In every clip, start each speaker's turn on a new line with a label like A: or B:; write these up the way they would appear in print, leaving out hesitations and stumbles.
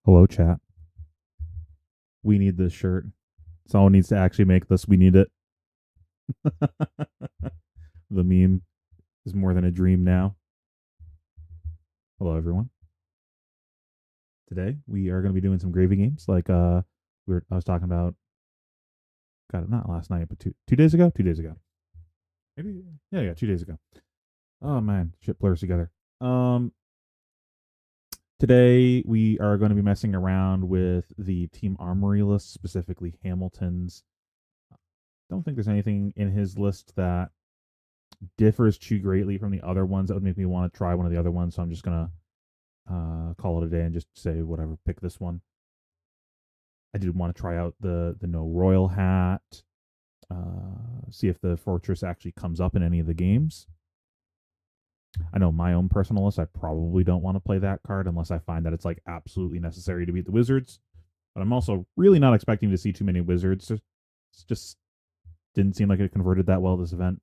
A: Hello, chat. We need this shirt. Someone needs to actually make this. We need it. The meme is more than a dream now. Hello, everyone. Today we are going to be doing some gravy games, like I was talking about. Got it not last night, but two days ago. 2 days ago, maybe. Yeah, 2 days ago. Oh man, shit blurs together. Um, Today we are going to be messing around with the Team Armory list, specifically Hamilton's. Don't think there's anything in his list that differs too greatly from the other ones that would make me want to try one of the other ones. So I'm just gonna call it a day and just say whatever. Pick this one. I did want to try out the no royal hat. See if the fortress actually comes up in any of the games. I know my own personal list. I probably don't want to play that card unless I find that it's like absolutely necessary to beat the wizards. But I'm also really not expecting to see too many wizards. It just didn't seem like it converted that well this event.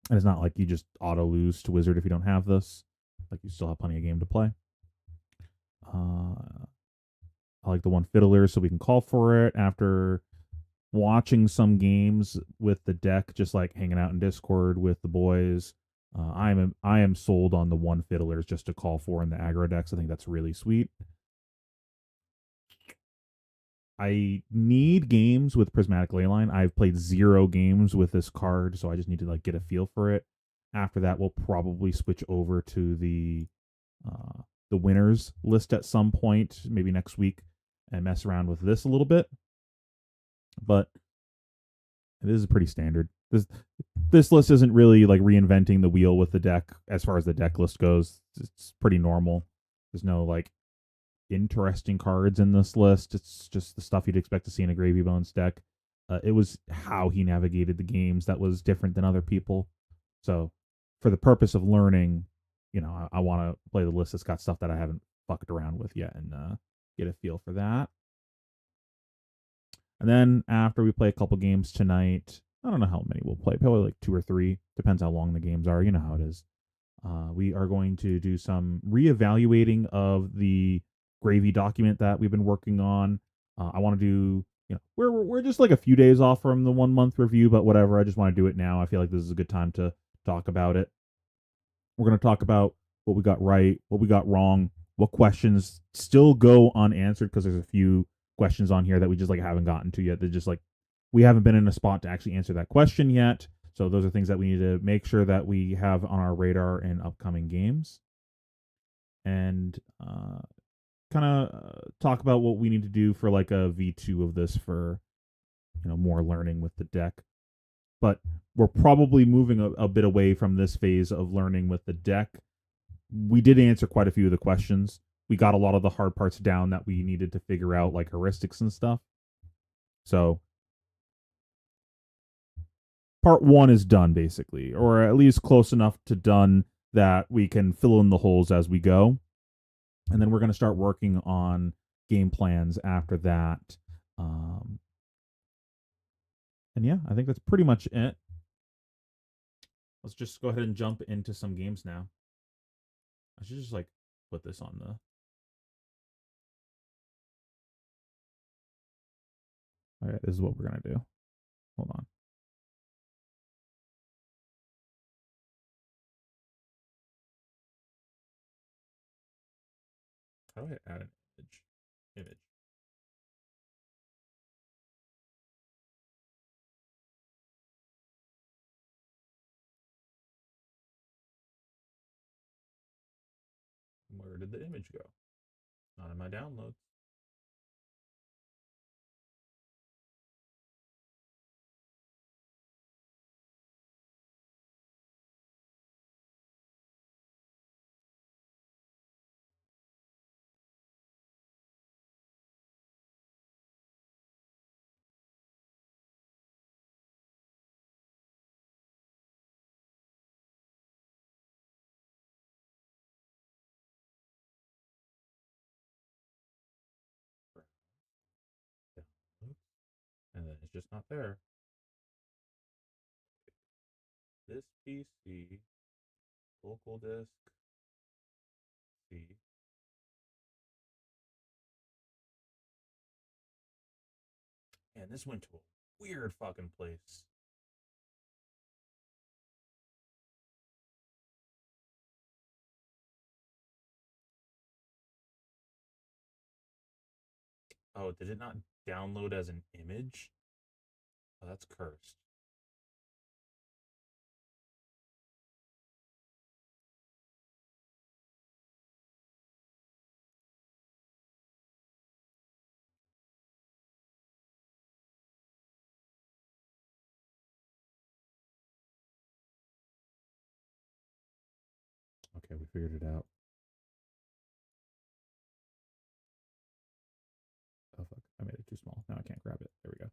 A: And it's not like you just auto lose to wizard if you don't have this. Like you still have plenty of game to play. Uh, I like the one fiddler, so we can call for it after watching some games with the deck, just like hanging out in Discord with the boys. I am sold on the one fiddlers just to call for in the aggro decks. I think that's really sweet. I need games with Prismatic Leyline. I've played 0 games with this card, so I just need to like get a feel for it. After that, we'll probably switch over to uh, the winners list at some point, maybe next week, and mess around with this a little bit. But this is pretty standard. This list isn't really like reinventing the wheel with the deck as far as the deck list goes. It's pretty normal. There's no like interesting cards in this list. It's just the stuff you'd expect to see in a Gravy Bones deck. It was how he navigated the games that was different than other people. So, for the purpose of learning, I want to play the list that's got stuff that I haven't fucked around with yet and get a feel for that. And then after we play a couple games tonight, I don't know how many we'll play, probably like 2 or 3. Depends how long the games are. You know how it is. We are going to do some reevaluating of the gravy document that we've been working on. I want to do, we're just like a few days off from the 1 month review, but whatever. I just want to do it now. I feel like this is a good time to talk about it. We're going to talk about what we got right, what we got wrong, what questions still go unanswered because there's a few questions on here that we just like haven't gotten to yet. They're just like we haven't been in a spot to actually answer that question yet. So those are things that we need to make sure that we have on our radar in upcoming games, and kind of talk about what we need to do for like a V2 of this for more learning with the deck. But we're probably moving a bit away from this phase of learning with the deck. We did answer quite a few of the questions. We got a lot of the hard parts down that we needed to figure out, like heuristics and stuff. So part 1 is done basically, or at least close enough to done that we can fill in the holes as we go. And then we're going to start working on game plans after that. Um, and yeah, I think that's pretty much it. Let's just go ahead and jump into some games now. I should just like put this on the. All right, this is what we're gonna do. Hold on. How do I add an image? Image. Where did the image go? Not in my downloads. Downloads. And then it's just not there. This PC, local disk, C, this went to a weird fucking place. Oh, did it not download as an image? Oh, that's cursed. Okay, we figured it out. Oh fuck, I made it too small. Now I can't grab it. There we go.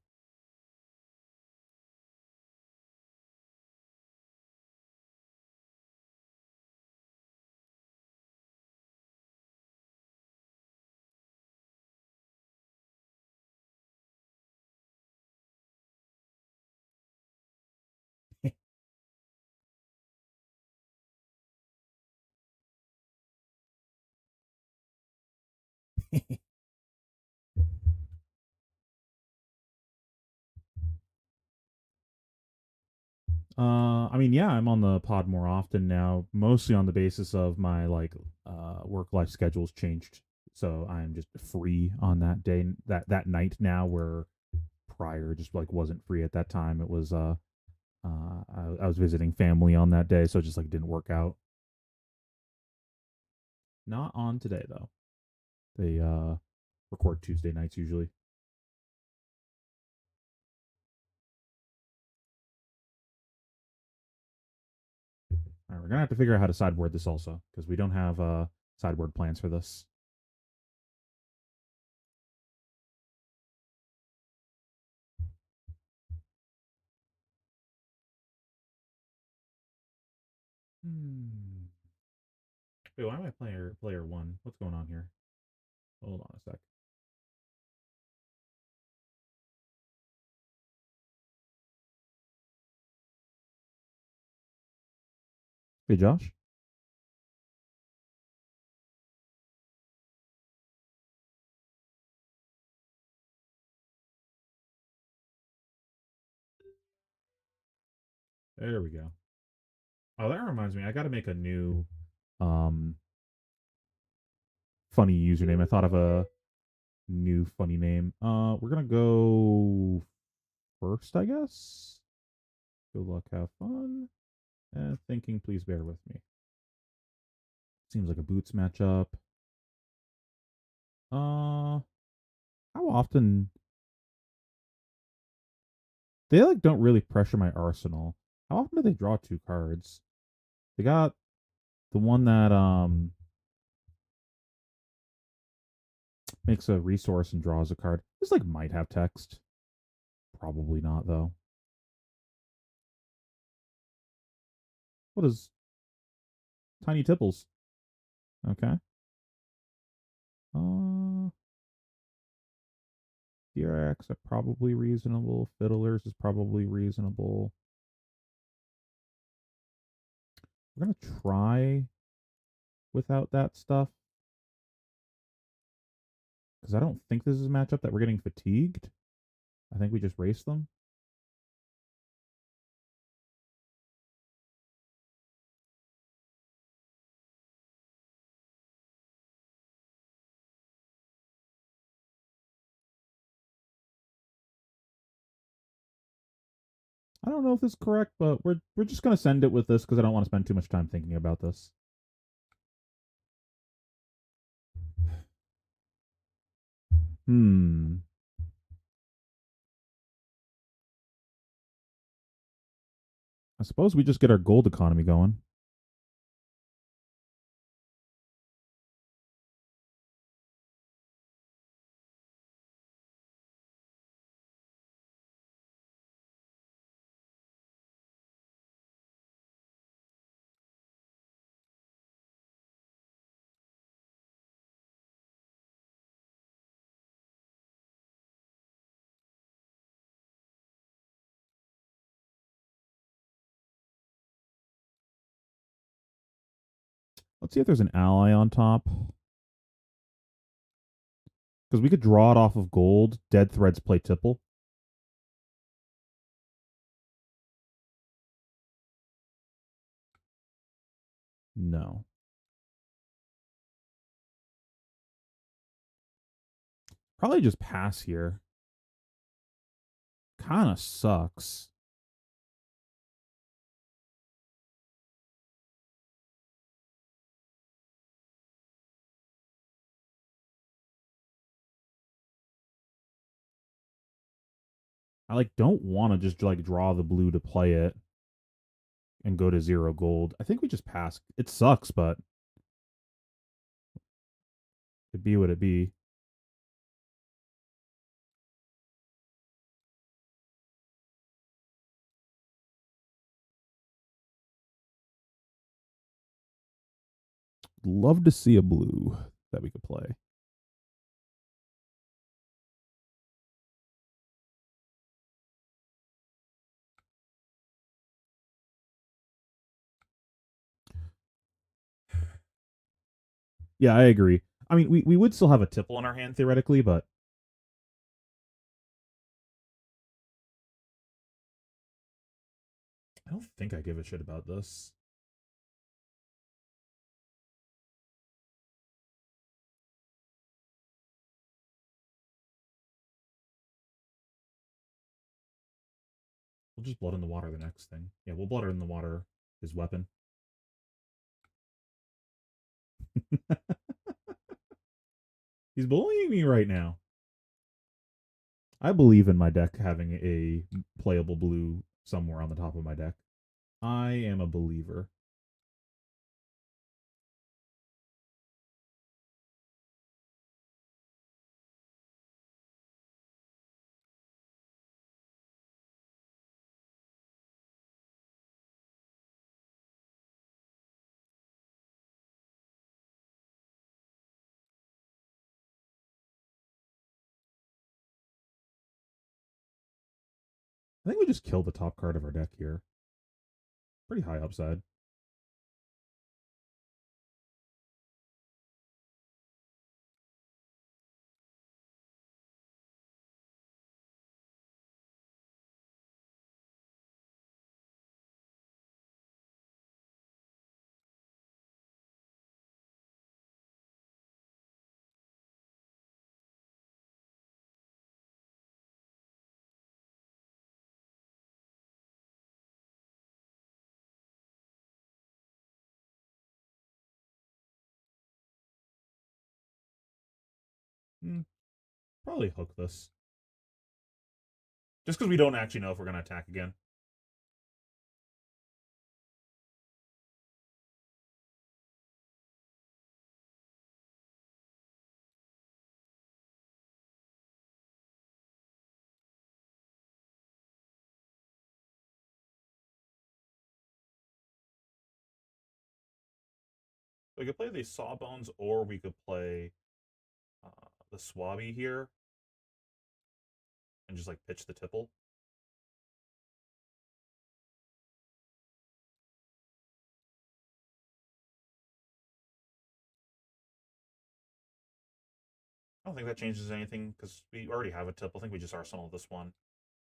A: I mean, yeah, I'm on the pod more often now, mostly on the basis of my like work life schedule's changed. So I'm just free on that day, that night now, where prior just like wasn't free at that time. It was I was visiting family on that day, so it just like didn't work out. Not on today though. They record Tuesday nights usually. All right, we're gonna have to figure out how to sideboard this also because we don't have sideboard plans for this. Hmm. Wait, why am I player one? What's going on here? Hold on a sec. Hey, Josh. There we go. Oh, that reminds me. I got to make a new um funny username. I thought of a new funny name. We're gonna go first, I guess. Good luck, have fun, and thinking. Please bear with me. Seems like a boots matchup. How often they like don't really pressure my arsenal? How often do they draw two cards? They got the one that makes a resource and draws a card. This like might have text. Probably not though. What is Tiny Tipples? Okay. Uh DRX are probably reasonable. Fiddlers is probably reasonable. We're gonna try without that stuff. Because I don't think this is a matchup that we're getting fatigued. I think we just race them. I don't know if this is correct, but we're just gonna send it with this because I don't want to spend too much time thinking about this. Hmm. I suppose we just get our gold economy going. Let's see if there's an ally on top. Because we could draw it off of gold. Dead threads play tipple. No. Probably just pass here. Kind of sucks. I like don't want to just like draw the blue to play it and go to 0 gold. I think we just pass. It sucks, but it be what it be. Love to see a blue that we could play. Yeah, I agree. I mean, we would still have a tipple in our hand theoretically, but I don't think I give a shit about this. We'll just blood in the water the next thing. Yeah, we'll blood in the water his weapon. He's bullying me right now. I believe in my deck having a playable blue somewhere on the top of my deck. I am a believer. I think we just kill the top card of our deck here. Pretty high upside. Hmm, probably hook this. Just because we don't actually know if we're going to attack again. We could play the Sawbones, or we could play the Swabby here and just like pitch the tipple. I don't think that changes anything because we already have a tipple. I think we just arsenal this one.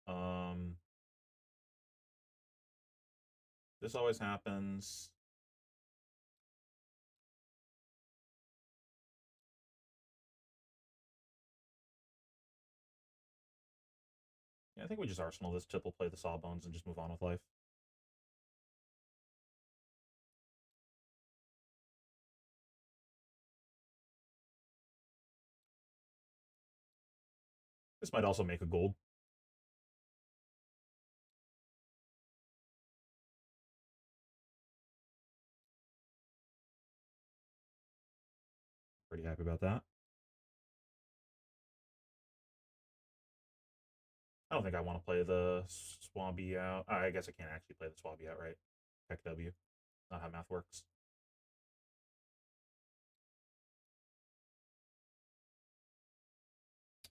A: Um, this always happens. Yeah, I think we just arsenal this tipple, play the Sawbones, and just move on with life. This might also make a gold. Pretty happy about that. I don't think I want to play the Swabby out. I guess I can't actually play the Swabby out, right? Heck W. Not how math works.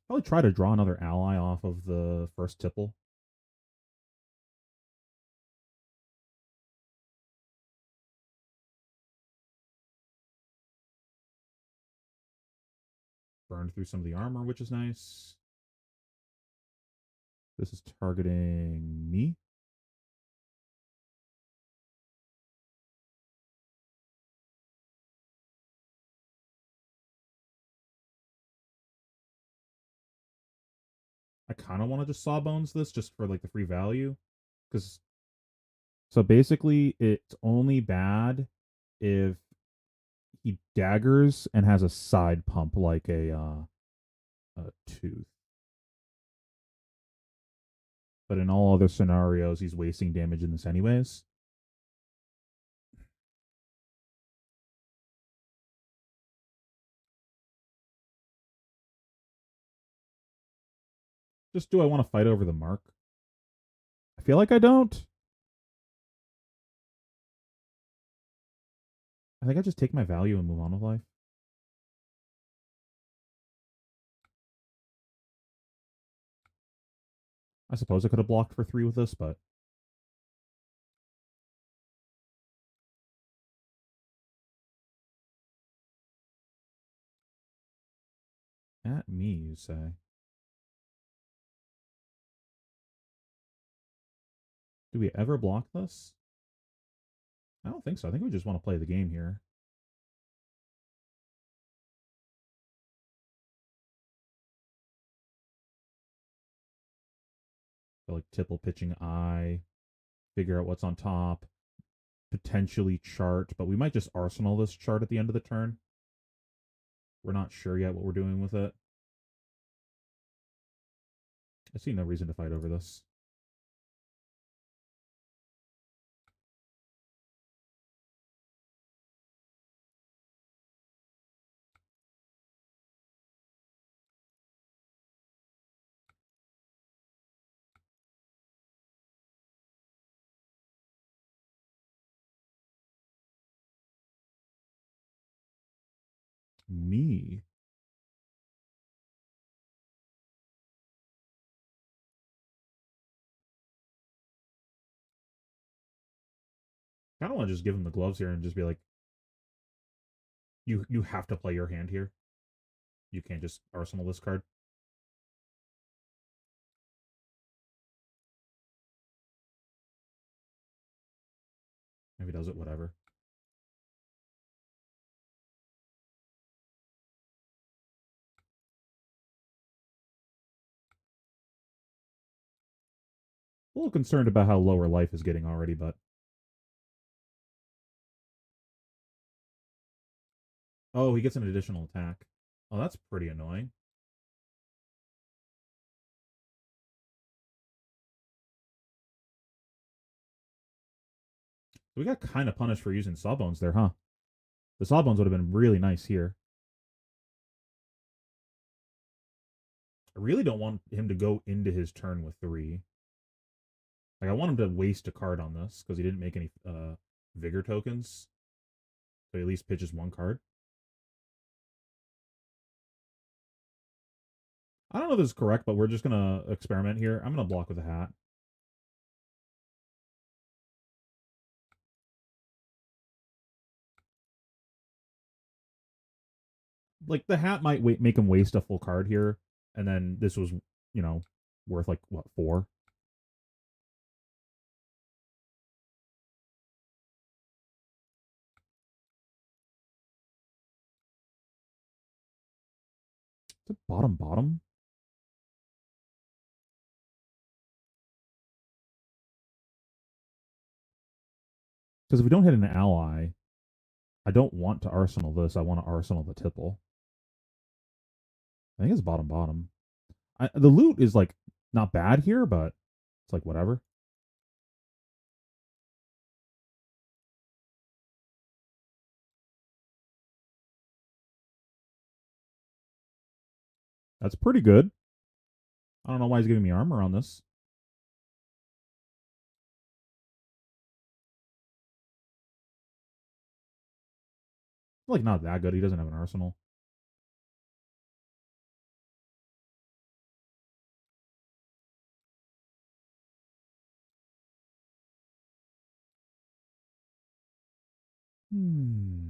A: Probably try to draw another ally off of the first tipple. Burned through some of the armor, which is nice. This is targeting me. I kind of want to just Sawbones this just for like the free value. Because so basically, it's only bad if he daggers and has a side pump like a tooth. But in all other scenarios, he's wasting damage in this anyways. Just do I want to fight over the mark? I feel like I don't. I think I just take my value and move on with life. I suppose I could have blocked for 3 with this, but at me, you say. Do we ever block this? I don't think so. I think we just want to play the game here. So like tipple pitching eye, figure out what's on top, potentially chart, but we might just arsenal this chart at the end of the turn. We're not sure yet what we're doing with it. I see no reason to fight over this. Me. I don't want to just give him the gloves here and just be like, you have to play your hand here. You can't just arsenal this card. Maybe does it, whatever. A little concerned about how lower life is getting already, but oh, he gets an additional attack. Oh, that's pretty annoying. We got kind of punished for using Sawbones there, huh? The Sawbones would have been really nice here. I really don't want him to go into his turn with 3. Like I want him to waste a card on this because he didn't make any vigor tokens. So he at least pitches 1 card. I don't know if this is correct, but we're just gonna experiment here. I'm gonna block with a hat. Like the hat might make him waste a full card here, and then this was, you know, worth like what 4. Is it bottom? Because if we don't hit an ally, I don't want to arsenal this. I want to arsenal the tipple. I think it's bottom. The loot is like not bad here, but it's like whatever. That's pretty good. I don't know why he's giving me armor on this. Like not that good. He doesn't have an arsenal. Hmm.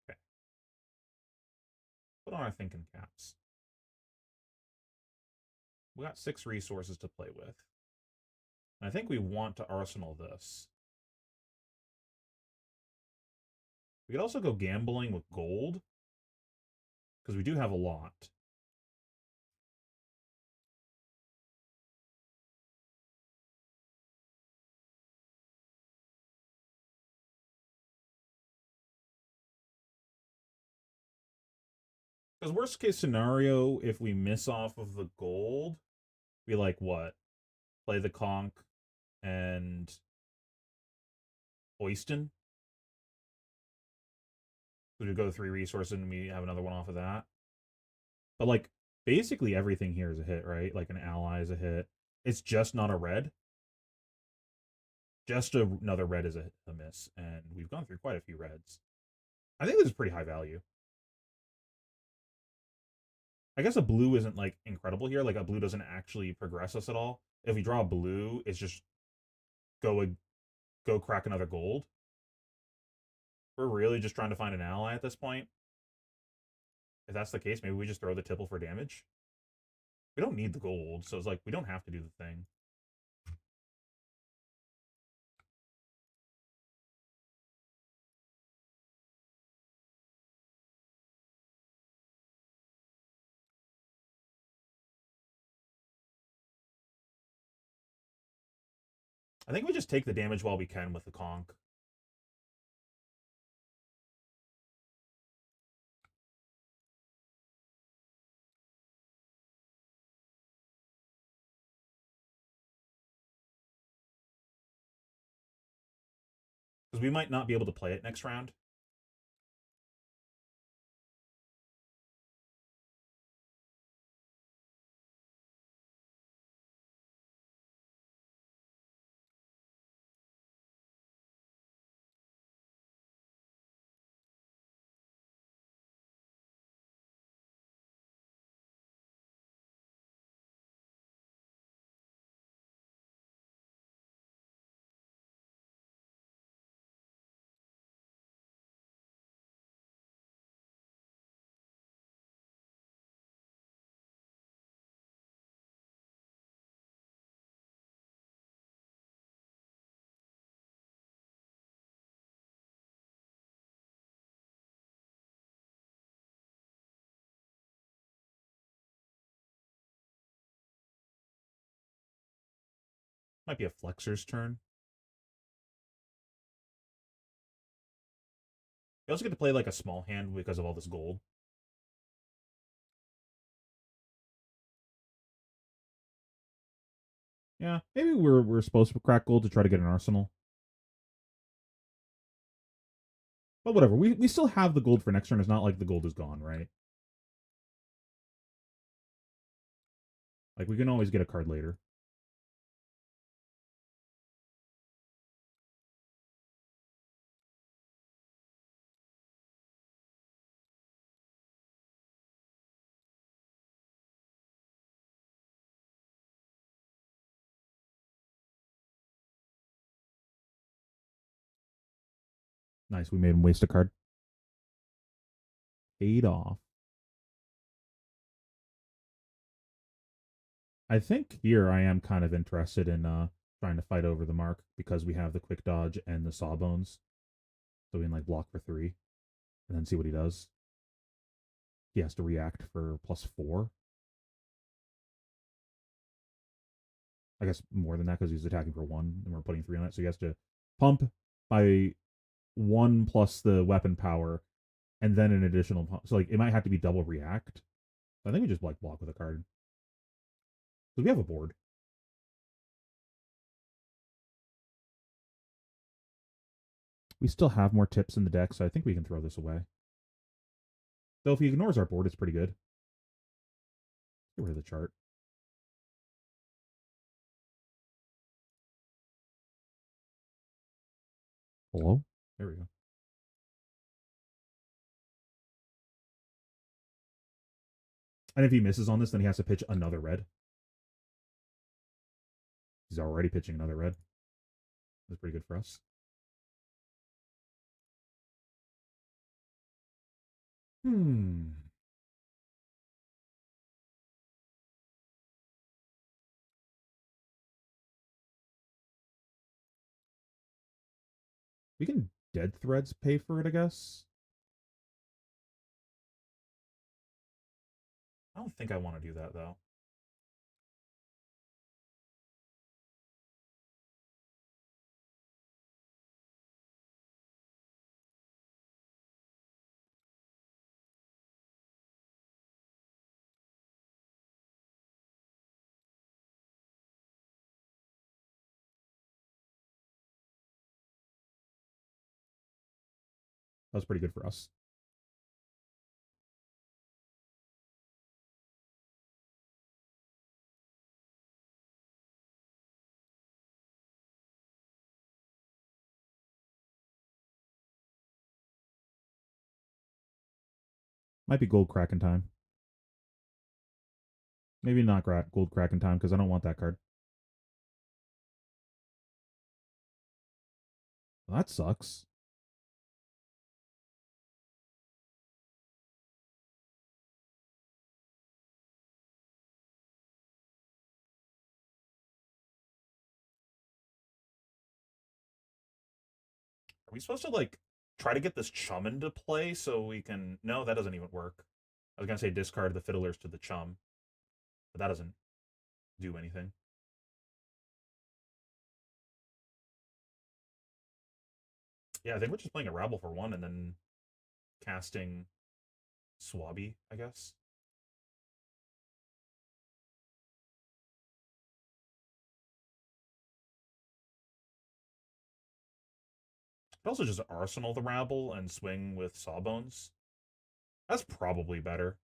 A: Okay. Put on our thinking caps. We got 6 resources to play with. I think we want to arsenal this. We could also go gambling with gold, because we do have a lot. Because worst case scenario, if we miss off of the gold, we like what? Play the conch and Oyston. So we go 3 resources and we have another one off of that. But like basically everything here is a hit, right? Like an ally is a hit. It's just not a red. Just another red is a miss, and we've gone through quite a few reds. I think this is pretty high value. I guess a blue isn't like incredible here. Like a blue doesn't actually progress us at all. If we draw a blue, it's just go go crack another gold. We're really just trying to find an ally at this point. If that's the case, maybe we just throw the tipple for damage. We don't need the gold, so it's like we don't have to do the thing. I think we just take the damage while we can with the conch. Because we might not be able to play it next round. Might be a flexor's turn. We also get to play like a small hand because of all this gold. Yeah, maybe we're supposed to crack gold to try to get an arsenal. But whatever, we still have the gold for next turn. It's not like the gold is gone, right? Like we can always get a card later. Nice, we made him waste a card. Paid off. I think here I am kind of interested in trying to fight over the mark because we have the quick dodge and the sawbones. So we can like block for 3 and then see what he does. He has to react for +4. I guess more than that because he's attacking for 1 and we're putting 3 on it. So he has to pump by 1 plus the weapon power and then an additional pump. So like it might have to be double react. I think we just like block with a card. So we have a board. We still have more tips in the deck, so I think we can throw this away. Though if he ignores our board, it's pretty good. Get rid of the chart. Hello? There we go. And if he misses on this, then he has to pitch another red. He's already pitching another red. That's pretty good for us. Hmm. We can dead threads pay for it, I guess. I don't think I want to do that though. That was pretty good for us. Might be gold Kraken time. Maybe not gold Kraken time because I don't want that card. Well, that sucks. Are we supposed to like try to get this chum into play so we can? No, that doesn't even work. I was gonna say discard the fiddlers to the chum, but that doesn't do anything. Yeah, I think we're just playing a rabble for one and then casting Swabby, I guess. But also just arsenal the rabble and swing with Sawbones. That's probably better.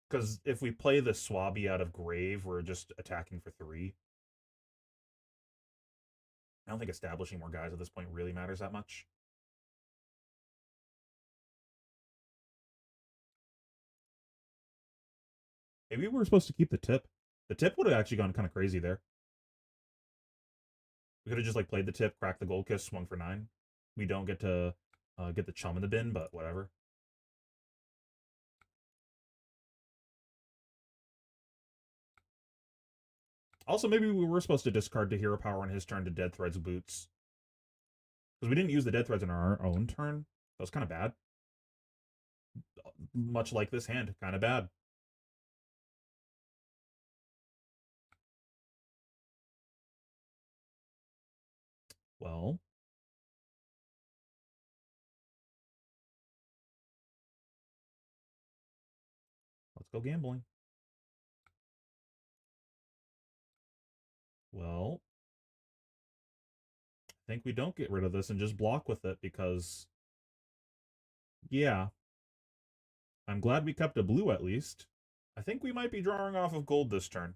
A: Because if we play the Swabby out of Grave, we're just attacking for 3. I don't think establishing more guys at this point really matters that much. Maybe we were supposed to keep the tip. The tip would have actually gone kind of crazy there. We could have just like played the tip, cracked the gold kiss, swung for 9. We don't get to get the chum in the bin, but whatever. Also, maybe we were supposed to discard to hero power on his turn to dead threads boots. Because we didn't use the dead threads in our own turn. That was kind of bad. Much like this hand, kind of bad. Well, let's go gambling. Well, I think we don't get rid of this and just block with it because, yeah, I'm glad we kept a blue at least. I think we might be drawing off of gold this turn.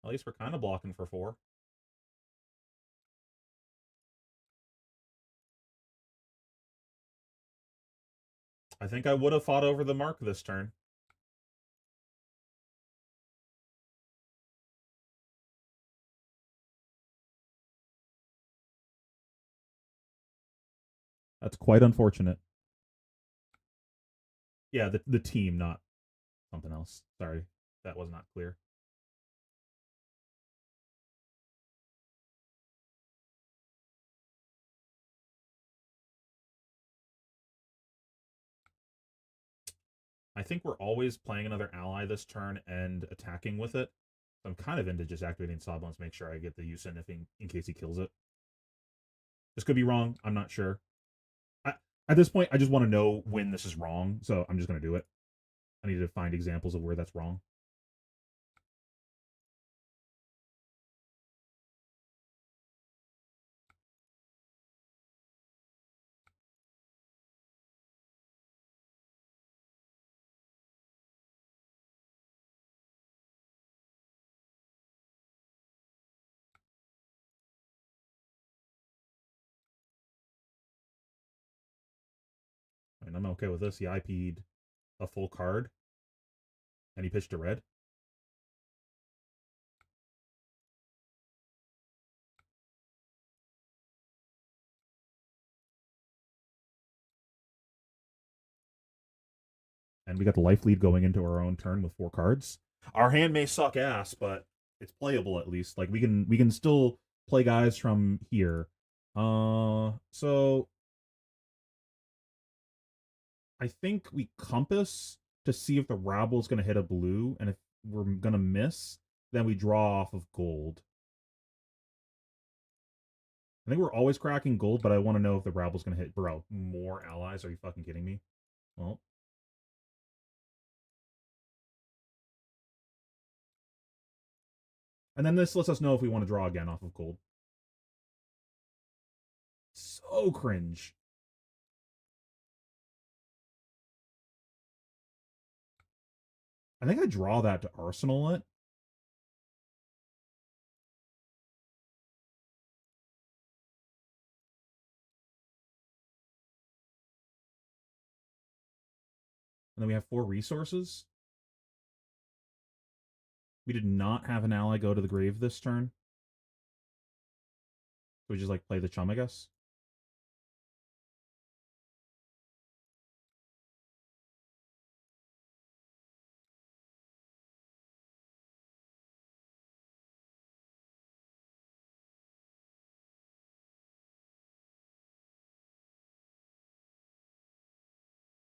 A: At least we're kind of blocking for 4. I think I would have fought over the mark this turn. That's quite unfortunate. Yeah, the team, not something else. Sorry, that was not clear. I think we're always playing another ally this turn and attacking with it. So I'm kind of into just activating Sawbones to make sure I get the use in case he kills it. This could be wrong. I'm not sure. I, at this point, I just want to know when this is wrong, so I'm just going to do it. I need to find examples of where that's wrong. I mean, I'm okay with this. He IP'd a full card, and he pitched a red. And we got the life lead going into our own turn with 4 cards. Our hand may suck ass, but it's playable at least. Like we can still play guys from here. So I think we compass to see if the rabble's gonna hit a blue, and if we're gonna miss, then we draw off of gold. I think we're always cracking gold, but I want to know if the rabble's gonna hit. Bro, more allies? Are you fucking kidding me? Well, and then this lets us know if we want to draw again off of gold. So cringe. I think I draw that to arsenal it. And then we have 4 resources. We did not have an ally go to the grave this turn. So we just like play the chum, I guess.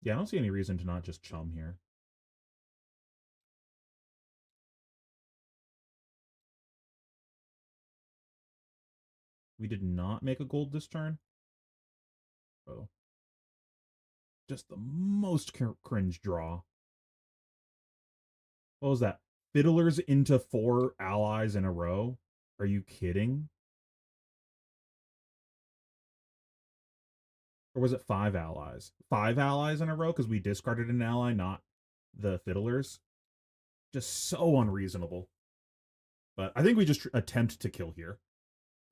A: Yeah, I don't see any reason to not just chum here. We did not make a gold this turn. Oh. Just the most cringe draw. What was that? Fiddlers into 4 allies in a row? Are you kidding? Or was it 5 allies? 5 allies in a row because we discarded an ally, not the fiddlers. Just so unreasonable. But I think we just attempt to kill here.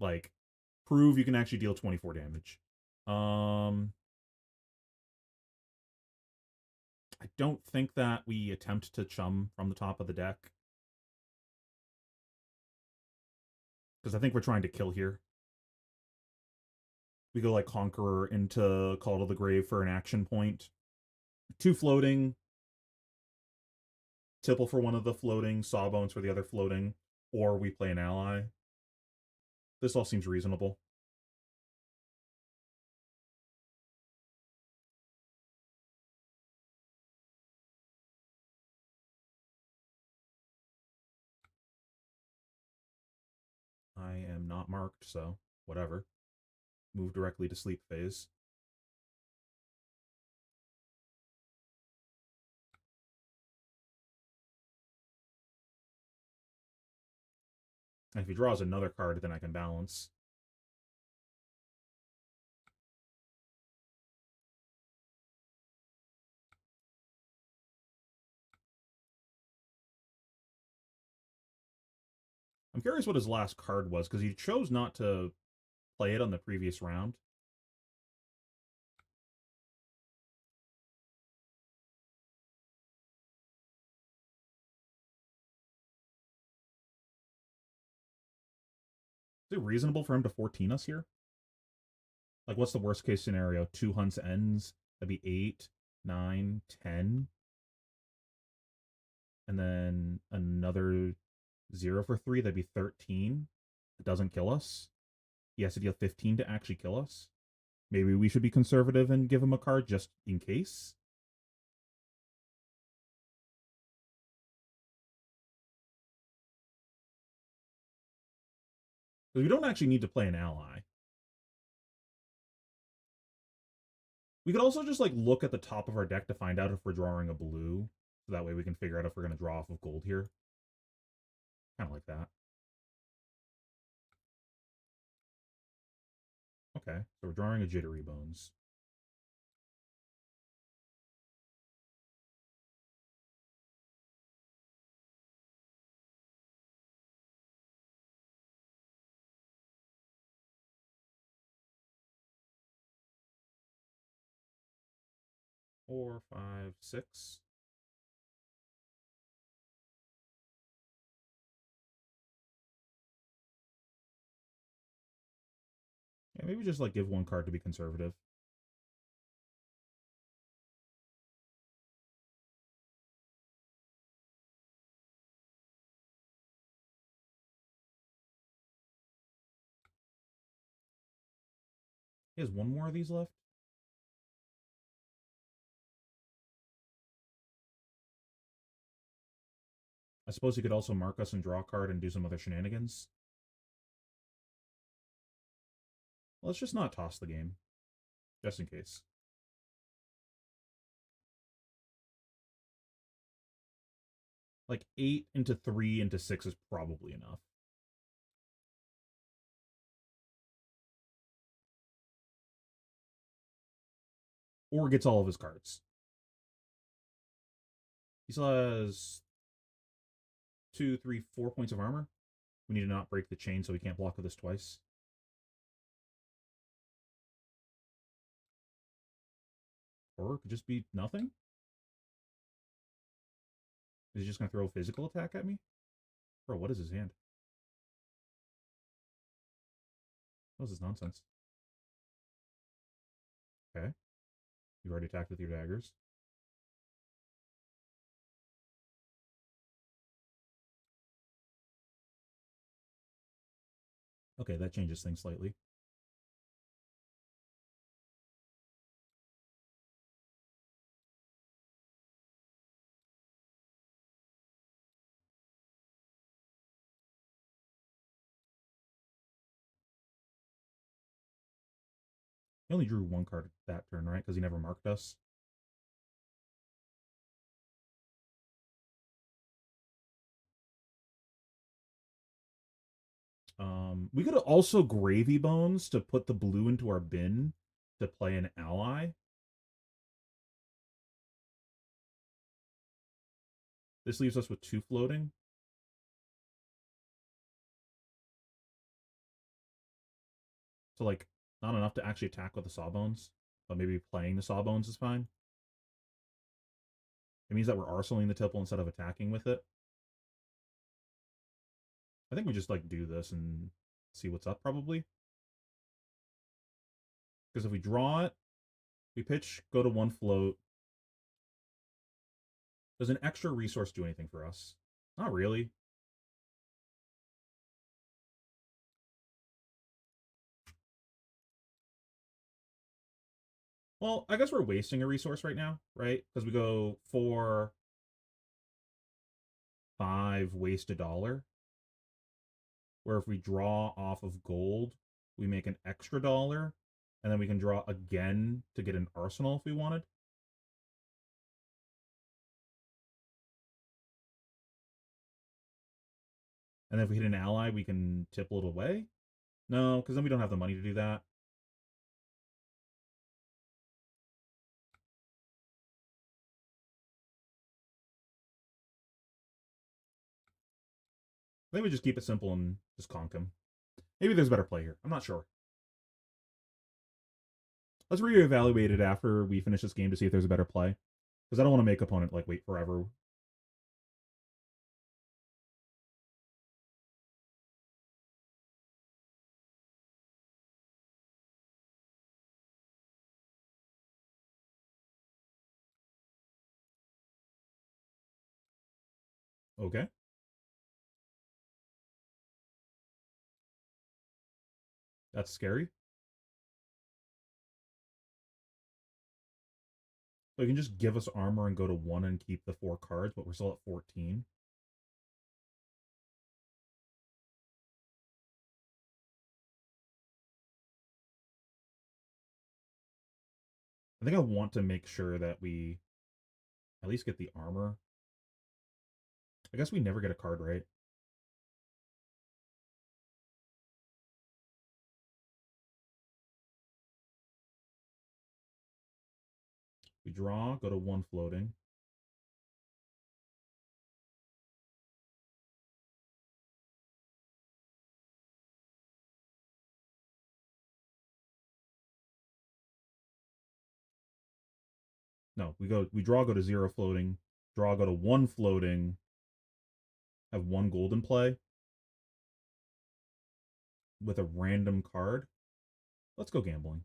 A: Like, prove you can actually deal 24 damage. I don't think that we attempt to chum from the top of the deck. Because I think we're trying to kill here. We go like Conqueror into Call to the Grave for an action point. 2 floating. Tipple for one of the floating. Sawbones for the other floating. Or we play an ally. This all seems reasonable. I am not marked, so whatever. Move directly to sleep phase. And if he draws another card, then I can balance. I'm curious what his last card was, because he chose not to play it on the previous round. Is it reasonable for him to 14 us here? Like, what's the worst case scenario? 2 hunts ends. That'd be 8, 9, 10. And then another 0 for 3. That'd be 13. It doesn't kill us. He has to deal 15 to actually kill us. Maybe we should be conservative and give him a card just in case. Because we don't actually need to play an ally. We could also just like look at the top of our deck to find out if we're drawing a blue. So that way we can figure out if we're going to draw off of gold here. Kind of like that. Okay, so we're drawing a Jittery Bones. Four, five, six. Yeah, maybe just like give 1 card to be conservative. He has one more of these left. I suppose he could also mark us and draw a card and do some other shenanigans. Let's just not toss the game, just in case. Like 8 into 3 into 6 is probably enough. Or gets all of his cards. He still has 2, 3, 4 points of armor. We need to not break the chain so we can't block with this twice. Or it could just be nothing. Is he just going to throw a physical attack at me? Bro, what is his hand? What is this nonsense? Okay. You've already attacked with your daggers. Okay, that changes things slightly. He only drew one card that turn, right? Because he never marked us. We could also Gravy Bones to put the blue into our bin to play an ally. This leaves us with 2 floating. So, like, not enough to actually attack with the Sawbones, but maybe playing the Sawbones is fine. It means that we're arsenaling the Tipple instead of attacking with it. I think we just, like, do this and see what's up, probably. Because if we draw it, we pitch, go to 1 float. Does an extra resource do anything for us? Not really. Well, I guess we're wasting a resource right now, right? Because we go 4, 5, waste $1. Where if we draw off of gold, we make an extra $1, and then we can draw again to get an arsenal if we wanted. And then if we hit an ally, we can tipple it away. No, because then we don't have the money to do that. I think we just keep it simple and just conk him. Maybe there's a better play here. I'm not sure. Let's reevaluate it after we finish this game to see if there's a better play. Because I don't want to make opponent like wait forever. Okay. That's scary. So you can just give us armor and go to 1 and keep the 4 cards, but we're still at 14. I think I want to make sure that we at least get the armor. I guess we never get a card, right? We draw, go to 1 floating. No, we draw, go to 0 floating. Draw, go to 1 floating. Have 1 golden play with a random card. Let's go gambling.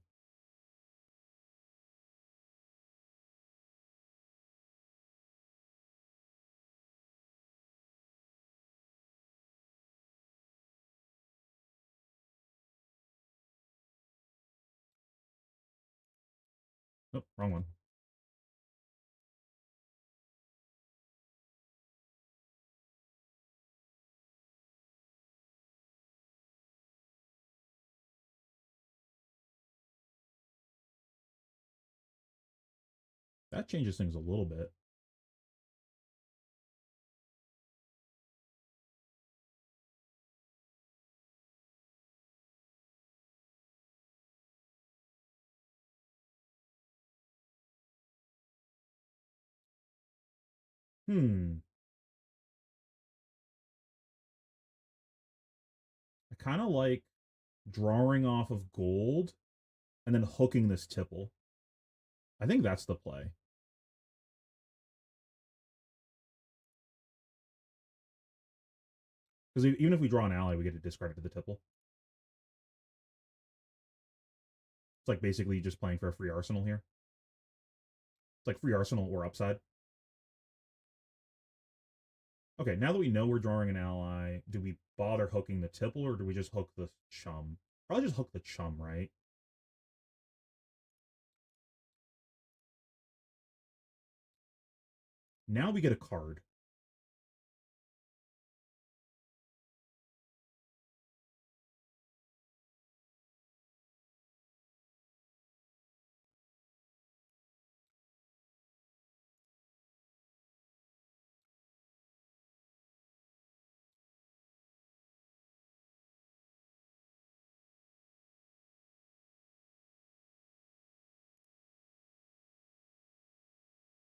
A: Oh, wrong one. That changes things a little bit. Hmm. I kind of like drawing off of gold and then hooking this tipple. I think that's the play. Because even if we draw an ally, we get to discard it to the tipple. It's like basically just playing for a free arsenal here. It's like free arsenal or upside. Okay, now that we know we're drawing an ally, do we bother hooking the tipple or do we just hook the chum? Probably just hook the chum, right? Now we get a card.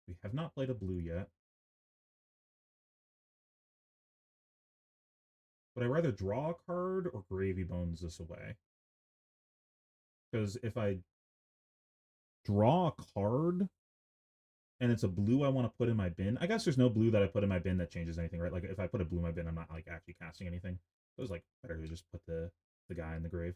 A: We have not played a blue yet. Would I rather draw a card or gravy bones this away? Because if I draw a card and it's a blue I want to put in my bin, I guess there's no blue that I put in my bin that changes anything, right? Like if I put a blue in my bin, I'm not like actually casting anything. So it's like better to just put the guy in the grave.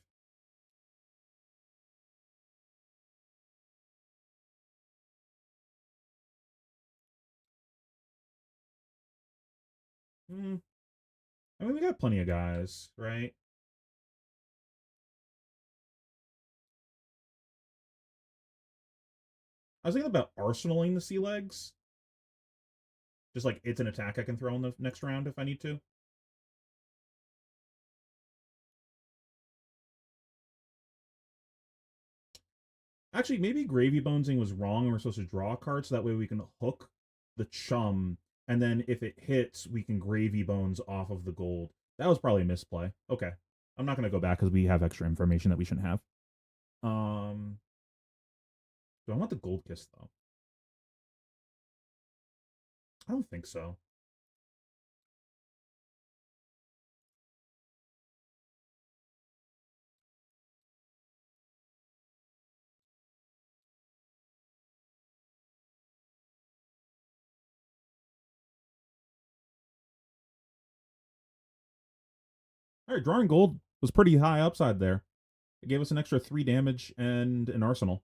A: Hmm. I mean, we got plenty of guys, right? I was thinking about arsenaling the sea legs. Just like it's an attack I can throw in the next round if I need to. Actually, maybe gravy bonesing was wrong and we're supposed to draw a card so that way we can hook the chum and then if it hits, we can gravy bones off of the gold. That was probably a misplay. Okay. I'm not gonna go back because we have extra information that we shouldn't have. Um do I want the gold kiss though? I don't think so. Alright, drawing gold was pretty high upside there. It gave us an extra 3 damage and an arsenal.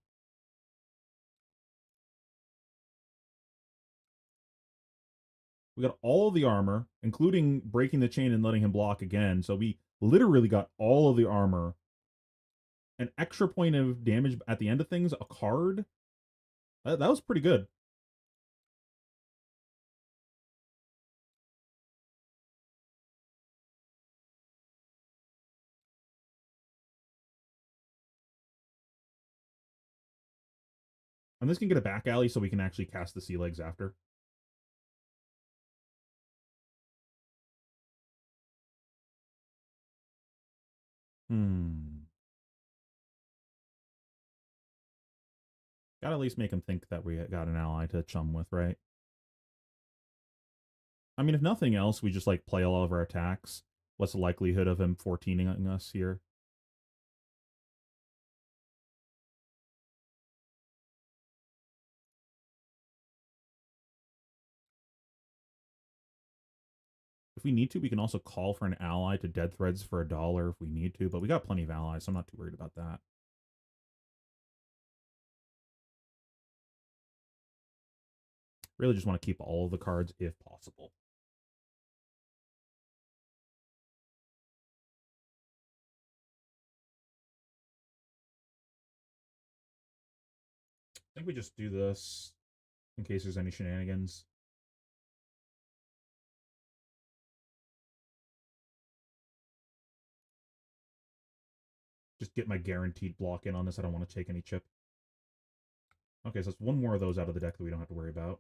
A: We got all of the armor, including breaking the chain and letting him block again. So we literally got all of the armor, an extra point of damage at the end of things, a card. That was pretty good. And this can get a back alley so we can actually cast the sea legs after. Hmm. Gotta at least make him think that we got an ally to chum with, right? I mean, if nothing else, we just like play all of our attacks. What's the likelihood of him 14ing us here? If we need to, we can also call for an ally to dead threads for $1 if we need to, but we got plenty of allies, so I'm not too worried about that. Really just want to keep all of the cards if possible. think we just do this in case there's any shenanigans. Just get my guaranteed block in on this. I don't want to take any chip. Okay, so that's one more of those out of the deck that we don't have to worry about.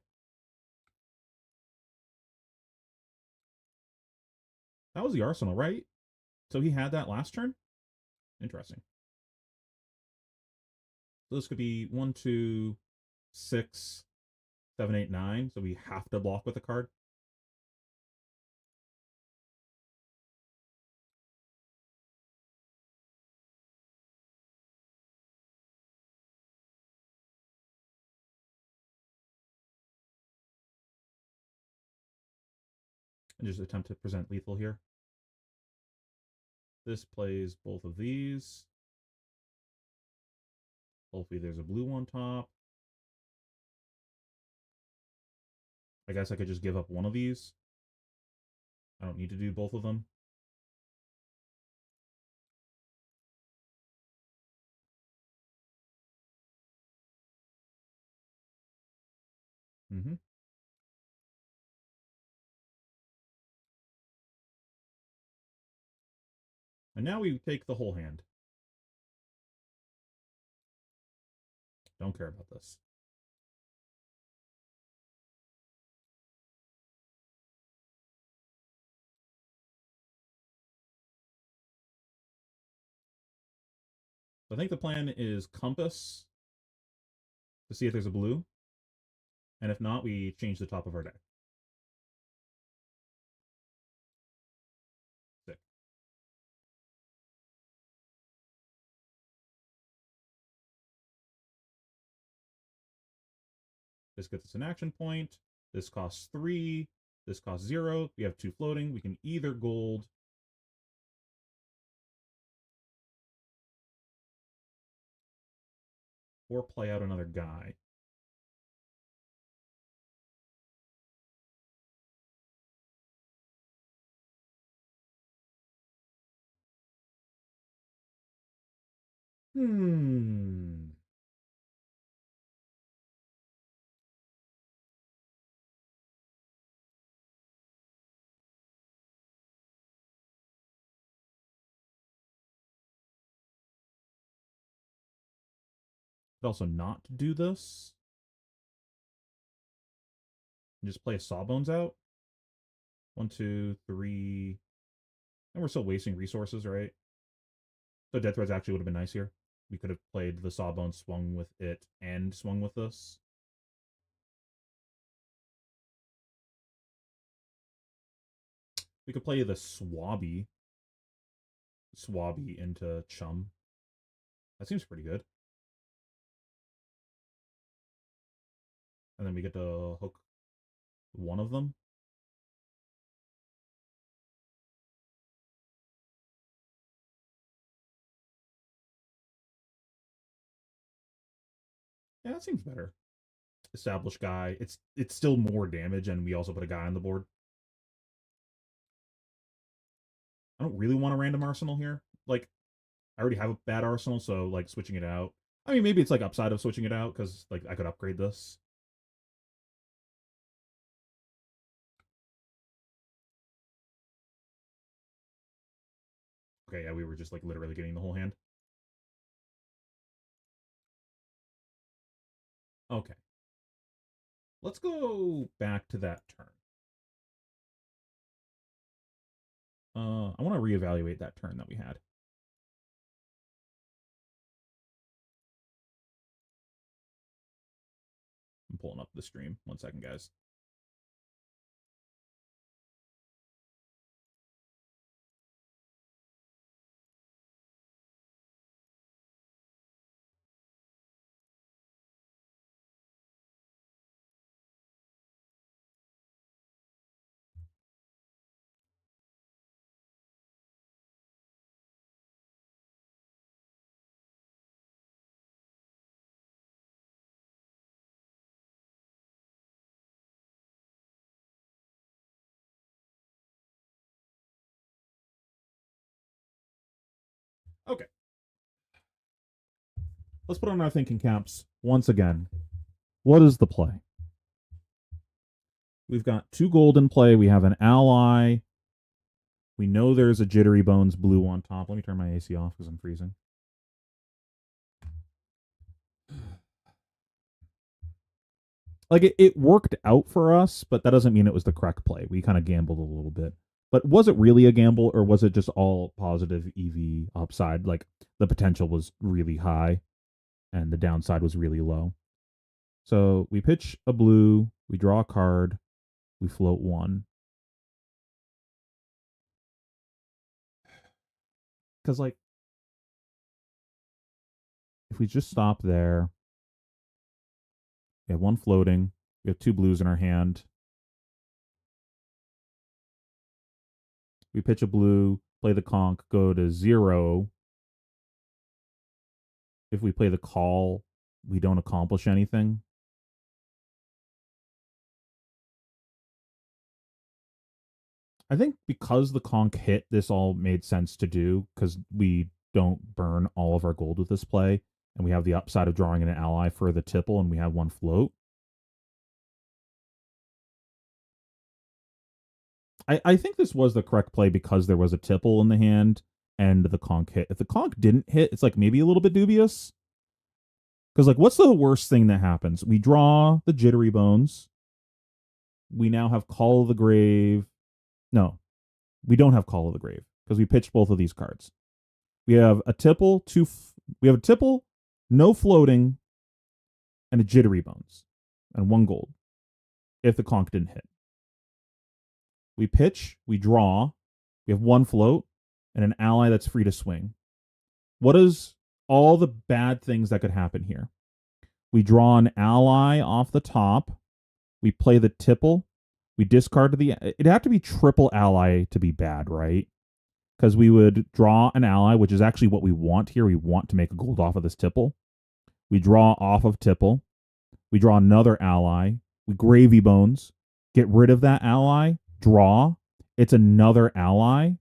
A: That was the Arsenal, right? So he had that last turn? Interesting. So this could be 1, 2, 6, 7, 8, 9. So we have to block with a card. And just attempt to present lethal here. This plays both of these. Hopefully there's a blue on top. I guess I could just give up one of these. I don't need to do both of them. Mm-hmm. And now we take the whole hand. Don't care about this. So I think the plan is compass to see if there's a blue. And if not, we change the top of our deck. Sick. This gets us an action point. This costs 3. This costs 0. We have 2 floating. We can either gold or play out another guy. Hmm. Could also not do this. And just play a Sawbones out. 1, 2, 3. And we're still wasting resources, right? So Death Threads actually would have been nice here. We could have played the Sawbones, swung with it, and swung with this. We could play the Swabby into Chum. That seems pretty good. And then we get to hook one of them. Yeah, that seems better. Established guy. It's still more damage, and we also put a guy on the board. I don't really want a random arsenal here. Like, I already have a bad arsenal, so like switching it out. I mean, maybe it's like upside of switching it out because like I could upgrade this. Okay, yeah, we were just like literally getting the whole hand. Okay. Let's go back to that turn. I want to reevaluate that turn that we had. I'm pulling up the stream. 1 second, guys. Okay. Let's put on our thinking caps once again. What is the play? We've got 2 gold in play. We have an ally. We know there's a Jittery Bones blue on top. Let me turn my AC off because I'm freezing. Like it worked out for us, but that doesn't mean it was the correct play. We kind of gambled a little bit. But was it really a gamble, or was it just all positive EV upside? Like the potential was really high and the downside was really low. So we pitch a blue, we draw a card, we float 1. Because, like, if we just stop there, we have 1 floating, we have 2 blues in our hand. We pitch a blue, play the conch, go to 0. If we play the call, we don't accomplish anything. I think because the conch hit, this all made sense to do because we don't burn all of our gold with this play, and we have the upside of drawing an ally for the tipple, and we have 1 float. I think this was the correct play because there was a tipple in the hand and the conch hit. If the conch didn't hit, it's like maybe a little bit dubious. Because, like, what's the worst thing that happens? We draw the Jittery Bones. We now have Call of the Grave. No, we don't have Call of the Grave because we pitched both of these cards. We have a tipple, we have a tipple, no floating, and a Jittery Bones, and 1 gold if the conch didn't hit. We pitch, we draw, we have 1 float, and an ally that's free to swing. What is all the bad things that could happen here? We draw an ally off the top. We play the tipple. We discard the. It'd have to be triple ally to be bad, right? Because we would draw an ally, which is actually what we want here. We want to make a gold off of this tipple. We draw off of tipple. We draw another ally. We gravy bones. Get rid of that ally. Draw. It's another ally.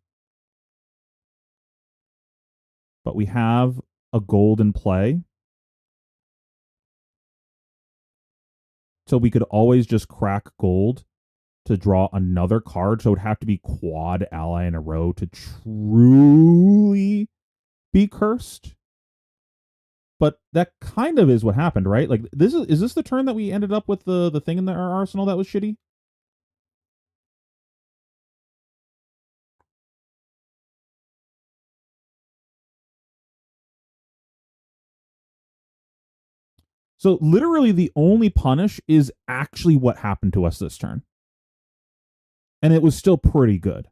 A: But we have a gold in play. So we could always just crack gold to draw another card. So it would have to be quad ally in a row to truly be cursed. But that kind of is what happened, right? Like this is this the turn that we ended up with the thing in our arsenal that was shitty? So literally the only punish is actually what happened to us this turn. And it was still pretty good.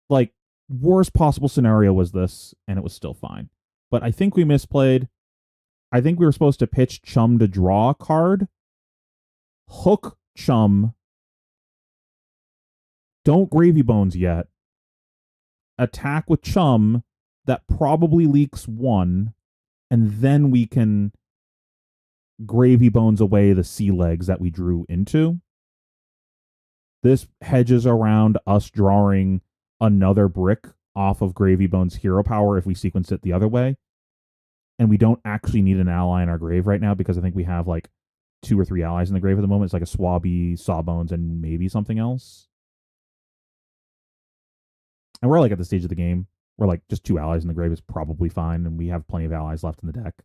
A: Like, worst possible scenario was this, and it was still fine. But I think we misplayed. I think we were supposed to pitch Chum to draw a card, hook Chum, don't Gravy Bones yet, attack with Chum that probably leaks 1, and then we can Gravy Bones away the sea legs that we drew into. This hedges around us drawing another brick off of Gravy Bones' hero power if we sequence it the other way. And we don't actually need an ally in our grave right now because I think we have like 2 or 3 allies in the grave at the moment. It's like a Swabby, Sawbones, and maybe something else. And we're like at the stage of the game where like just 2 allies in the grave is probably fine, and we have plenty of allies left in the deck.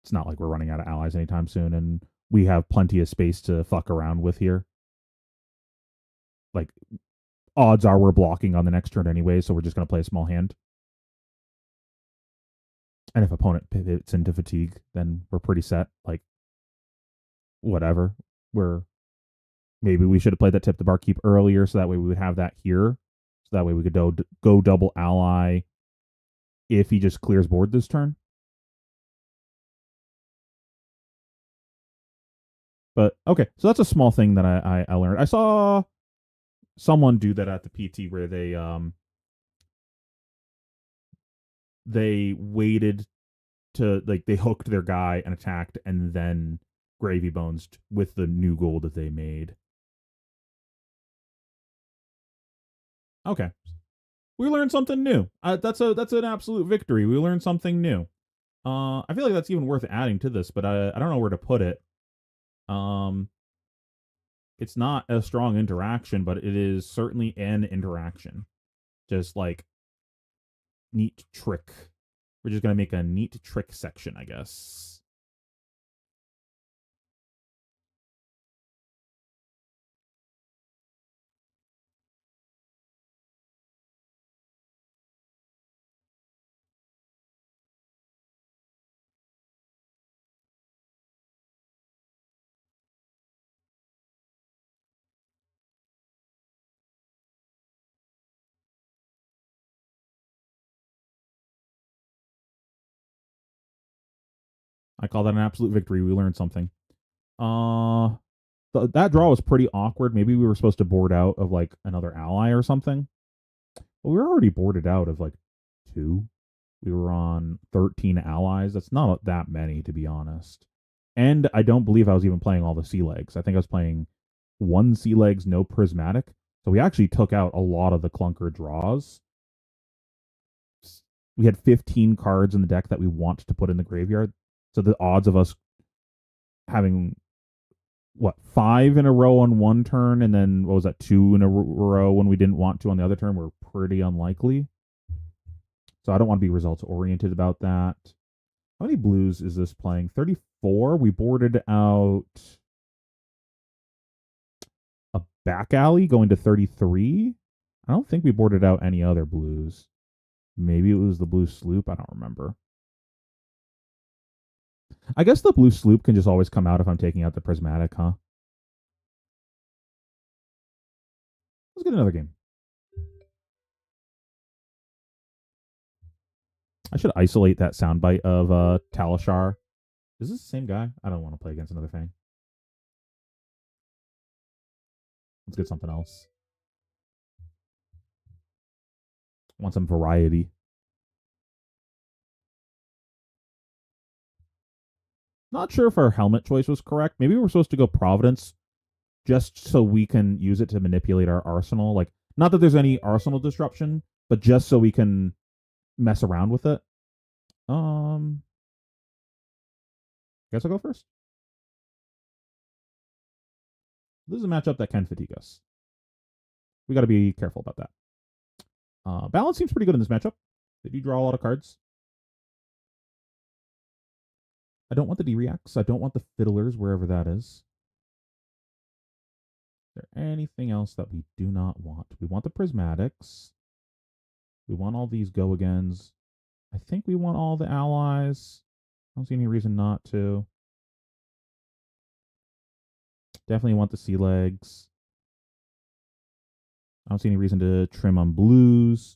A: It's not like we're running out of allies anytime soon, and we have plenty of space to fuck around with here. Like, odds are we're blocking on the next turn anyway, so we're just going to play a small hand. And if opponent pivots into fatigue, then we're pretty set. Like, whatever. Maybe we should have played that Tip the Barkeep earlier, so that way we would have that here. So that way we could go double ally if he just clears board this turn. But okay, so that's a small thing that I learned. I saw someone do that at the PT where they waited to, like, they hooked their guy and attacked and then Gravy Bones with the new gold that they made. Okay, we learned something new. That's an absolute victory. We learned something new. I feel like that's even worth adding to this, but I don't know where to put it. Um, it's not a strong interaction, but it is certainly an interaction. Just like neat trick. We're just gonna make a neat trick section, I guess. I call that an absolute victory. We learned something. Uh, that draw was pretty awkward. Maybe we were supposed to board out of like another ally or something. But we were already boarded out of like two. We were on 13 allies. That's not that many, to be honest. And I don't believe I was even playing all the sea legs. I think I was playing one sea legs, no prismatic. So we actually took out a lot of the clunker draws. We had 15 cards in the deck that we want to put in the graveyard. So the odds of us having what, five in a row on one turn, and then what was that, two in a row when we didn't want to on the other turn, were pretty unlikely. So I don't want to be results oriented about that. How many blues is this playing? 34. We boarded out a back alley going to 33. I don't think we boarded out any other blues. Maybe it was the blue sloop. I don't remember. I guess the blue sloop can just always come out if I'm taking out the prismatic, huh? Let's get another game. I should isolate that soundbite of Talishar. Is this the same guy? I don't want to play against another Fang. Let's get something else. I want some variety. Not sure if our helmet choice was correct. Maybe we were supposed to go Providence just so we can use it to manipulate our arsenal. Like, not that there's any arsenal disruption, but just so we can mess around with it. Guess I'll go first. This is a matchup that can fatigue us. We got to be careful about that. Balance seems pretty good in this matchup. They do draw a lot of cards. I don't want the D-Reacts. I don't want the Fiddlers, wherever that is. Is there anything else that we do not want? We want the Prismatics. We want all these go-agains. I think we want all the allies. I don't see any reason not to. Definitely want the sea legs. I don't see any reason to trim on blues.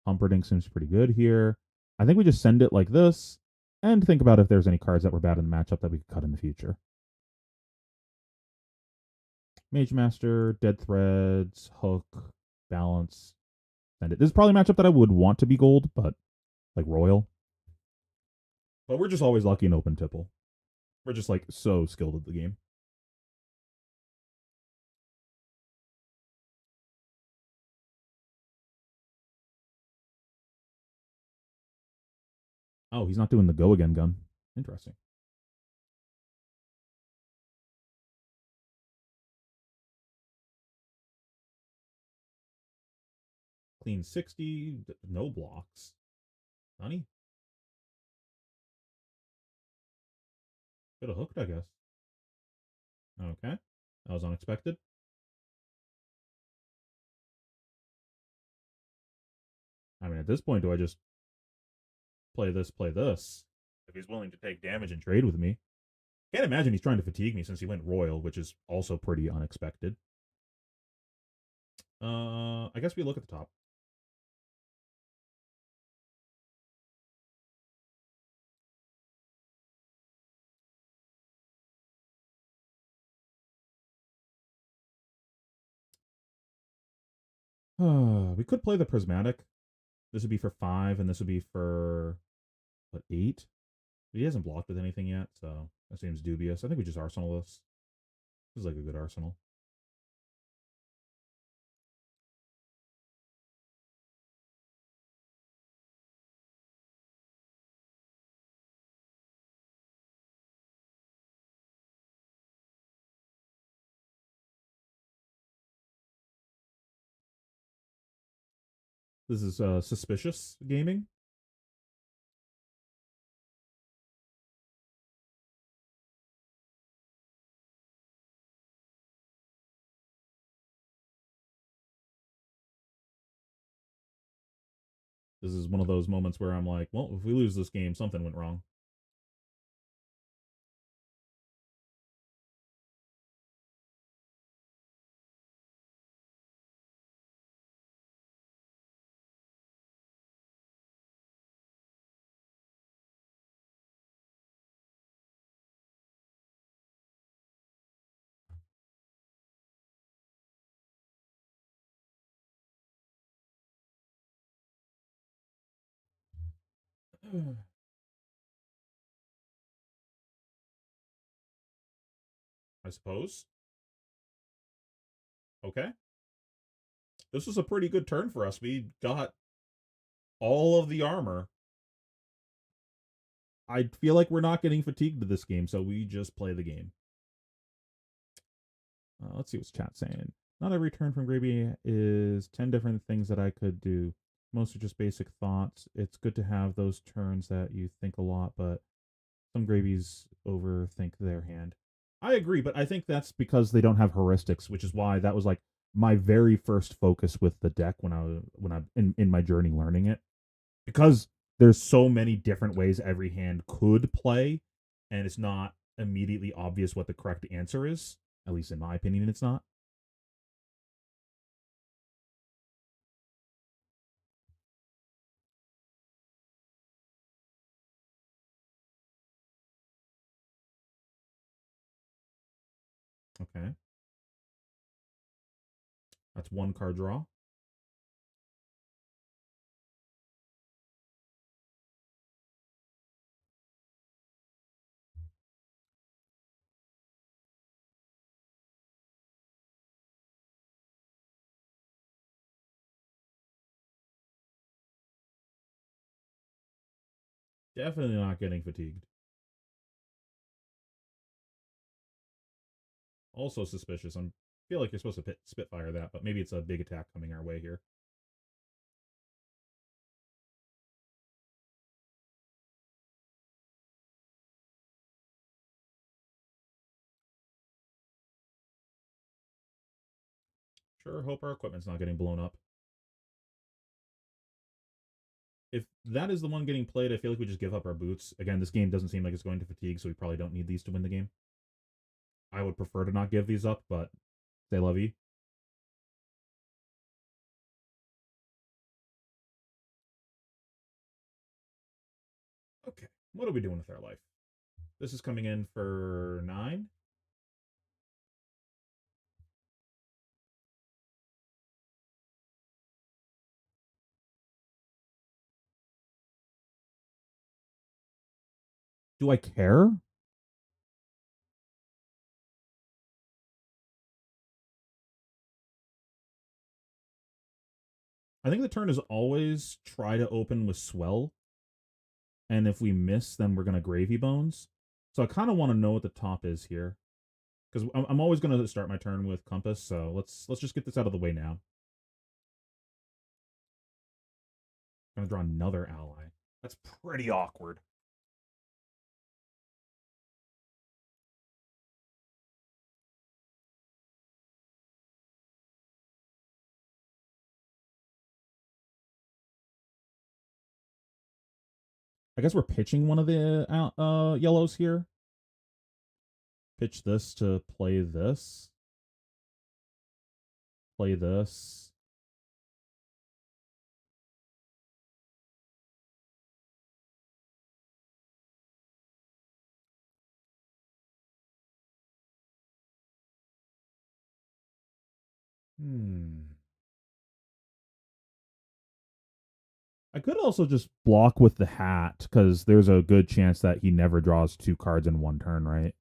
A: Humperdinck seems pretty good here. I think we just send it like this and think about if there's any cards that were bad in the matchup that we could cut in the future. Mage Master, Dead Threads, Hook, Balance, send it. This is probably a matchup that I would want to be gold, but like Royal. But we're just always lucky in open tipple. We're just like so skilled at the game. Oh, he's not doing the go again gun. Interesting. Clean 60, no blocks. Honey? Could have hooked, I guess. Okay. That was unexpected. I mean, at this point, do I just play this, play this? If he's willing to take damage and trade with me. Can't imagine he's trying to fatigue me since he went Royal, which is also pretty unexpected. I guess we look at the top. We could play the Prismatic. This would be for 5, and this would be for, what, 8? But he hasn't blocked with anything yet, so that seems dubious. I think we just Arsenal this. This is like a good Arsenal. This is suspicious gaming. This is one of those moments where I'm like, well, if we lose this game, something went wrong. I suppose. Okay. This was a pretty good turn for us. We got all of the armor. I feel like we're not getting fatigued to this game, so we just play the game. Let's see what's chat saying. Not every turn from gravy is 10 different things that I could do. Most are just basic thoughts. It's good to have those turns that you think a lot, but some gravies overthink their hand. I agree, but I think that's because they don't have heuristics, which is why that was like my very first focus with the deck when I in my journey learning it. Because there's so many different ways every hand could play, and it's not immediately obvious what the correct answer is. At least in my opinion, it's not. Okay. That's one card draw. Definitely not getting fatigued. Also suspicious. I feel like you're supposed to spitfire that, but maybe it's a big attack coming our way here. Sure, hope our equipment's not getting blown up. If that is the one getting played, I feel like we just give up our boots. Again, this game doesn't seem like it's going to fatigue, so we probably don't need these to win the game. I would prefer to not give these up, but they love you. Okay, what are we doing with our life? This is coming in for 9. Do I care? I think the turn is always try to open with swell, and if we miss, then we're gonna gravy bones. So I kind of want to know what the top is here, because I'm always gonna start my turn with compass. So let's just get this out of the way now. I'm gonna draw another ally. That's pretty awkward. I guess we're pitching one of the yellows here. Pitch this to play this. Play this. Hmm. I could also just block with the hat because there's a good chance that he never draws 2 cards in one turn, right?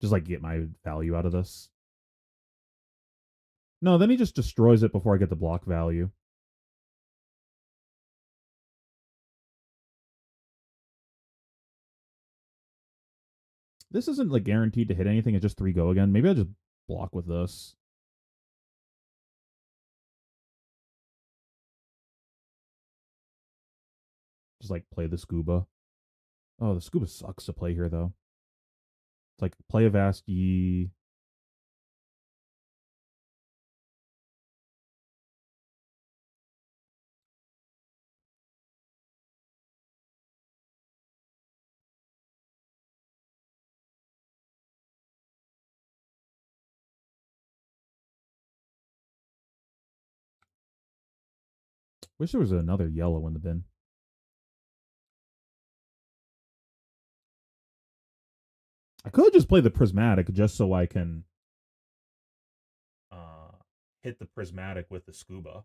A: Just like get my value out of this. No, then he just destroys it before I get the block value. This isn't like guaranteed to hit anything. It's just 3 go again. Maybe I just block with this. Just like play the scuba. Oh, the scuba sucks to play here though. It's like play a Vasti. Wish there was another yellow in the bin. I could just play the prismatic just so I can uh hit the prismatic with the scuba.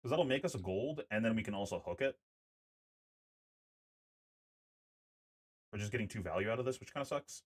A: Because that'll make us a gold, and then we can also hook it. We're just getting 2 value out of this, which kind of sucks.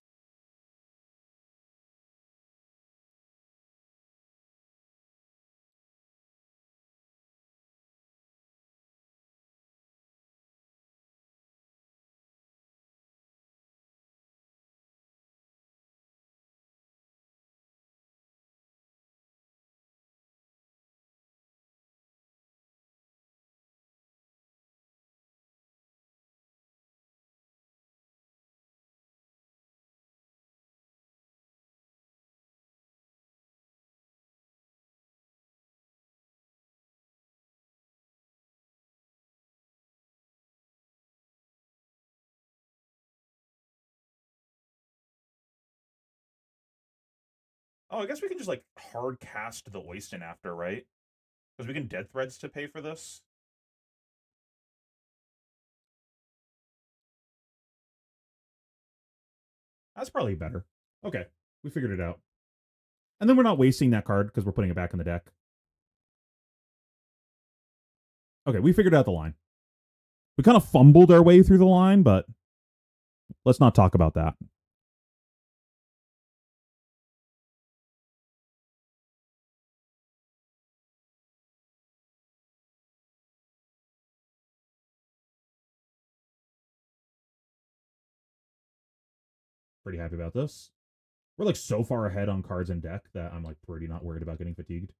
A: Oh, I guess we can just like hard cast the Oyston after, right? Because we can dead threads to pay for this. That's probably better. Okay, we figured it out. And then we're not wasting that card because we're putting it back in the deck. Okay, we figured out the line. We kind of fumbled our way through the line, but let's not talk about that. Pretty happy about this. We're like so far ahead on cards in deck that I'm like pretty not worried about getting fatigued.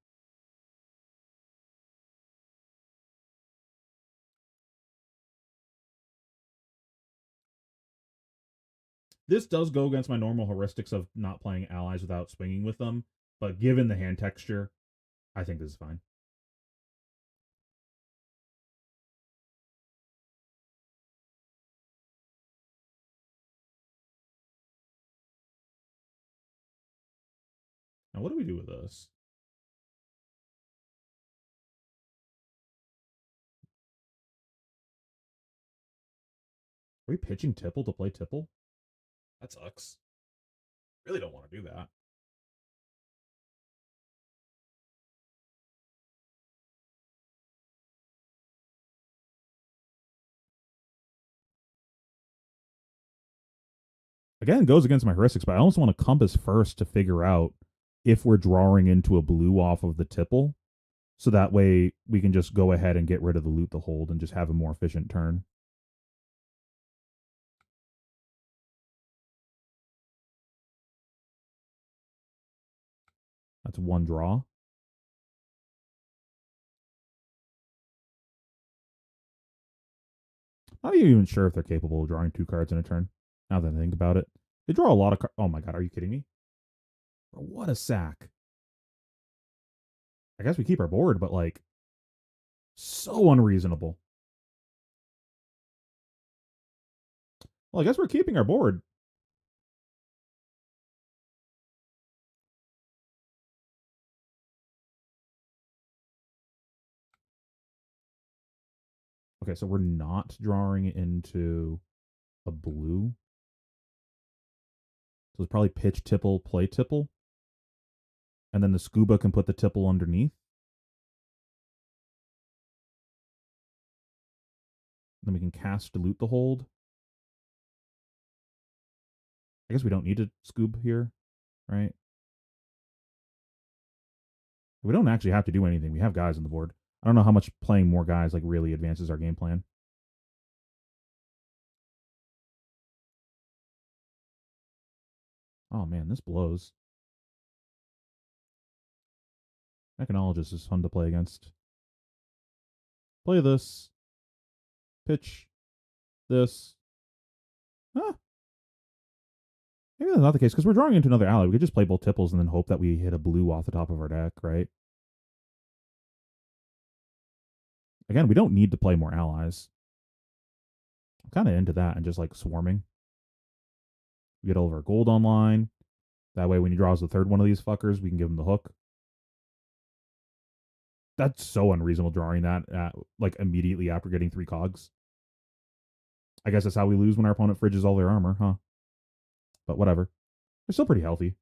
A: This does go against my normal heuristics of not playing allies without swinging with them, but given the hand texture, I think this is fine. Now, what do we do with this? Are we pitching Tipple to play Tipple? That sucks. Really don't want to do that. Again, it goes against my heuristics, but I almost want to compass first to figure out if we're drawing into a blue off of the Tipple. So that way we can just go ahead and get rid of the loot the hold and just have a more efficient turn. That's one draw. Not even sure if they're capable of drawing 2 cards in a turn. Now that I think about it, they draw a lot of cards. Oh my god, are you kidding me? What a sack! I guess we keep our board, but like, so unreasonable. Well, I guess we're keeping our board. Okay, so we're not drawing into a blue. So it's probably pitch Tipple, play Tipple. And then the scuba can put the Tipple underneath. Then we can cast Dilute the Hold. I guess we don't need to scoob here, right? We don't actually have to do anything. We have guys on the board. I don't know how much playing more guys like really advances our game plan. Oh man, this blows. Mechanologist is fun to play against. Play this. Pitch this. Huh. Maybe that's not the case because we're drawing into another ally. We could just play both tipples and then hope that we hit a blue off the top of our deck, right? Again, we don't need to play more allies. I'm kind of into that and just like swarming. We get all of our gold online. That way, when he draws the third one of these fuckers, we can give him the hook. That's so unreasonable drawing that like immediately after getting 3 cogs. I guess that's how we lose when our opponent fridges all their armor, huh? But whatever. They're still pretty healthy.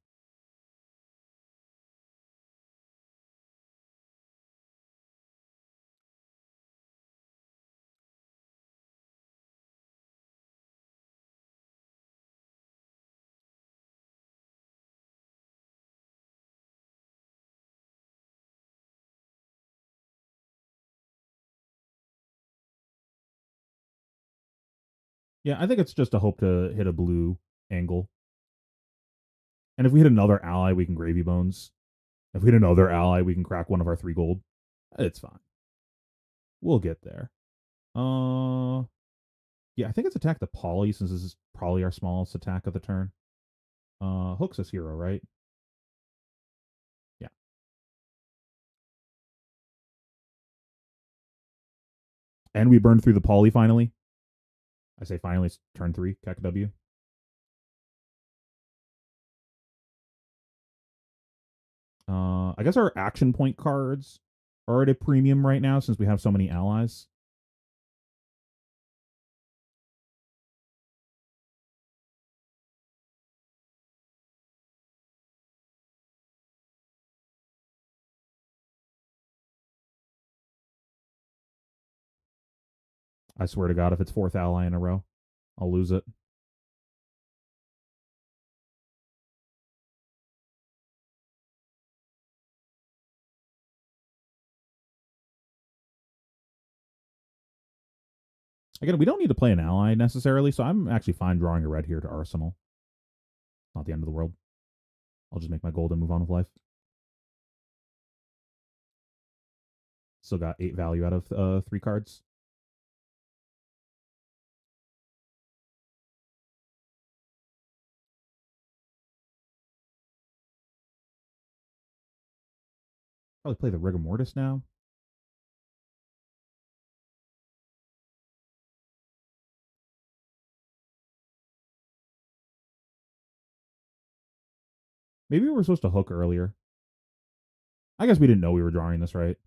A: Yeah, I think it's just a hope to hit a blue angle. And if we hit another ally, we can gravy bones. If we hit another ally, we can crack one of our 3 gold. It's fine. We'll get there. Yeah, I think it's attack the poly since this is probably our smallest attack of the turn. Hook's this hero, right? Yeah. And we burned through the poly finally. I say finally, it's turn 3, KW. I guess our action point cards are at a premium right now since we have so many allies. I swear to God, if it's 4th ally in a row, I'll lose it. Again, we don't need to play an ally necessarily, so I'm actually fine drawing a red here to Arsenal. Not the end of the world. I'll just make my gold and move on with life. Still got 8 value out of 3 cards. Probably play the Rigor Mortis now. Maybe we were supposed to hook earlier. I guess we didn't know we were drawing this right.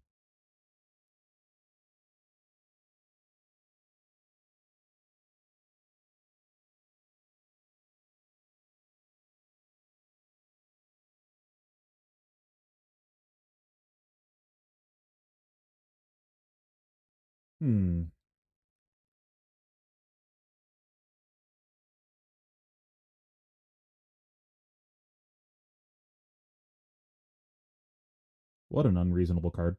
A: Hmm. What an unreasonable card.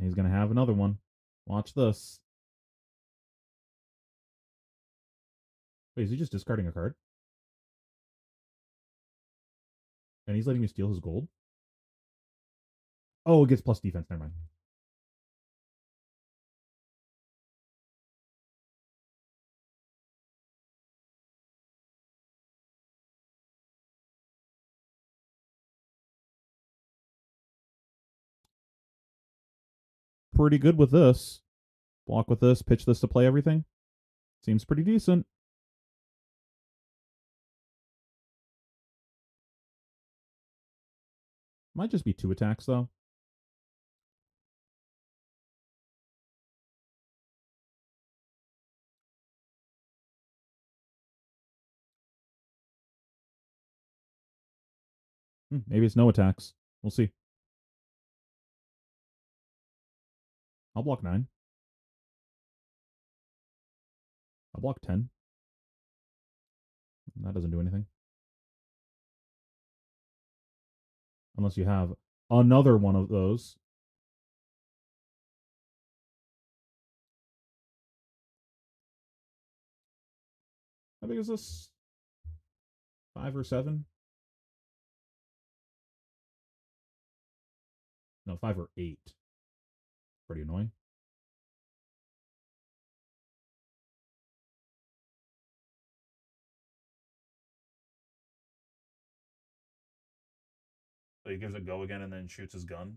A: He's going to have another one. Watch this. Wait, is he just discarding a card? And he's letting me steal his gold? Oh, it gets plus defense. Never mind. Pretty good with this. Block with this, pitch this to play everything. Seems pretty decent. Might just be 2 attacks, though. Maybe it's no attacks. We'll see. I'll block 9. I'll block 10. That doesn't do anything. Unless you have another one of those. How big is this? 5 or 7? No, 5 or 8. Pretty annoying. So he gives it go again and then shoots his gun.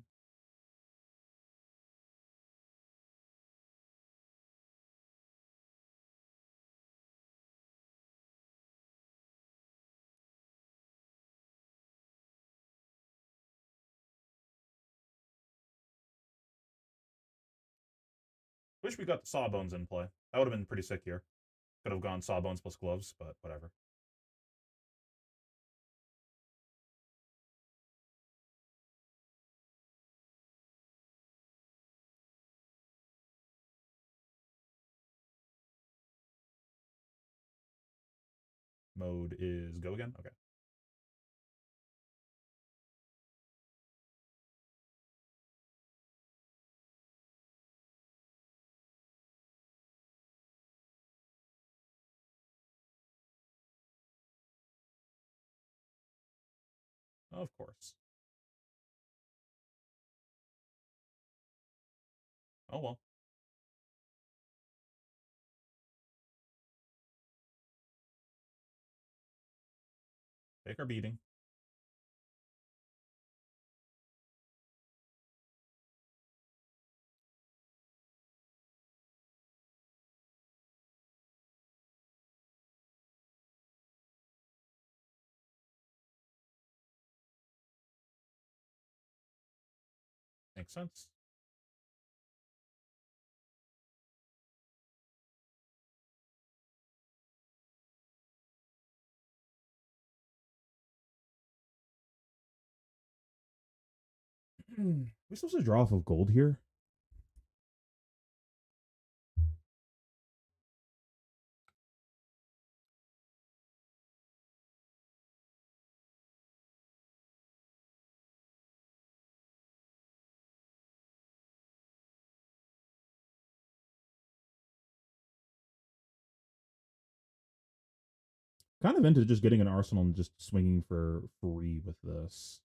A: Wish we got the Sawbones in play. That would have been pretty sick here. Could have gone Sawbones plus gloves, but whatever. Mode is go again? Okay. Of course. Oh well. Take our beating. Makes sense. We supposed to draw off of gold here? Kind of into just getting an arsenal and just swinging for free with this.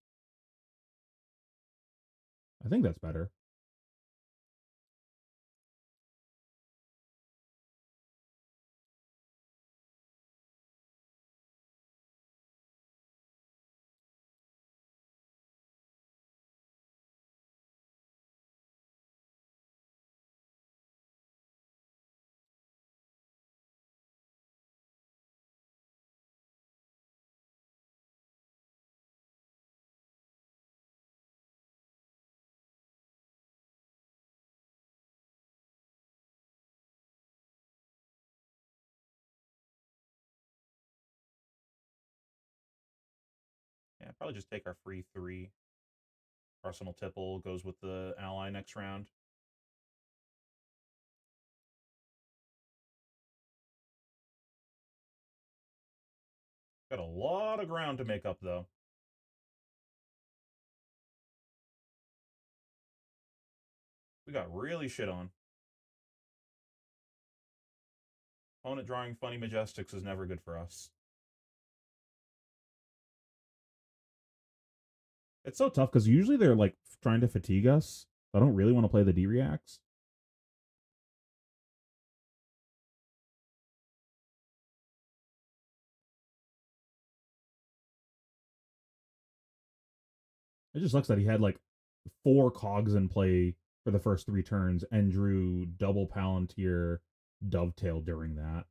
A: I think that's better. Yeah, probably just take our free 3. Arsenal Tipple goes with the ally next round. Got a lot of ground to make up, though. We got really shit on. Opponent drawing funny majestics is never good for us. It's so tough because usually they're like trying to fatigue us. I don't really want to play the D reacts. It just sucks that he had like 4 cogs in play for the first 3 turns and drew double Palantir Dovetail during that.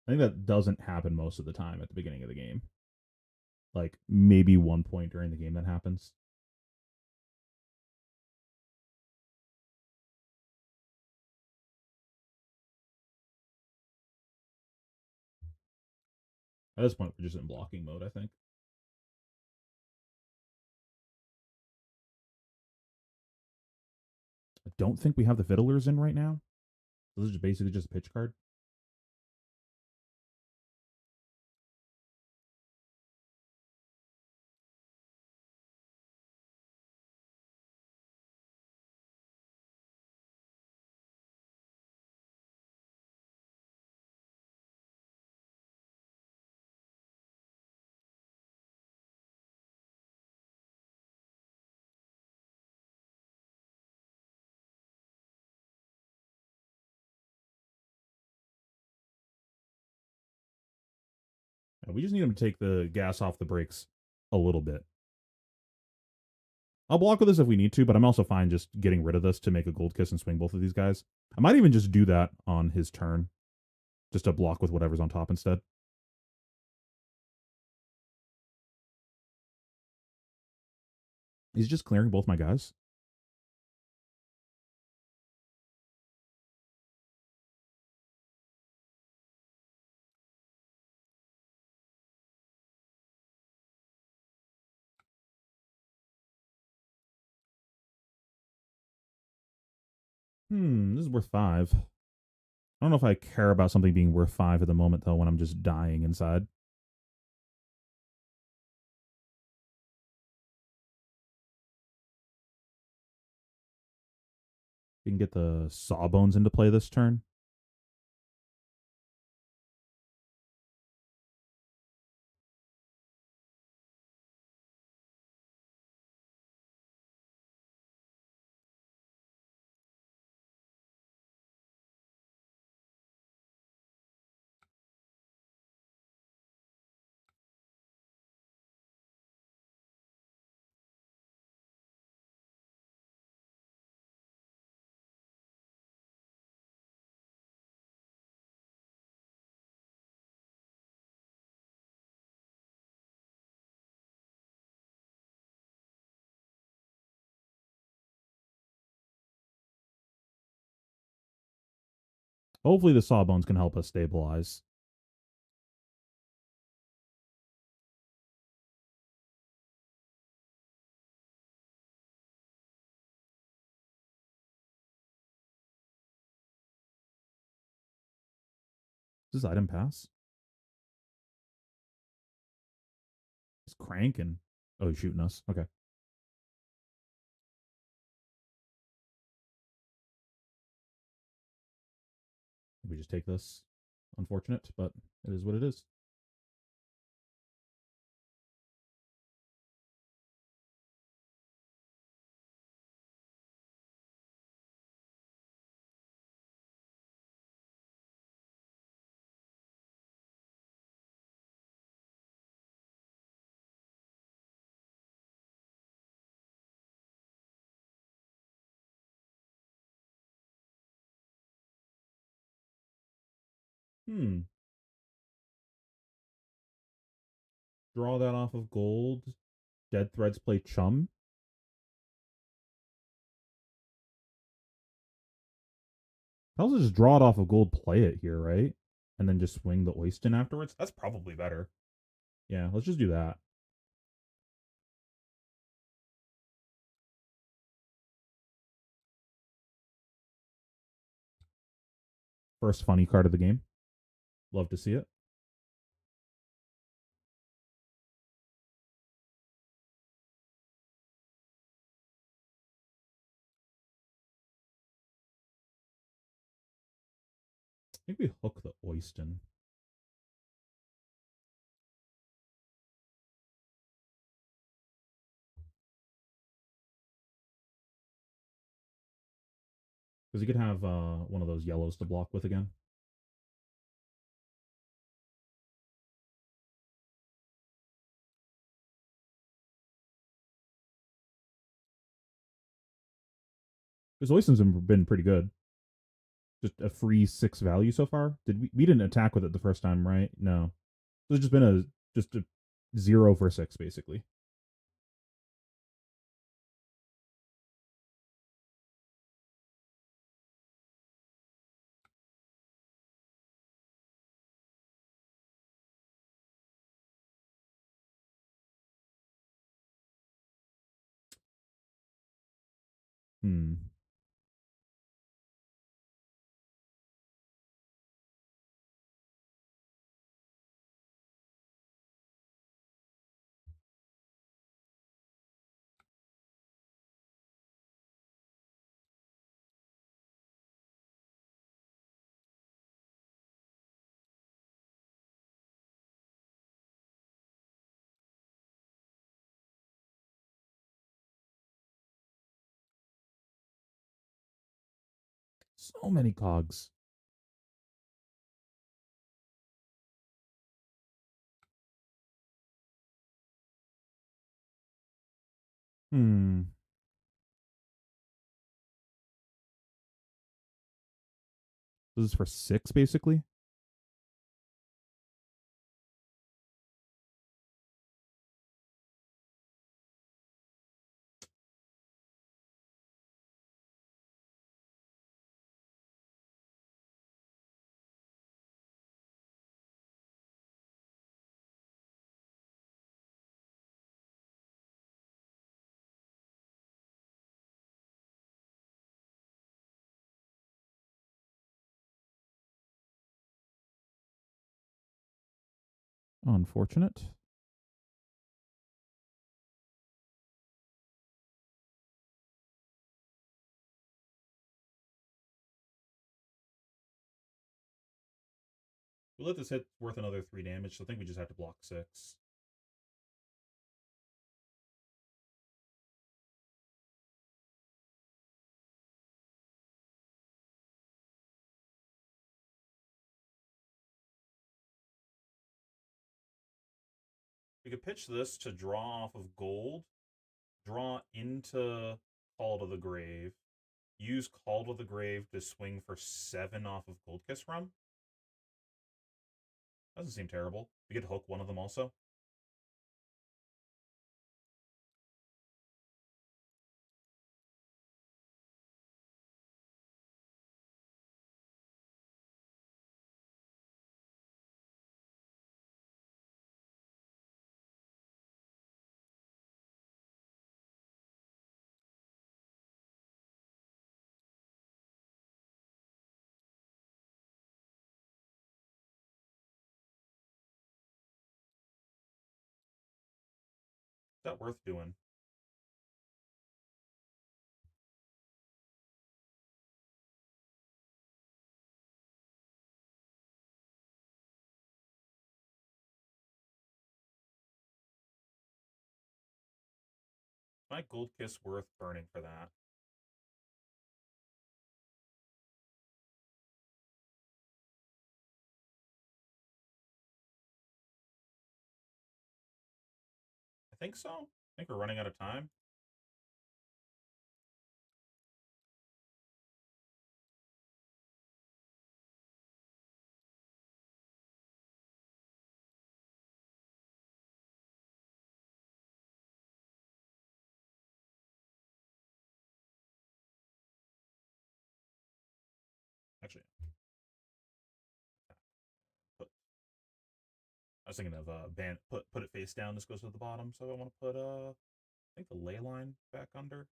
A: I think that doesn't happen most of the time at the beginning of the game. Like maybe one point during the game that happens. At this point, we're just in blocking mode, I think. I don't think we have the Fiddlers in right now. So this is basically just a pitch card. We just need him to take the gas off the brakes a little bit. I'll block with this if we need to, but I'm also fine just getting rid of this to make a gold kiss and swing both of these guys. I might even just do that on his turn, just to block with whatever's on top instead. He's just clearing both my guys. This is worth 5. I don't know if I care about something being worth 5 at the moment, though, when I'm just dying inside. We can get the Sawbones into play this turn. Hopefully the Sawbones can help us stabilize. Does this item pass? It's cranking. Oh, he's shooting us. Okay. We just take this. Unfortunate, but it is what it is. Draw that off of gold. Dead Threads play Chum. I'll also just draw it off of gold, play it here, right? And then just swing the Oyston afterwards. That's probably better. Yeah, let's just do that. First funny card of the game. Love to see it. I think we hook the Oyston. Because you could have one of those yellows to block with again. Because Oyston's been pretty good. Just a free 6 value so far. Did we didn't attack with it the first time, right? No. So it's just been a 0 for 6 basically. Hmm. So many cogs. Hmm. This is for 6, basically. Unfortunate. We let this hit worth another 3 damage, so I think we just have to block 6. We could pitch this to draw off of gold, draw into Call to the Grave, use Call to the Grave to swing for 7 off of Gold Kiss Rum. Doesn't seem terrible. We could hook one of them also. Is that worth doing? My Gold Kiss worth burning for that? I think so. I think we're running out of time. Actually, put, I was thinking of put it face down. This goes to the bottom, so I want to put I think the ley line back under.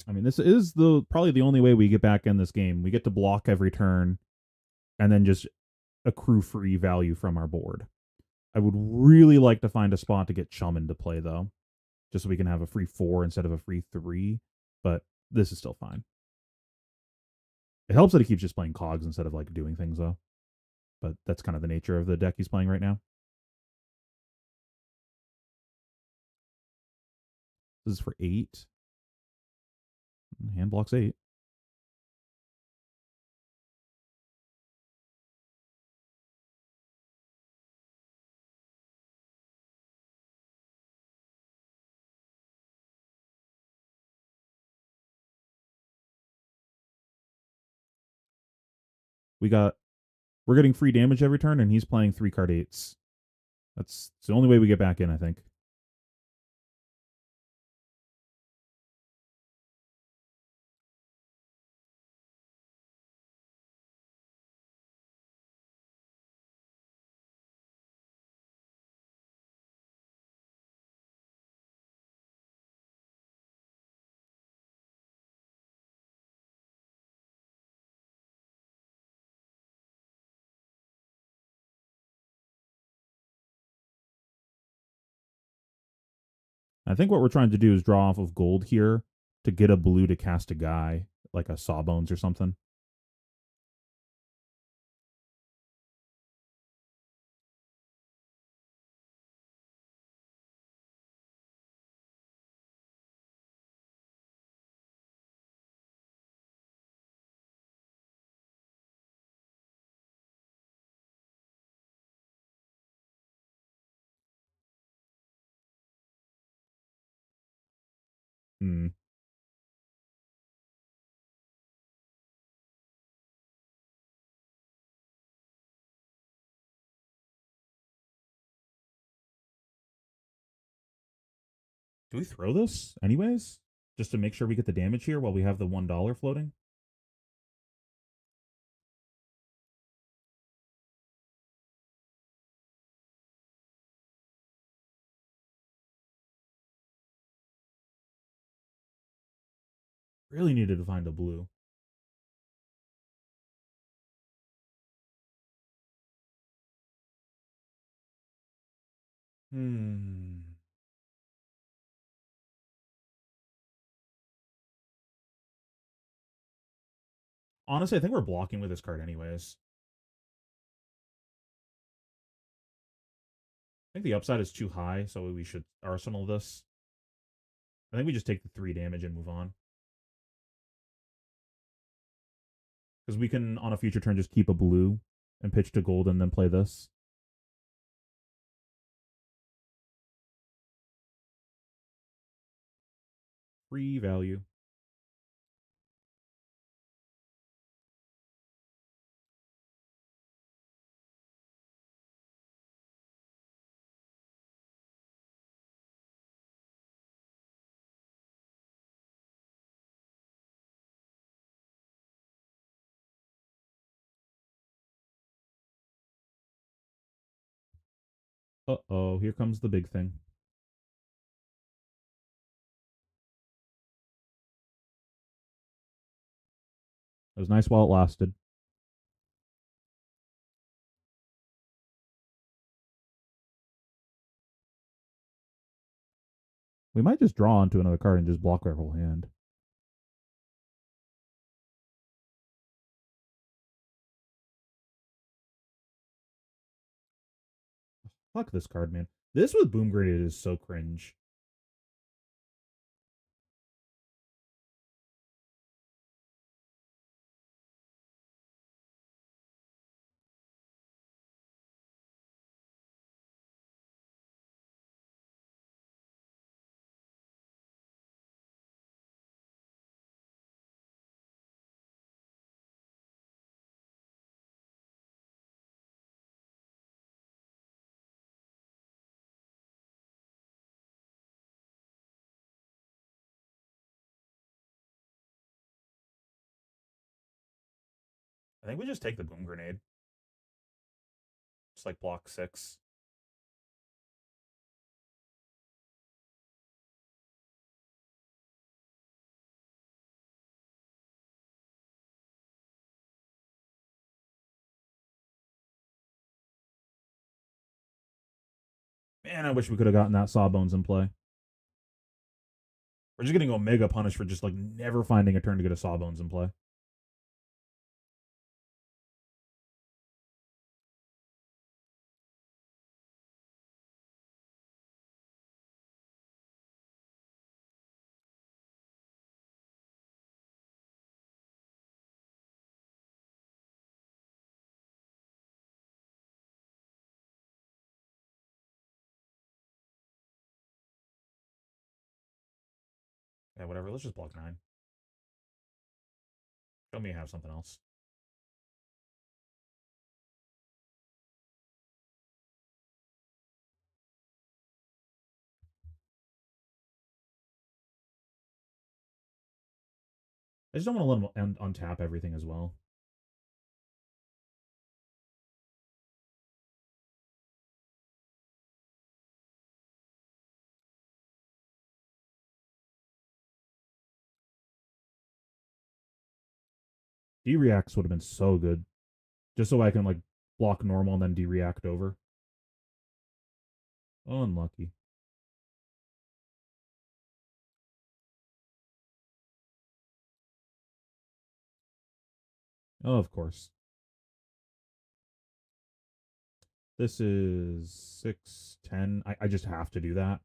A: I mean, this is the probably the only way we get back in this game. We get to block every turn, and then just accrue free value from our board. I would really like to find a spot to get Chum into play though, just so we can have a free 4 instead of a free 3. But this is still fine. It helps that he keeps just playing cogs instead of like doing things though. But that's kind of the nature of the deck he's playing right now. This is for 8. Hand blocks 8. We're getting free damage every turn, and he's playing 3 card 8s. That's the only way we get back in, I think. I think what we're trying to do is draw off of gold here to get a blue to cast a guy, like a Sawbones or something. Hmm. Do we throw this anyways? Just to make sure we get the damage here while we have the $1 floating? Really needed to find a blue. Hmm. Honestly, I think we're blocking with this card anyways. I think the upside is too high, so we should arsenal this. I think we just take the 3 damage and move on. Because we can, on a future turn, just keep a blue and pitch to gold and then play this. Free value. Uh-oh, here comes the big thing. It was nice while it lasted. We might just draw onto another card and just block our whole hand. Fuck this card, man. This with Boom Grenade is so cringe. I think we just take the Boom Grenade. Just like block 6. Man, I wish we could have gotten that Sawbones in play. We're just getting Omega punished for just like never finding a turn to get a Sawbones in play. Yeah, whatever. Let's just block 9. Show me you have something else. I just don't want to let him untap everything as well. D-reacts would have been so good. Just so I can like block normal and then D-react over. Oh, unlucky. Oh, of course. This is 6-10. I just have to do that.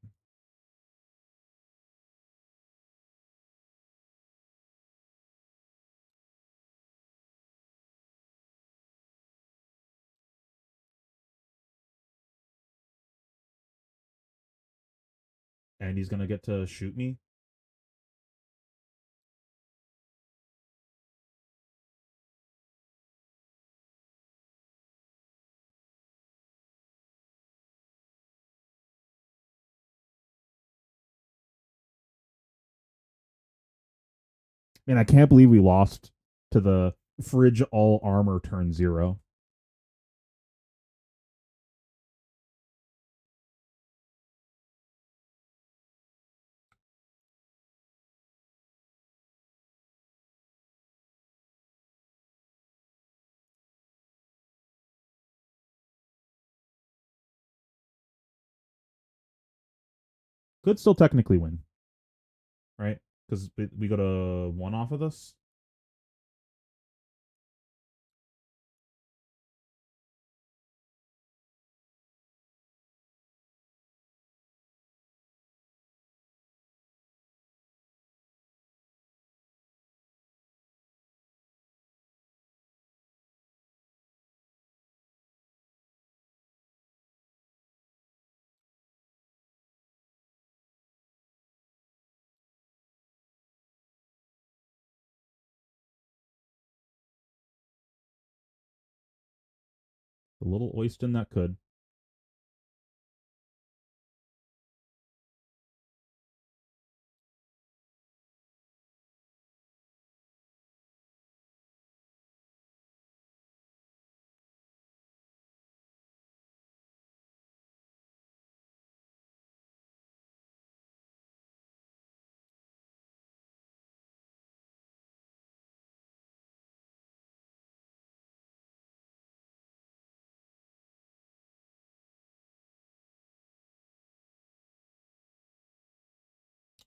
A: And he's gonna get to shoot me. Man, I can't believe we lost to the fridge all armor turn 0. Could still technically win, right? Because we got a 1 off of this. A little Oyston that could.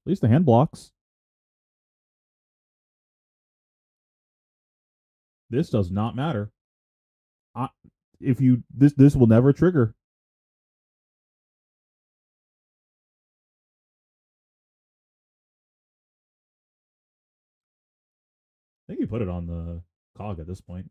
A: At least the hand blocks. This does not matter. I, if you this will never trigger. I think you put it on the cog at this point.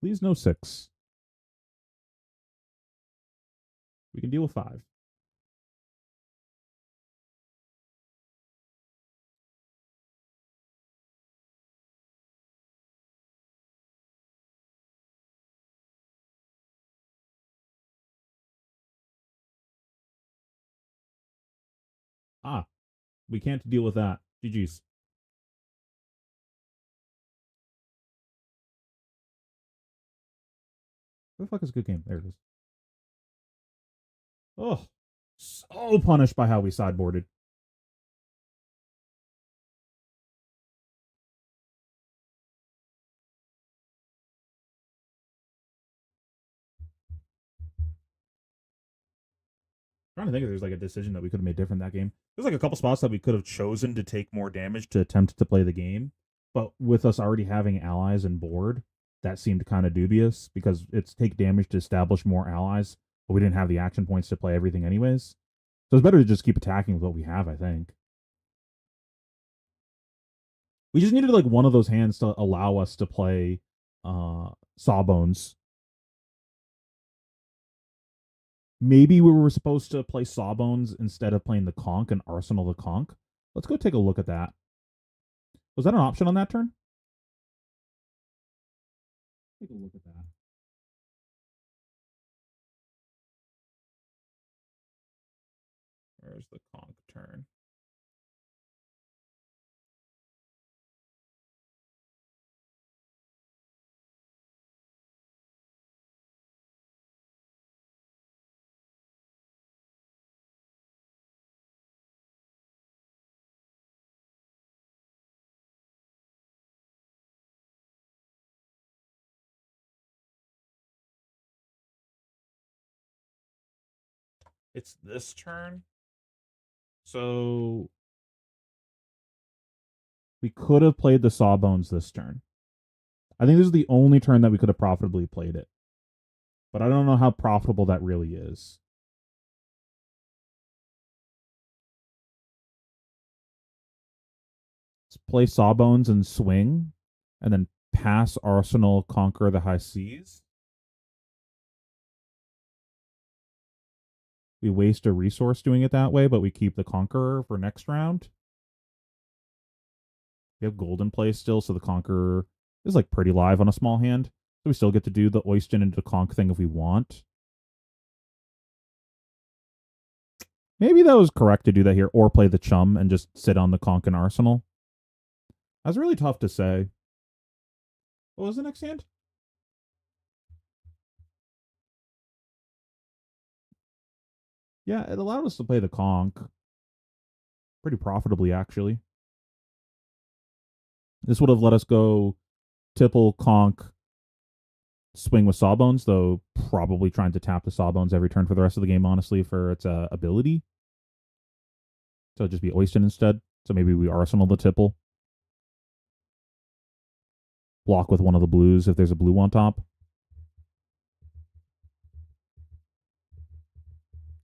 A: Please no 6. We can deal with 5. Ah, we can't deal with that. GG's. Where the fuck is a good game? There it is. Oh, so punished by how we sideboarded. I'm trying to think if there's like a decision that we could have made different that game. There's like a couple spots that we could have chosen to take more damage to attempt to play the game, but with us already having allies and board, that seemed kind of dubious because it's take damage to establish more allies, but we didn't have the action points to play everything anyways. So it's better to just keep attacking with what we have, I think. We just needed like one of those hands to allow us to play Sawbones. Maybe we were supposed to play Sawbones instead of playing the Conch and Arsenal the Conch. Let's go take a look at that. Was that an option on that turn? Take a look at that. Where's the Conch turn? It's this turn. So we could have played the Sawbones this turn. I think this is the only turn that we could have profitably played it. But I don't know how profitable that really is. Let's play Sawbones and swing, and then pass Arsenal, conquer the high seas. We waste a resource doing it that way, but we keep the Conqueror for next round. We have gold in play still, so the Conqueror is like pretty live on a small hand. So we still get to do the Oyston into Conk thing if we want. Maybe that was correct to do that here, or play the Chum and just sit on the Conk and Arsenal. That's really tough to say. What was the next hand? Yeah, it allowed us to play the Conk pretty profitably, actually. This would have let us go Tipple, Conk, swing with Sawbones, though probably trying to tap the Sawbones every turn for the rest of the game, honestly, for its ability. So it'd just be Oyston instead. So maybe we Arsenal the Tipple. Block with one of the blues if there's a blue on top.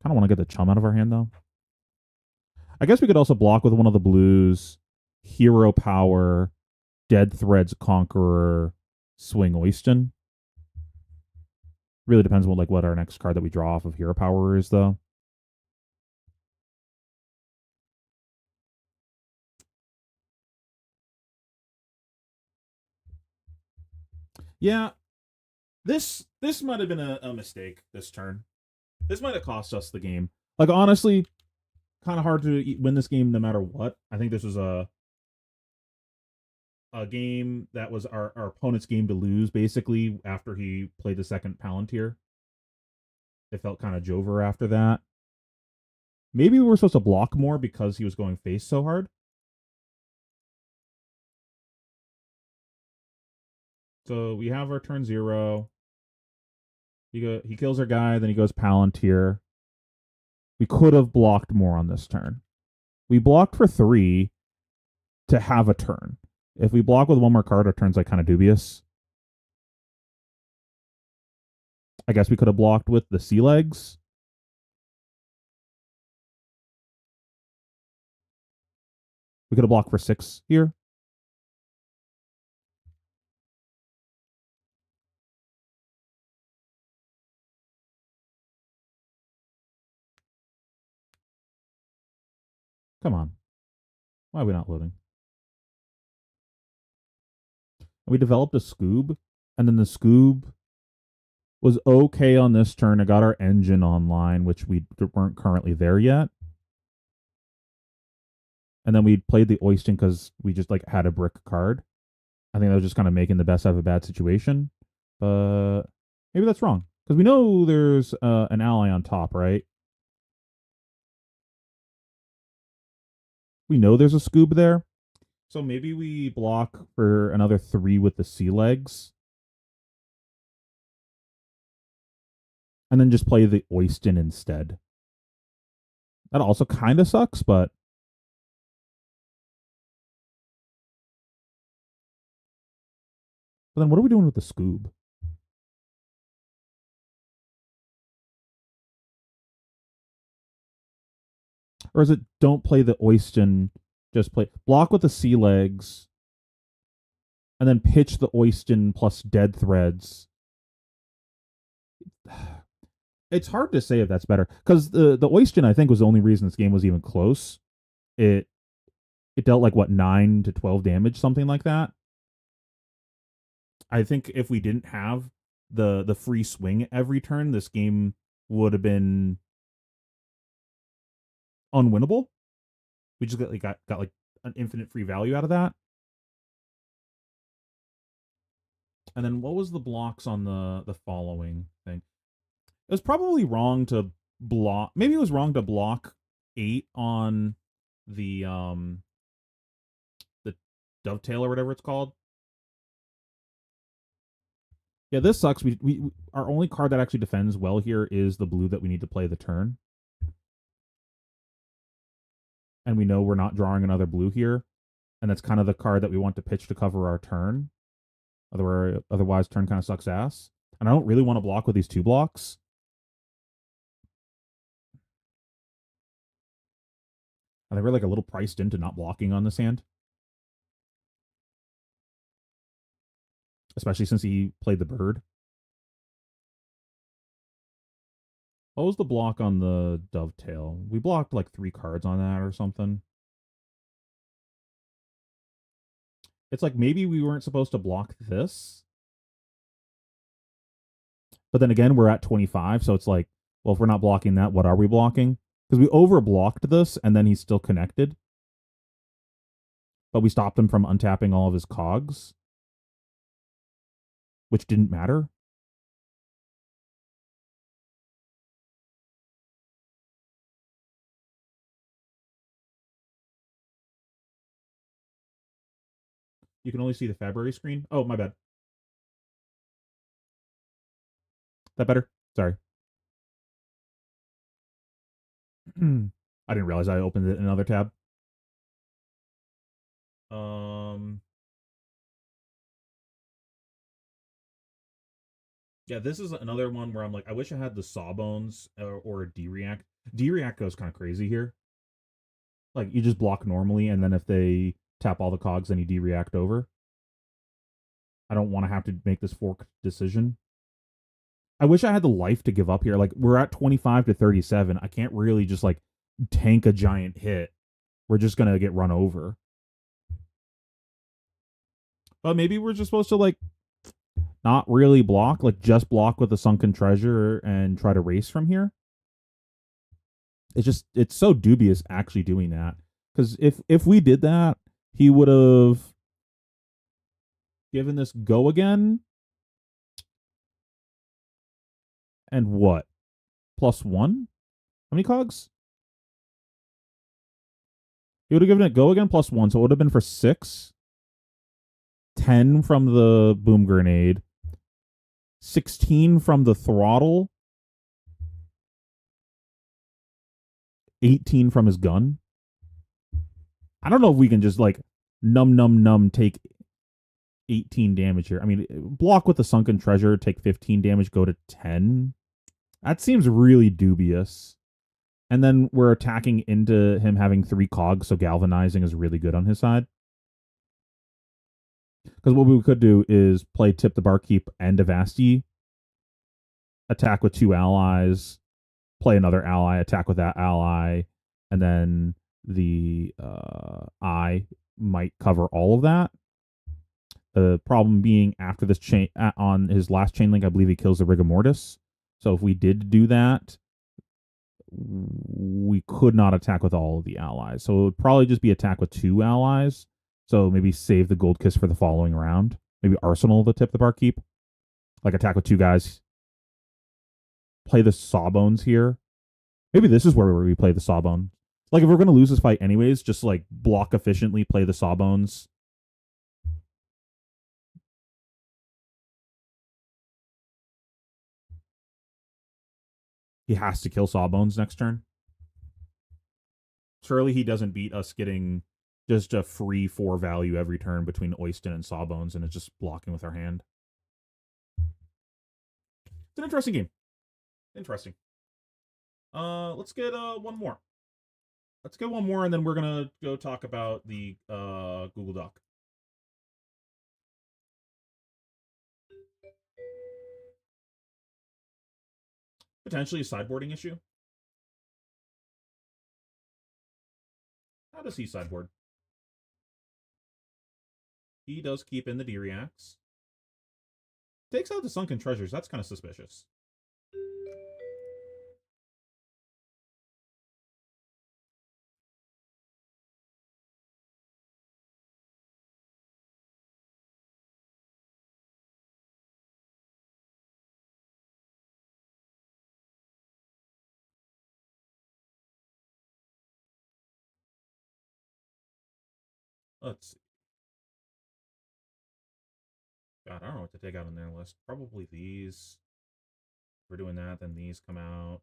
A: Kind of want to get the Chum out of our hand, though. I guess we could also block with one of the blues, Hero Power, Dead Threads Conqueror, swing Oyston. Really depends on what our next card that we draw off of Hero Power is, though. Yeah, this might have been a mistake this turn. This might have cost us the game. Like, honestly, kind of hard to win this game no matter what. I think this was a game that was our opponent's game to lose, basically, after he played the second Palantir. It felt kind of Jover after that. Maybe we were supposed to block more because he was going face so hard. So we have our turn 0. He kills our guy, then he goes Palantir. We could have blocked more on this turn. We blocked for 3 to have a turn. If we block with one more card, our turn's kind of dubious. I guess we could have blocked with the sea legs. We could have blocked for 6 here. Come on. Why are we not loading? We developed a Scoob, and then the Scoob was okay on this turn. It got our engine online, which we weren't currently there yet. And then we played the Oyston because we just had a brick card. I think that was just kind of making the best out of a bad situation. But maybe that's wrong because we know there's an ally on top, right? We know there's a Scoob there. So maybe we block for another 3 with the sea legs. And then just play the Oyston instead. That also kind of sucks, but then what are we doing with the Scoob? Or is it don't play the Oyston, just play block with the sea legs, and then pitch the Oyston plus dead threads? It's hard to say if that's better because the Oyston I think was the only reason this game was even close. It it dealt 9 to 12 damage, something like that. I think if we didn't have the free swing every turn, this game would have been unwinnable. We just got an infinite free value out of that. And then what was the blocks on the following thing? It was probably wrong to block. Maybe it was wrong to block 8 on the dovetail or whatever it's called. Yeah, this sucks. We our only card that actually defends well here is the blue that we need to play the turn. And we know we're not drawing another blue here. And that's kind of the card that we want to pitch to cover our turn. Otherwise turn kind of sucks ass. And I don't really want to block with these 2 blocks. I think we're a little priced into not blocking on this hand. Especially since he played the bird. What was the block on the dovetail? We blocked like 3 cards on that or something. It's like maybe we weren't supposed to block this. But then again, we're at 25, so it's like, well, if we're not blocking that, what are we blocking? Because we overblocked this, and then he's still connected, but we stopped him from untapping all of his cogs, which didn't matter. You can only see the February screen. Oh, my bad. That better? Sorry. I didn't realize I opened it in another tab. Um, yeah, this is another one where I'm like, I wish I had the Sawbones or a D-React. D-React goes kind of crazy here. Like, you just block normally, and then if they tap all the cogs, then you D-React over. I don't want to have to make this fork decision. I wish I had the life to give up here. Like, we're at 25 to 37. I can't really just like tank a giant hit. We're just gonna get run over. But maybe we're just supposed to like not really block, like just block with the sunken treasure and try to race from here. It's so dubious actually doing that. Because if we did that, he would have given this go again. And what? +1? How many cogs? He would have given it go again +1, so it would have been for 6. 10 from the boom grenade, 16 from the throttle, 18 from his gun. I don't know if we can just like num take 18 damage here. I mean, block with the sunken treasure, take 15 damage, go to 10. That seems really dubious. And then we're attacking into him having 3 cogs, so galvanizing is really good on his side. Because what we could do is play Tip the Barkeep and Avasti, attack with 2 allies, play another ally, attack with that ally, and then the eye might cover all of that. The problem being after this chain on his last chain link, I believe he kills the rigor mortis. So if we did do that, we could not attack with all of the allies. So it would probably just be attack with 2 allies. So maybe save the gold kiss for the following round. Maybe Arsenal the Tip the Barkeep. Like attack with 2 guys. Play the Sawbones here. Maybe this is where we play the Sawbone. Like if we're gonna lose this fight anyways, just like block efficiently, play the Sawbones. He has to kill Sawbones next turn. Surely he doesn't beat us getting just a free 4 value every turn between Oyston and Sawbones, and it's just blocking with our hand. It's an interesting game. Interesting. Let's get one more. Let's get one more, and then we're gonna go talk about the Google Doc. Potentially a sideboarding issue. How does he sideboard? He does keep in the D-Reacts. Takes out the Sunken Treasures. That's kind of suspicious. Let's see. God, I don't know what to take out on their list. Probably these. If we're doing that, then these come out.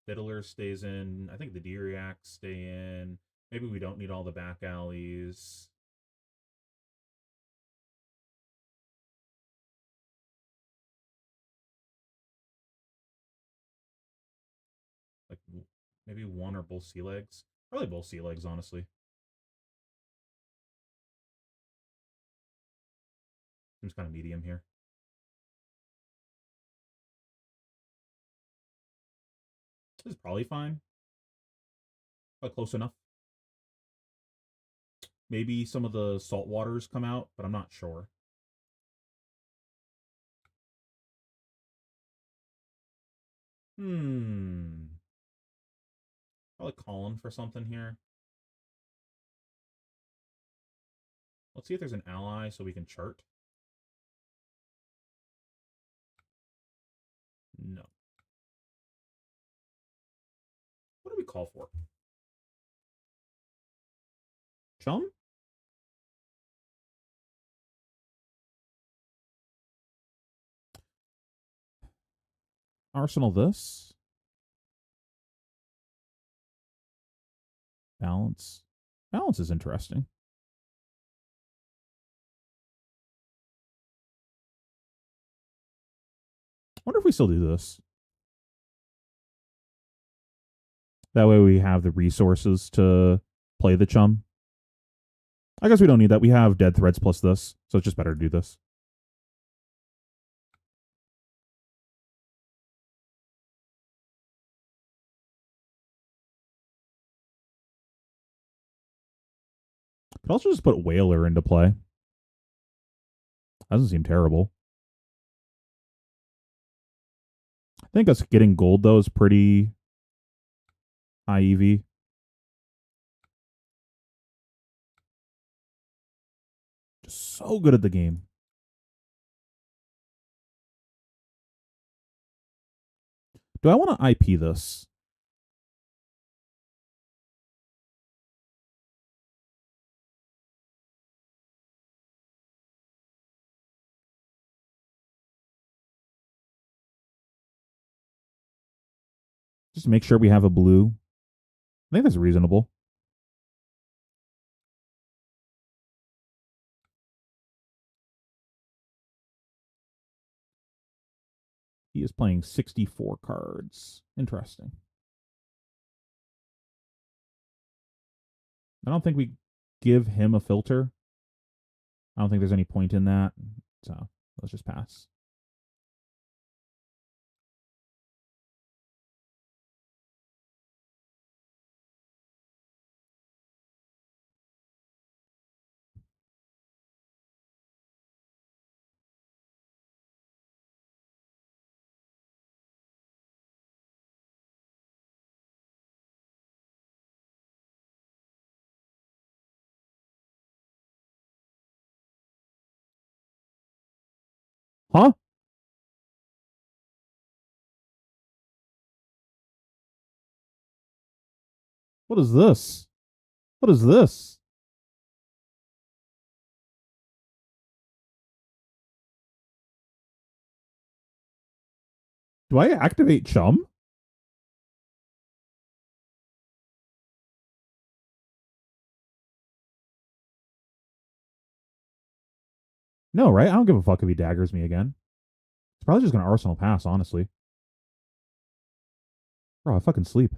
A: Fiddler stays in. I think the D-Reacts stay in. Maybe we don't need all the back alleys. Like maybe one or both sea legs. Probably both sea legs, honestly. Seems kind of medium here. This is probably fine. Probably close enough. Maybe some of the salt waters come out, but I'm not sure. Hmm. Probably calling for something here. Let's see if there's an ally so we can chart. No. What do we call for? Chum? Arsenal this? Balance. Balance is interesting. I wonder if we still do this. That way we have the resources to play the chum. I guess we don't need that. We have dead threads plus this, so it's just better to do this. Could also just put Whaler into play. Doesn't seem terrible. I think us getting gold, though, is pretty high EV. Just so good at the game. Do I want to IP this? Just to make sure we have a blue. I think that's reasonable. He is playing 64 cards. Interesting. I don't think we give him a filter. I don't think there's any point in that. So let's just pass. Huh? What is this? What is this? Do I activate Chum? No, right? I don't give a fuck if he daggers me again. It's probably just going to Arsenal pass, honestly. Bro, I fucking sleep.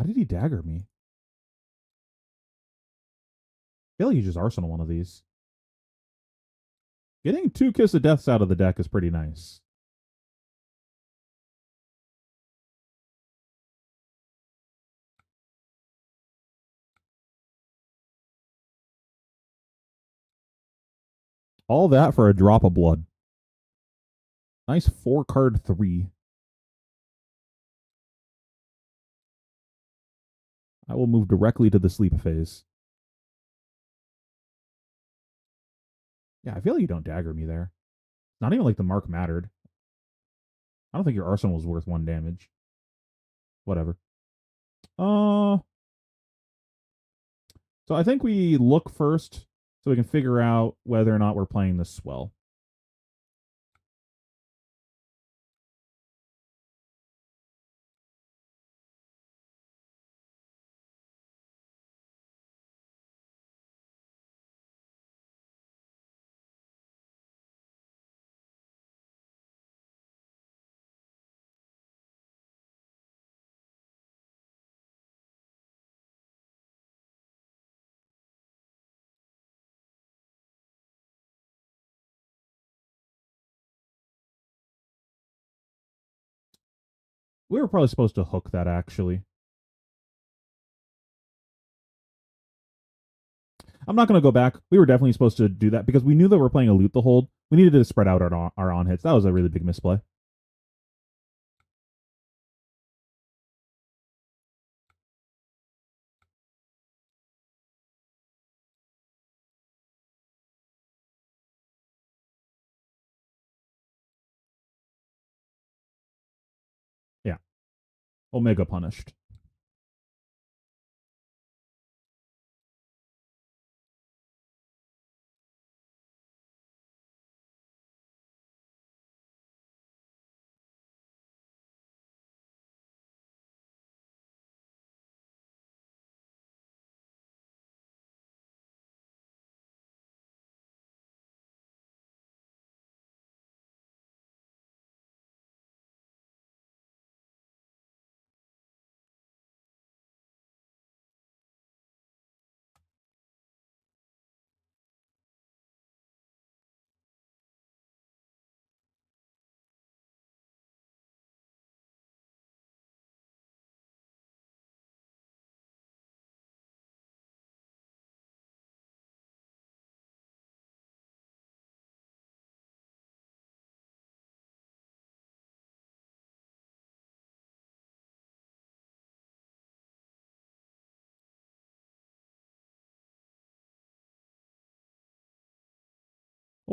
A: Why did he dagger me? I feel like he just Arsenal one of these. Getting 2 Kiss of Deaths out of the deck is pretty nice. All that for a drop of blood. Nice 4-card 3. I will move directly to the sleep phase. Yeah, I feel like you don't dagger me there. Not even like the mark mattered. I don't think your Arsenal was worth 1 damage. Whatever. Uh, so I think we look first so we can figure out whether or not we're playing this swell. We were probably supposed to hook that actually. I'm not going to go back. We were definitely supposed to do that because we knew that we're playing a loot the hold. We needed to spread out our on hits. That was a really big misplay. Yeah. Omega punished.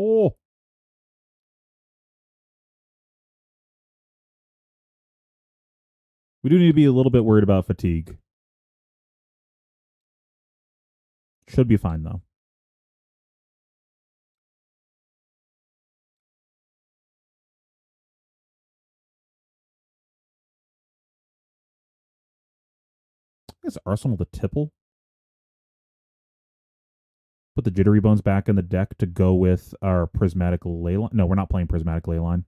A: Oh, we do need to be a little bit worried about fatigue. Should be fine though. Is Arsenal the tipple? Put the jittery bones back in the deck to go with our prismatic ley line. No, we're not playing prismatic ley line.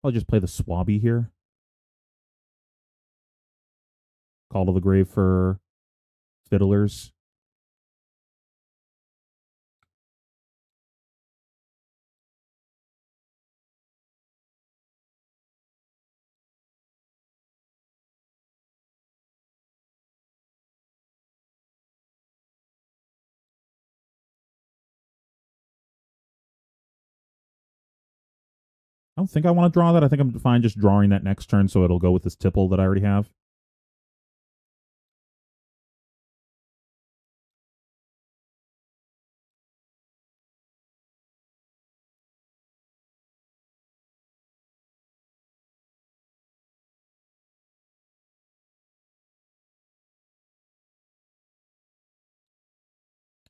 A: I'll just play the Swabby here. Call to the grave for fiddlers. I don't think I want to draw that. I think I'm fine just drawing that next turn so it'll go with this tipple that I already have.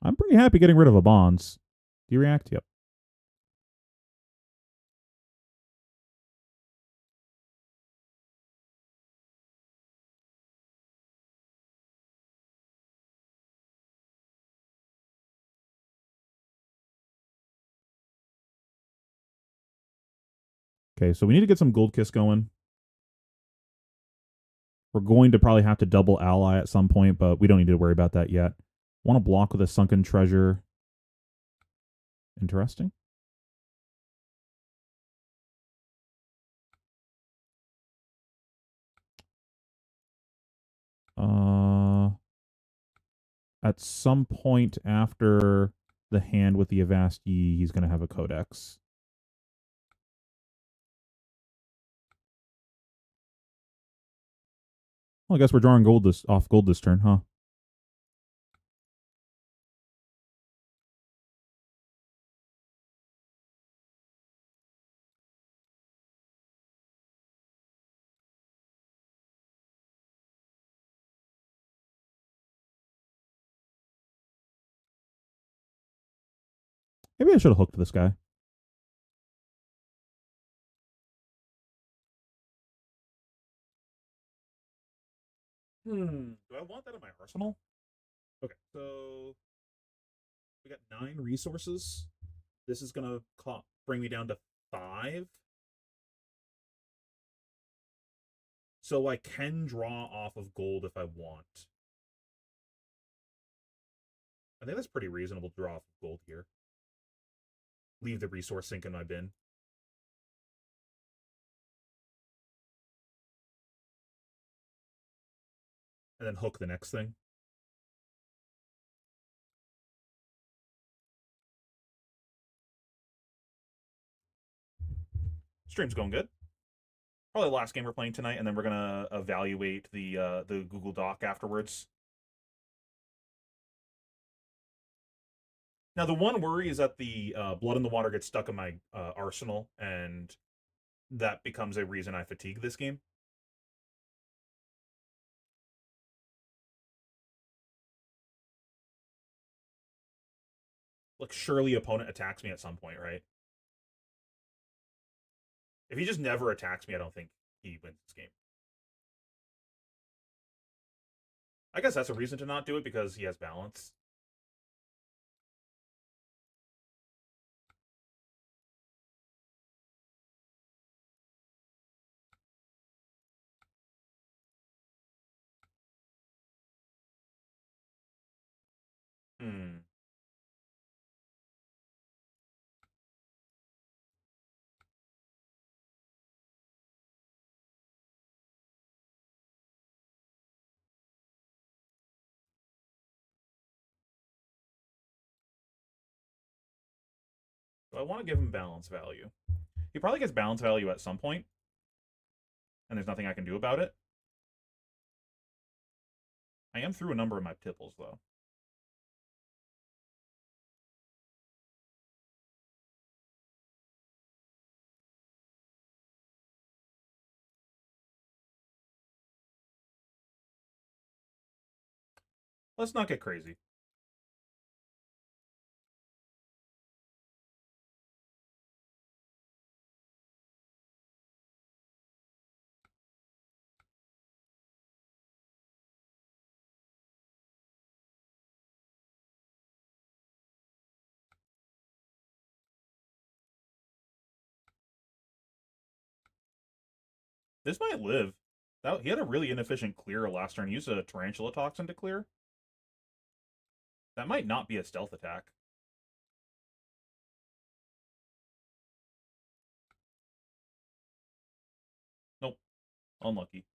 A: I'm pretty happy getting rid of a bonds. Do you react? Yep. Okay, so we need to get some Gold Kiss going. We're going to probably have to double ally at some point, but we don't need to worry about that yet. Want to block with a Sunken Treasure. Interesting. At some point after the hand with the Avast Yi, he's going to have a Codex. Well, I guess we're drawing gold this turn, huh? Maybe I should have hooked this guy. Do I want that in my arsenal? Okay, so we got 9 resources. This is gonna bring me down to 5. So I can draw off of gold if I want. I think that's pretty reasonable to draw off of gold here. Leave the resource sink in my bin. And then hook the next thing. Stream's going good. Probably the last game we're playing tonight, and then we're gonna evaluate the Google Doc afterwards. Now, the one worry is that the blood in the water gets stuck in my arsenal, and that becomes a reason I fatigue this game. Like, surely opponent attacks me at some point, right? If he just never attacks me, I don't think he wins this game. I guess that's a reason to not do it because he has balance. Hmm. So I want to give him balance value. He probably gets balance value at some point, and there's nothing I can do about it. I am through a number of my tipples, though. Let's not get crazy. This might live. He had a really inefficient clear last turn. He used a tarantula toxin to clear. That might not be a stealth attack. Nope. Unlucky.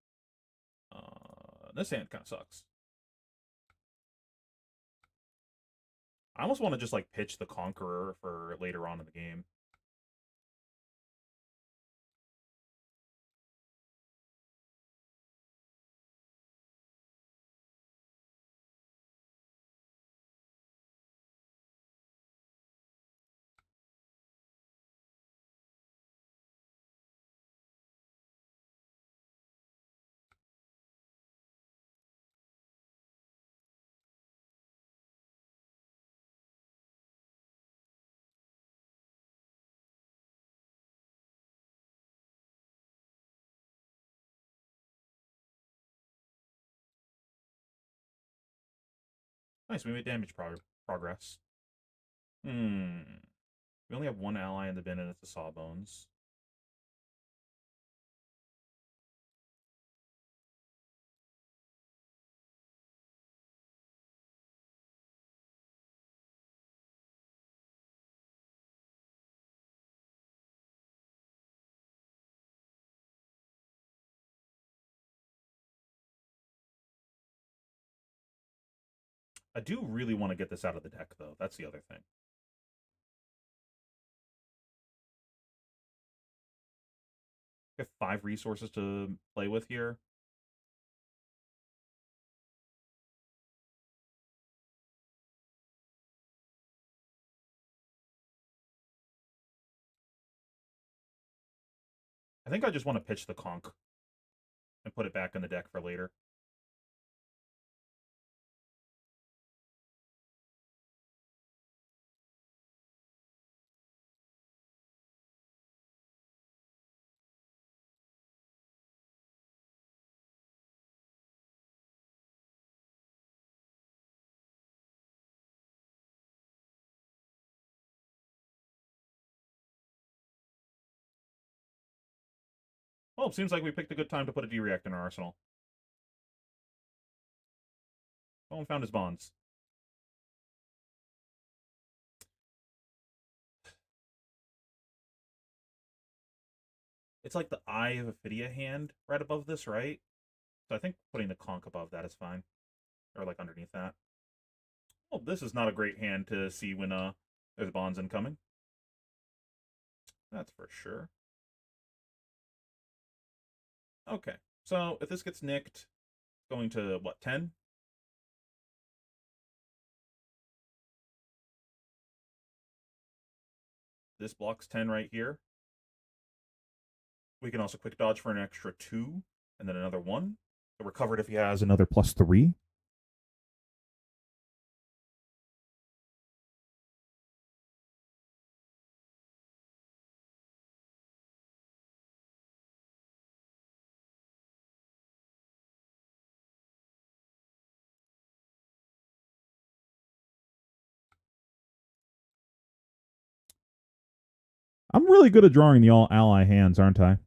A: This hand kind of sucks. I almost want to just like pitch the Conqueror for later on in the game. Nice, we made damage progress. Hmm. We only have one ally in the bin, and it's the Sawbones. I do really want to get this out of the deck, though. That's the other thing. We have 5 resources to play with here. I think I just want to pitch the Conch and put it back in the deck for later. Well, it seems like we picked a good time to put a D-React in our arsenal. Someone found his bonds. It's like the Eye of Ophidia hand right above this, right? So I think putting the conch above that is fine. Or like underneath that. Well, this is not a great hand to see when there's bonds incoming. That's for sure. Okay, so if this gets nicked, going to what, 10? This blocks 10 right here. We can also quick dodge for an extra 2, and then another 1. So we're covered if he has another +3. I'm really good at drawing the all ally hands, aren't I?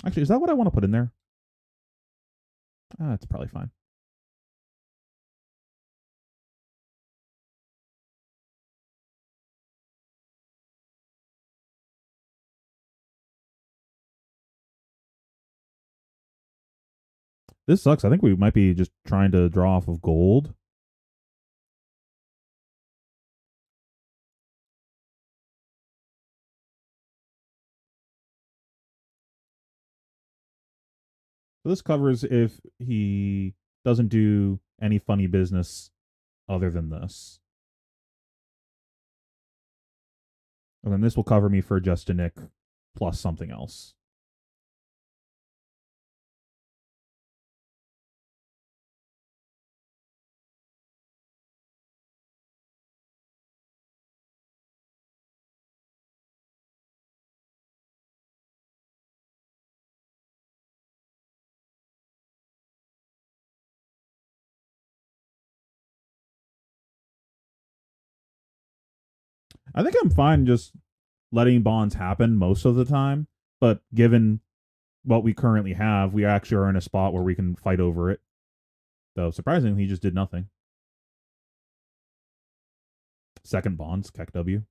A: Actually, is that what I want to put in there? It's probably fine. This sucks. I think we might be just trying to draw off of gold. So this covers if he doesn't do any funny business other than this. And then this will cover me for just a nick plus something else. I think I'm fine just letting bonds happen most of the time, but given what we currently have, we actually are in a spot where we can fight over it. Though surprisingly, he just did nothing. Second bonds, Keck W.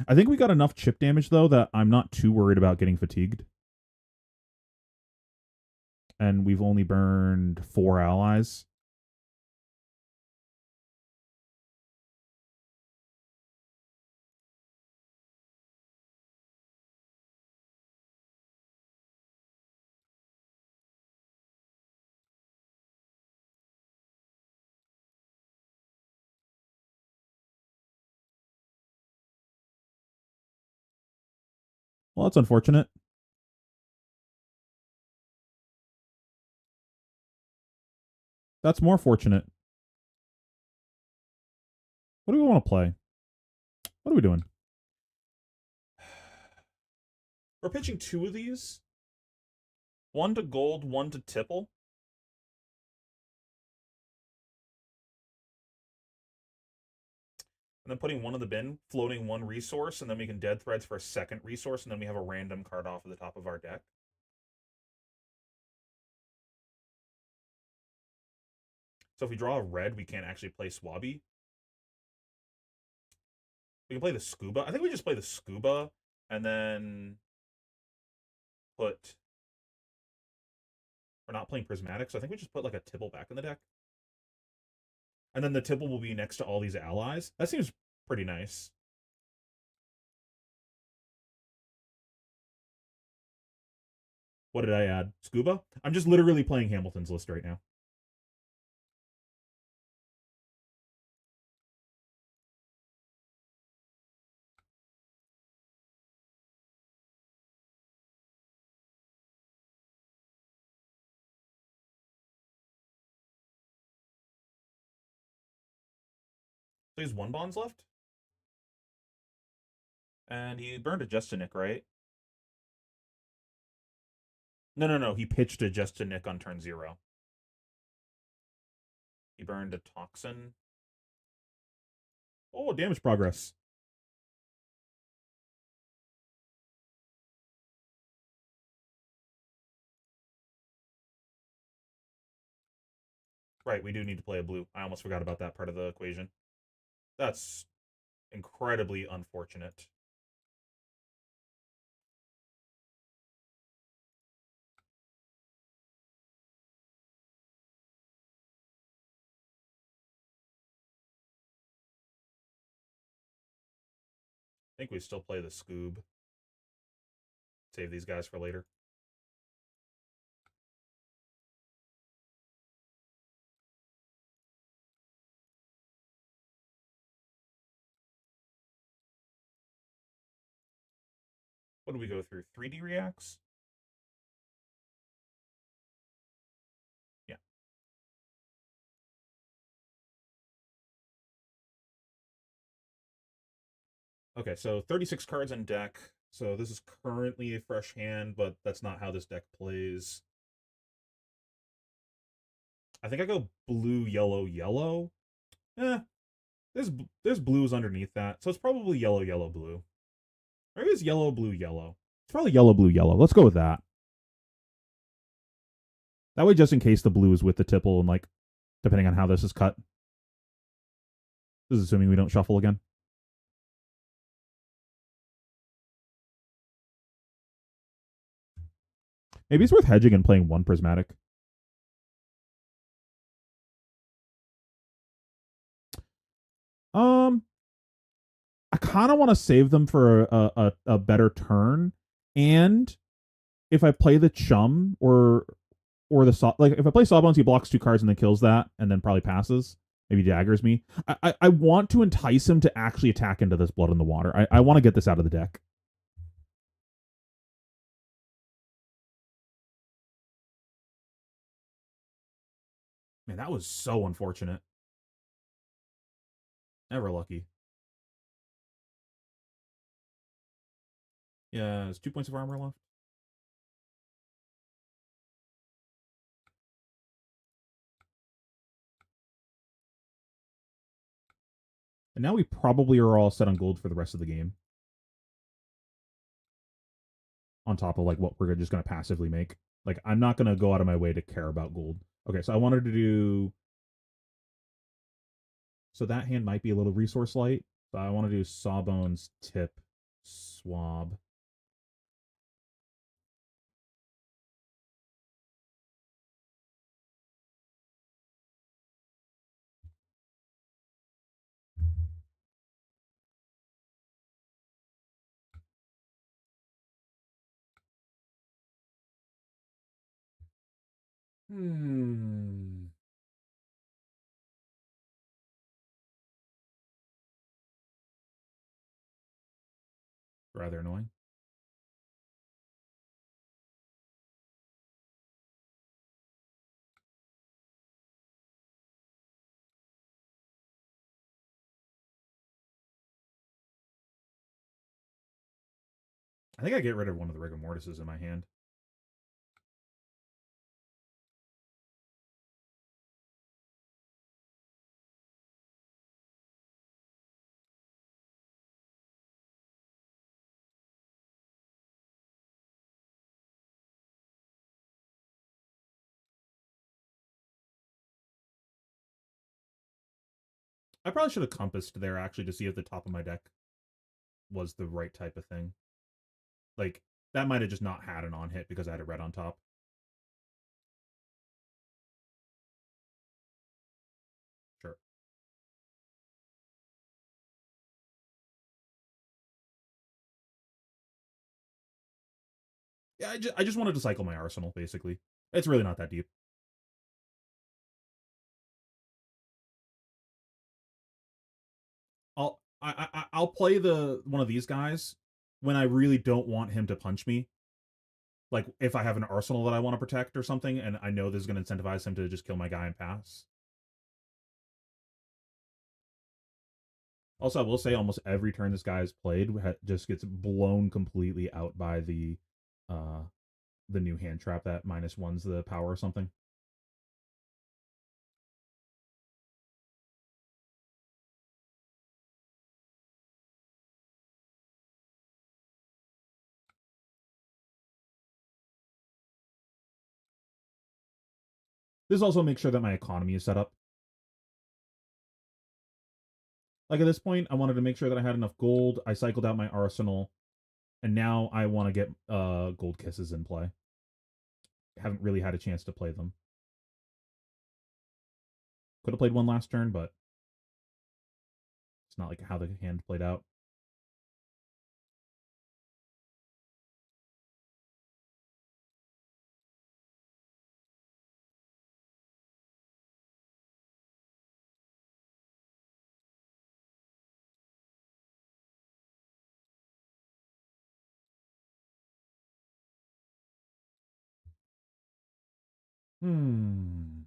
A: I think we got enough chip damage though that I'm not too worried about getting fatigued. And we've only burned 4 allies. Well, that's unfortunate. That's more fortunate. What do we want to play? What are we doing? We're pitching 2 of these. 1 to gold, 1 to tipple. And then putting 1 in the bin, floating 1 resource, and then we can dead threads for a second resource, and then we have a random card off of the top of our deck. So if we draw a red, we can't actually play Swabby. We can play the Scuba. I think we just play the Scuba, and then put... We're not playing Prismatic, so I think we just put like a Tibble back in the deck. And then the Tibble will be next to all these allies. That seems pretty nice. What did I add? Scuba? I'm just literally playing Hamilton's list right now. So he has 1 bonds left? And he burned a Justinic, right? No, no, no. He pitched it just to Nick on turn 0. He burned a toxin. Oh, damage progress. Right, we do need to play a blue. I almost forgot about that part of the equation. That's incredibly unfortunate. I think we still play the Scoob. Save these guys for later. What do we go through? 3D reacts? Yeah. Okay, so 36 cards in deck. So this is currently a fresh hand, but that's not how this deck plays. I think I go blue, yellow, yellow. Eh, there's blues underneath that, so it's probably yellow, yellow, blue. Maybe it's yellow, blue, yellow. It's probably yellow, blue, yellow. Let's go with that. That way, just in case the blue is with the tipple and like, depending on how this is cut. This is assuming we don't shuffle again. Maybe it's worth hedging and playing one prismatic. Um, I kind of want to save them for a better turn, and if I play the chum or the like, if I play Sawbones, he blocks 2 cards and then kills that, and then probably passes. Maybe daggers me. I want to entice him to actually attack into this Blood in the Water. I want to get this out of the deck. Man, that was so unfortunate. Never lucky. Yeah, there's 2 points of armor left. And now we probably are all set on gold for the rest of the game. On top of like what we're just going to passively make. Like, I'm not going to go out of my way to care about gold. Okay, so I wanted to do. So that hand might be a little resource light. So I want to do Sawbones, Tip, Swab. Hmm. Rather annoying. I think I get rid of one of the rigor mortises in my hand. I probably should have compassed there actually to see if the top of my deck was the right type of thing. Like, that might have just not had an on hit because I had a red on top. Sure. Yeah, I just wanted to cycle my arsenal, basically. It's really not that deep. I'll play the one of these guys when I really don't want him to punch me. Like, if I have an arsenal that I want to protect or something, and I know this is going to incentivize him to just kill my guy and pass. Also, I will say almost every turn this guy has played just gets blown completely out by the uh the new hand trap that -1's the power or something. This also makes sure that my economy is set up. Like at this point, I wanted to make sure that I had enough gold. I cycled out my arsenal, and now I want to get gold kisses in play. Haven't really had a chance to play them. Could have played one last turn, but it's not like how the hand played out. Hmm.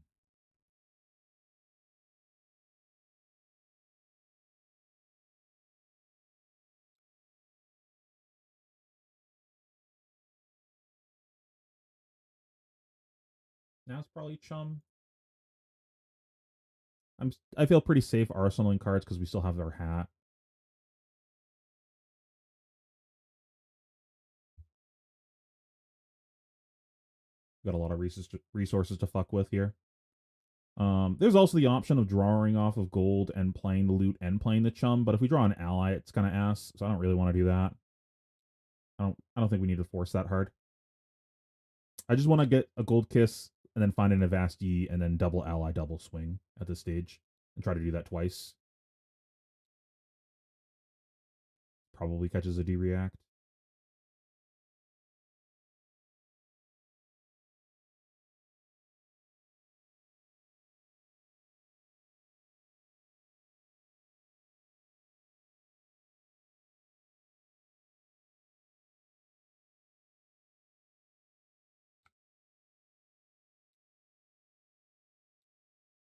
A: Now it's probably chum. I feel pretty safe arsenaling cards because we still have our hat. Got a lot of resources to fuck with here. There's also the option of drawing off of gold and playing the loot and playing the chum, but if we draw an ally, it's kind of ass, so I don't really want to do that. I don't think we need to force that hard. I just want to get a gold kiss and then find an Avasti and then double ally, double swing at this stage and try to do that twice. Probably catches a D-react.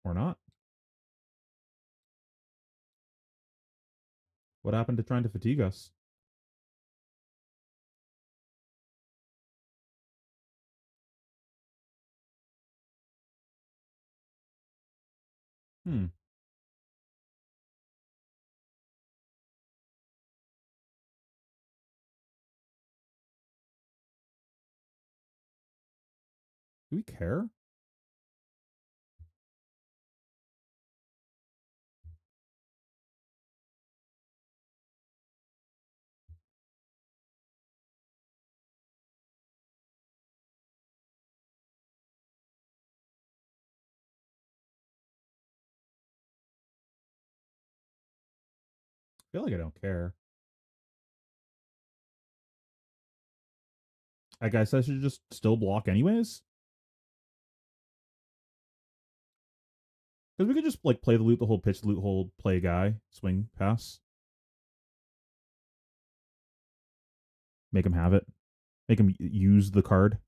A: Or not. What happened to trying to fatigue us? Hmm. Do we care? I feel like I don't care. I guess I should just still block anyways. Because we could just like play the loot, the hold, pitch, loot, hold, play a guy, swing, pass, make him have it, make him use the card.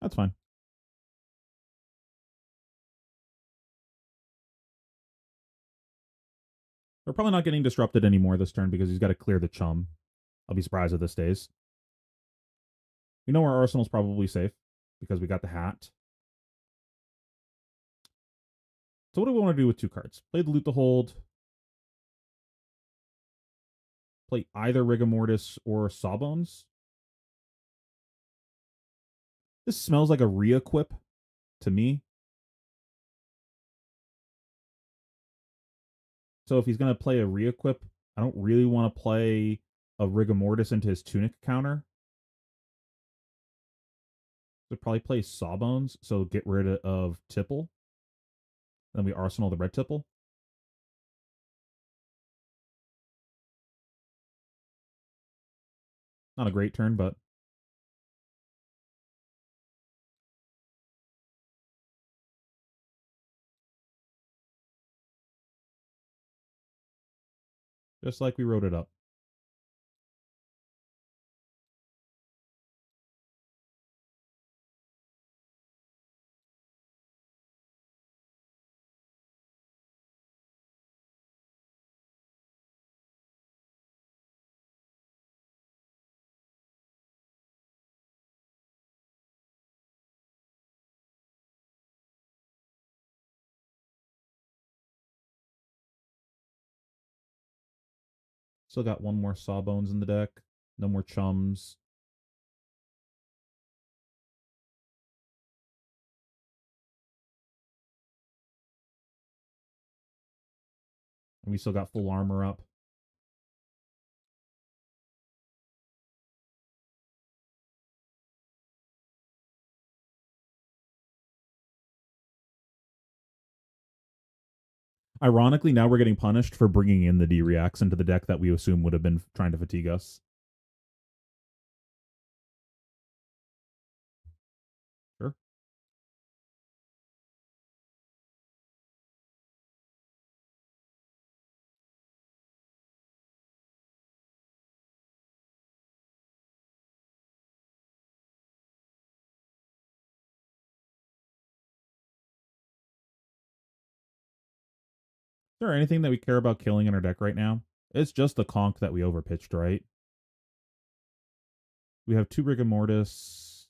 A: That's fine. We're probably not getting disrupted anymore this turn because he's got to clear the chum. I'll be surprised if this stays. We know our arsenal's probably safe because we got the hat. So what do we want to do with two cards? Play the loot, the hold. Play either Rigor Mortis or Sawbones. This smells like a re-equip to me. So if he's going to play a re-equip, I don't really want to play a Rigor Mortis into his Tunic counter. So probably play Sawbones, so get rid of Tipple. Then we arsenal the red Tipple. Not a great turn, but Just like we wrote it up. Still got one more Sawbones in the deck. No more Chums. And we still got full armor up. Ironically, now we're getting punished for bringing in the D-Reacts into the deck that we assume would have been trying to fatigue us. Sure. Is there anything that we care about killing in our deck right now? It's just the conch that we overpitched, right? We have 2 Rigor Mortis.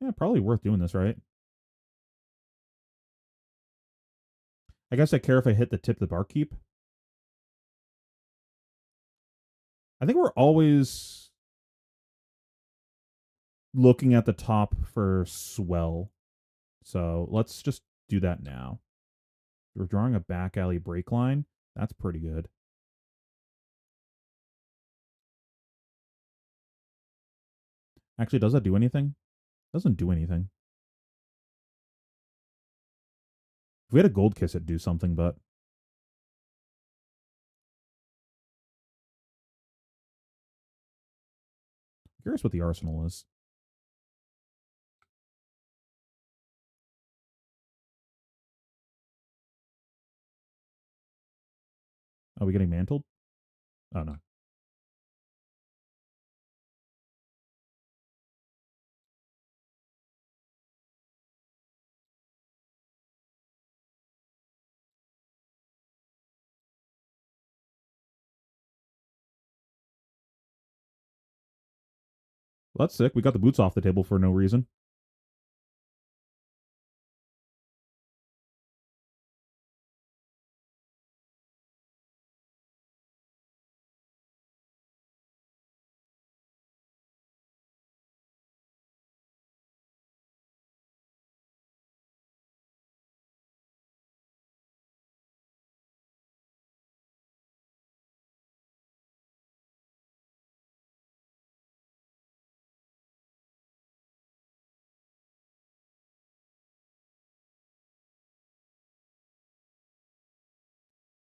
A: Yeah, probably worth doing this, right? I guess I care if I hit the tip the barkeep. I think we're always looking at the top for swell. So let's just do that now. We're drawing a back alley break line. That's pretty good. Actually, does that do anything? Doesn't do anything. If we had a gold kiss, it'd do something, but I'm curious what the arsenal is. Are we getting mantled? Oh no. Well, that's sick. We got the boots off the table for no reason.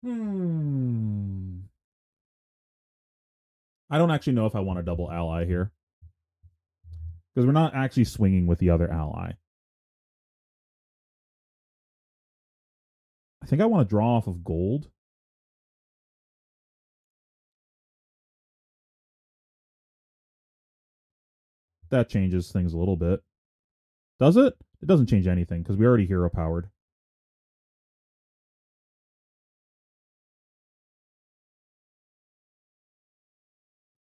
A: Hmm. I don't actually know if I want a double ally here because we're not actually swinging with the other ally. I think I want to draw off of gold. That changes things a little bit. Does it? It doesn't change anything because we already hero powered.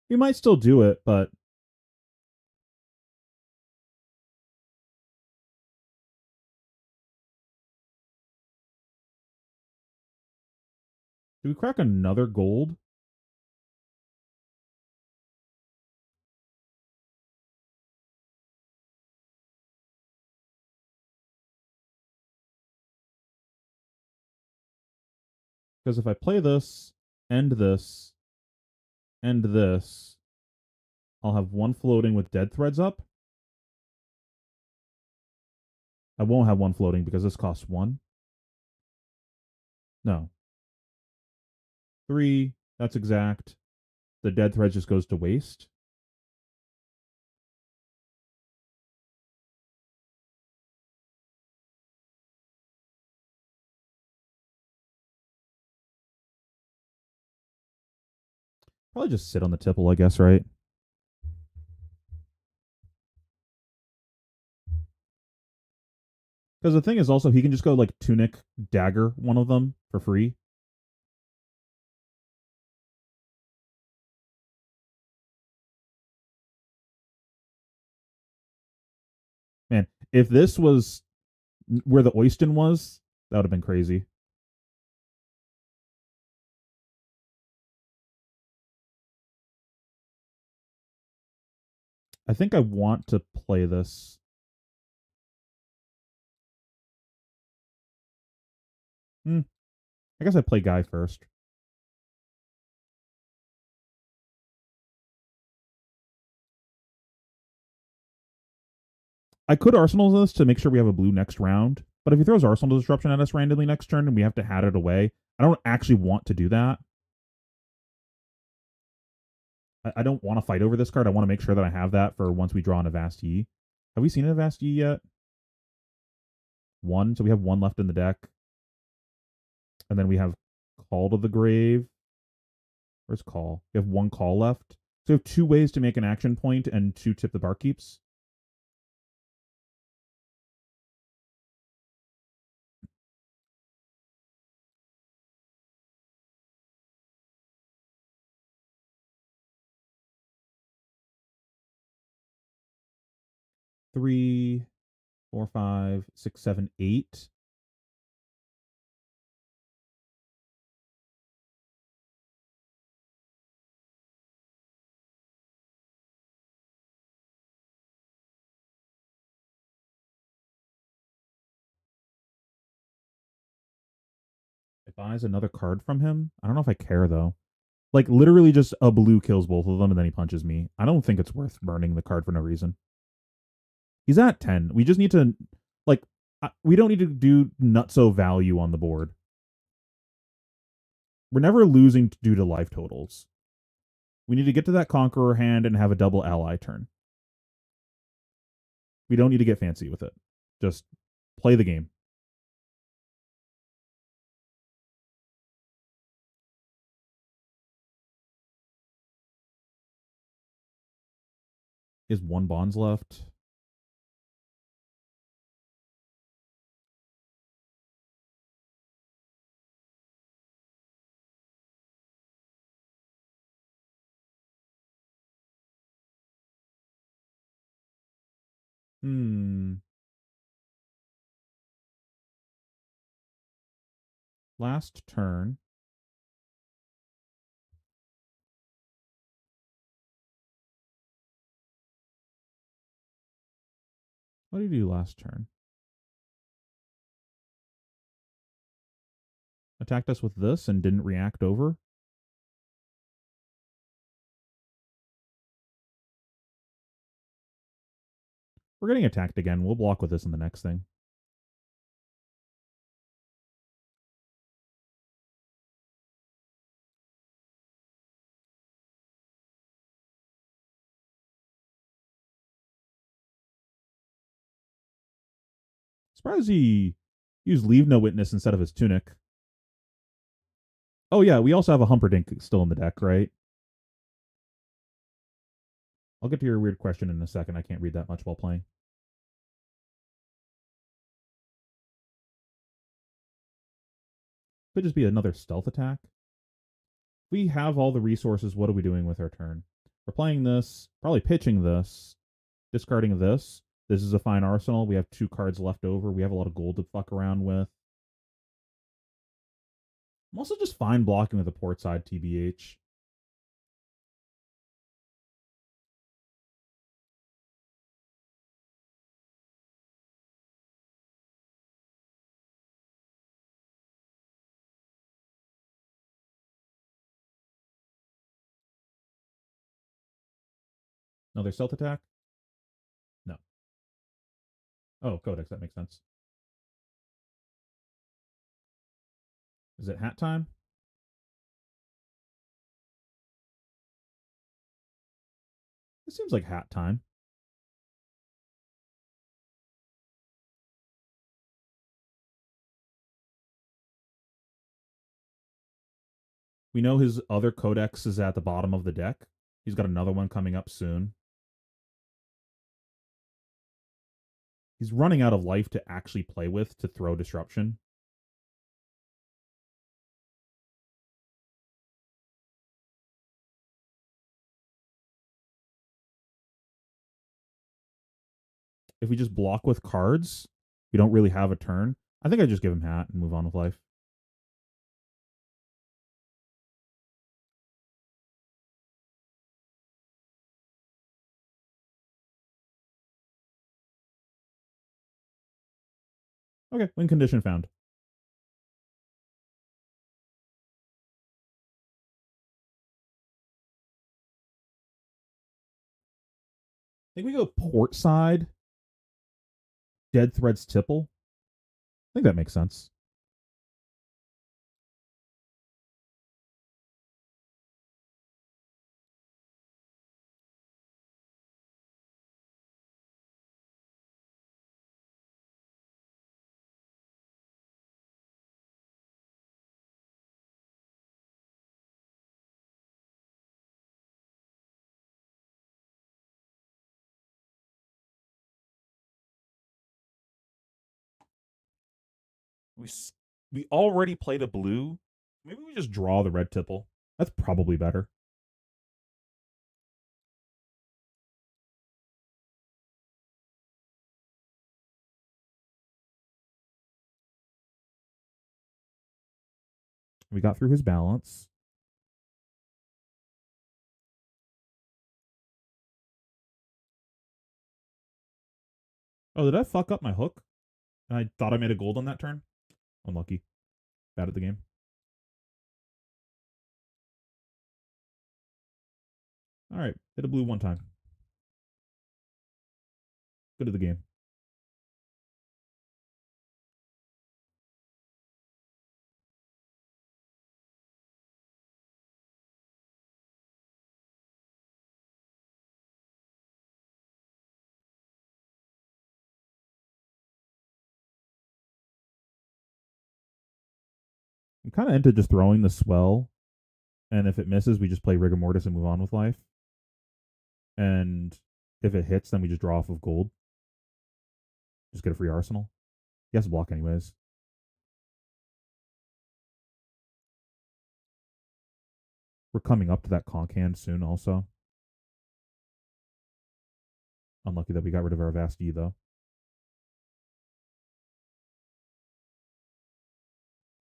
A: We might still do it, but do we crack another gold? Because if I play this, end this, end this, I'll have one floating with dead threads up. I won't have one floating because this costs 1. No. 3. That's exact. The dead thread just goes to waste. Probably just sit on the tipple, I guess, right? Because the thing is also he can just go like tunic dagger one of them for free. Man, if this was where the Oyston was, that would have been crazy. I think I want to play this. Hmm, I guess I play Guy first. I could Arsenal this to make sure we have a blue next round, but if he throws Arsenal Disruption at us randomly next turn and we have to hat it away, I don't actually want to do that. I don't want to fight over this card. I want to make sure that I have that for once we draw an Avast Yi. Have we seen an Avast Yi yet? One. So we have one left in the deck. And then we have Call to the Grave. Where's Call? We have one Call left. So we have two ways to make an action point and two tip the barkeeps. Three, four, five, six, seven, eight. It buys another card from him. I don't know if I care though. Like literally just a blue kills both of them and then he punches me. I don't think it's worth burning the card for no reason. He's at 10. We just need to like we don't need to do nutso value on the board. We're never losing due to life totals. We need to get to that conqueror hand and have a double ally turn. We don't need to get fancy with it. Just play the game. He has one bonds left. Hmm. Last turn. What did he do last turn? Attacked us with this and didn't react over. We're getting attacked again. We'll block with this in the next thing. Surprised he used Leave No Witness instead of his tunic. Oh yeah, we also have a Humperdinck still in the deck, right? I'll get to your weird question in a second. I can't read that much while playing. Could just be another stealth attack. We have all the resources. What are we doing with our turn? We're playing this, probably pitching this, discarding this. This is a fine arsenal. We have two cards left over. We have a lot of gold to fuck around with. I'm also just fine blocking with the port side, TBH. Another stealth attack? No. Oh, Codex. That makes sense. Is it hat time? It seems like hat time. We know his other codex is at the bottom of the deck. He's got another one coming up soon. He's running out of life to actually play with to throw disruption. If we just block with cards, we don't really have a turn. I think I just give him hat and move on with life. Okay, win condition found. I think we go port side. Dead Threads Tipple. I think that makes sense. We we already played a blue. Maybe we just draw the red tipple. That's probably better. We got through his balance. Oh, did I fuck up my hook? I thought I made a gold on that turn. Unlucky. Bad at the game. All right, hit a blue one time. Good at the game. I'm kind of into just throwing the swell, and if it misses, we just play rigor mortis and move on with life. And if it hits, then we just draw off of gold. Just get a free arsenal. He has to block anyways. We're coming up to that conk hand soon also. Unlucky that we got rid of our Vast E though.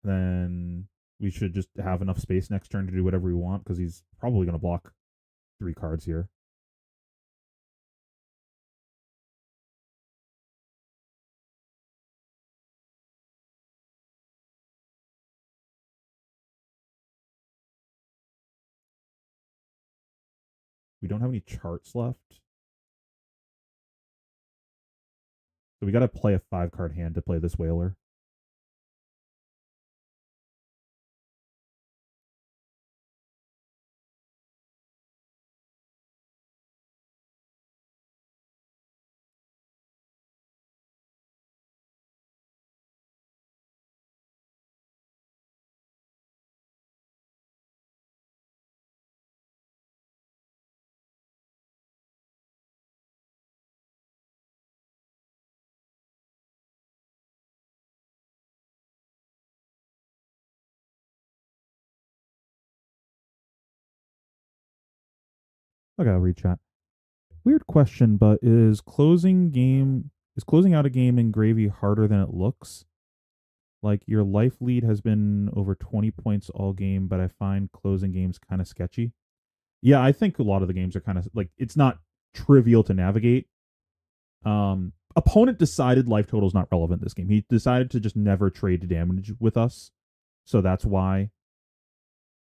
A: Then we should just have enough space next turn to do whatever we want because he's probably going to block 3 cards here. We don't have any charts left. So we got to play a 5-card hand to play this whaler. Okay, I'll read chat. Weird question, but is closing out a game in gravy harder than it looks? Like your life lead has been over 20 points all game, but I find closing games kind of sketchy. Yeah, I think a lot of the games are kind of like it's not trivial to navigate. Opponent decided life total is not relevant this game. He decided to just never trade damage with us, so that's why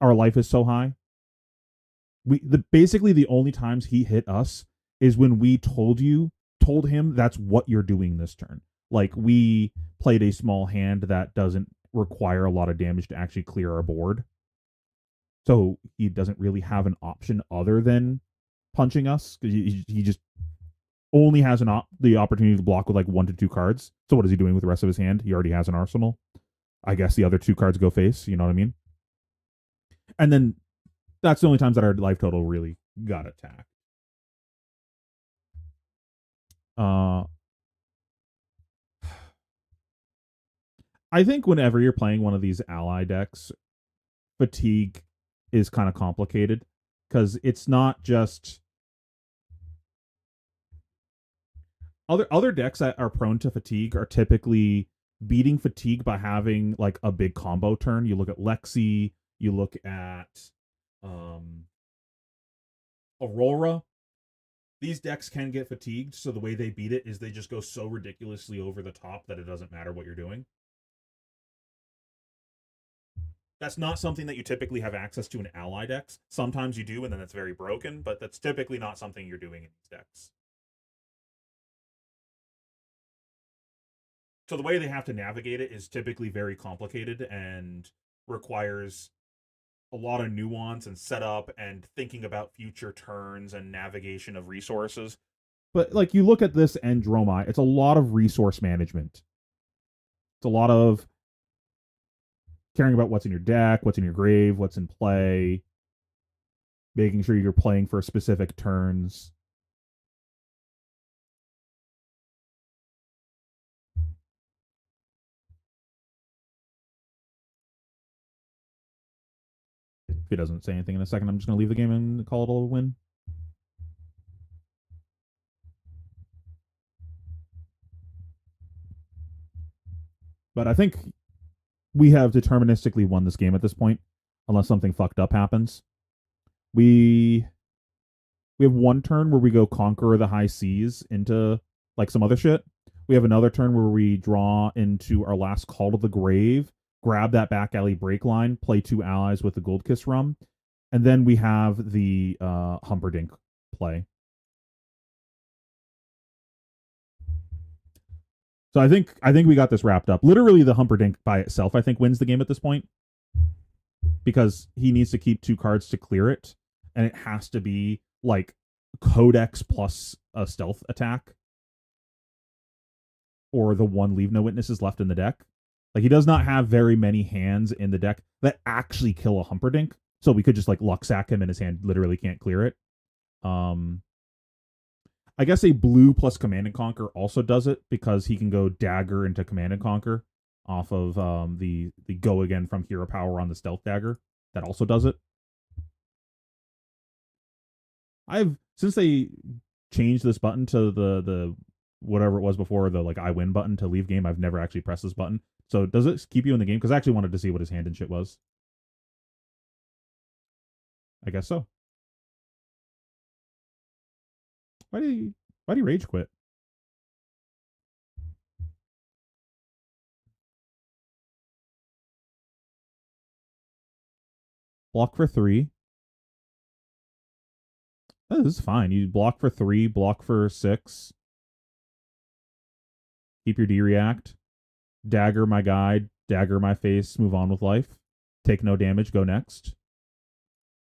A: our life is so high. Basically the only times he hit us is when we told him that's what you're doing this turn. Like we played a small hand that doesn't require a lot of damage to actually clear our board. So he doesn't really have an option other than punching us. He just only has the opportunity to block with like 1 to 2 cards. So what is he doing with the rest of his hand? He already has an arsenal. I guess the other 2 cards go face. You know what I mean? And then that's the only times that our life total really got attacked. Uh, I think whenever you're playing one of these ally decks, fatigue is kind of complicated because it's not just other decks that are prone to fatigue are typically beating fatigue by having like a big combo turn. You look at Lexi, you look at um, Aurora. These decks can get fatigued, so the way they beat it is they just go so ridiculously over the top that it doesn't matter what you're doing. That's not something that you typically have access to in ally decks. Sometimes you do, and then it's very broken, but that's typically not something you're doing in these decks. So the way they have to navigate it is typically very complicated and requires a lot of nuance and setup and thinking about future turns and navigation of resources. But like you look at this Andromi, it's a lot of resource management. It's a lot of caring about what's in your deck, what's in your grave, what's in play, making sure you're playing for specific turns. If he doesn't say anything in a second, I'm just going to leave the game and call it a win. But I think we have deterministically won this game at this point, unless something fucked up happens. We we have one turn where we go conquer the high seas into like some other shit. We have another turn where we draw into our last call to the grave, grab that back alley break line, play 2 allies with the Gold Kiss Rum, and then we have the Humperdinck play. So I think we got this wrapped up. Literally, the Humperdinck by itself, I think, wins the game at this point because he needs to keep 2 cards to clear it, and it has to be like Codex plus a stealth attack, or the one leave no witnesses left in the deck. Like he does not have very many hands in the deck that actually kill a Humperdinck. So we could just like luck sack him and his hand literally can't clear it. Um I guess a blue plus Command and Conquer also does it because he can go dagger into Command and Conquer off of the go again from hero power on the stealth dagger. That also does it. I've since they changed this button to the whatever it was before, the like I win button to leave game, I've never actually pressed this button. So does it keep you in the game? Because I actually wanted to see what his hand and shit was. I guess so. Why do you rage quit? Block for 3. Oh, this is fine. You block for 3, block for 6, keep your D react, dagger my guide, dagger my face, move on with life. Take no damage, go next.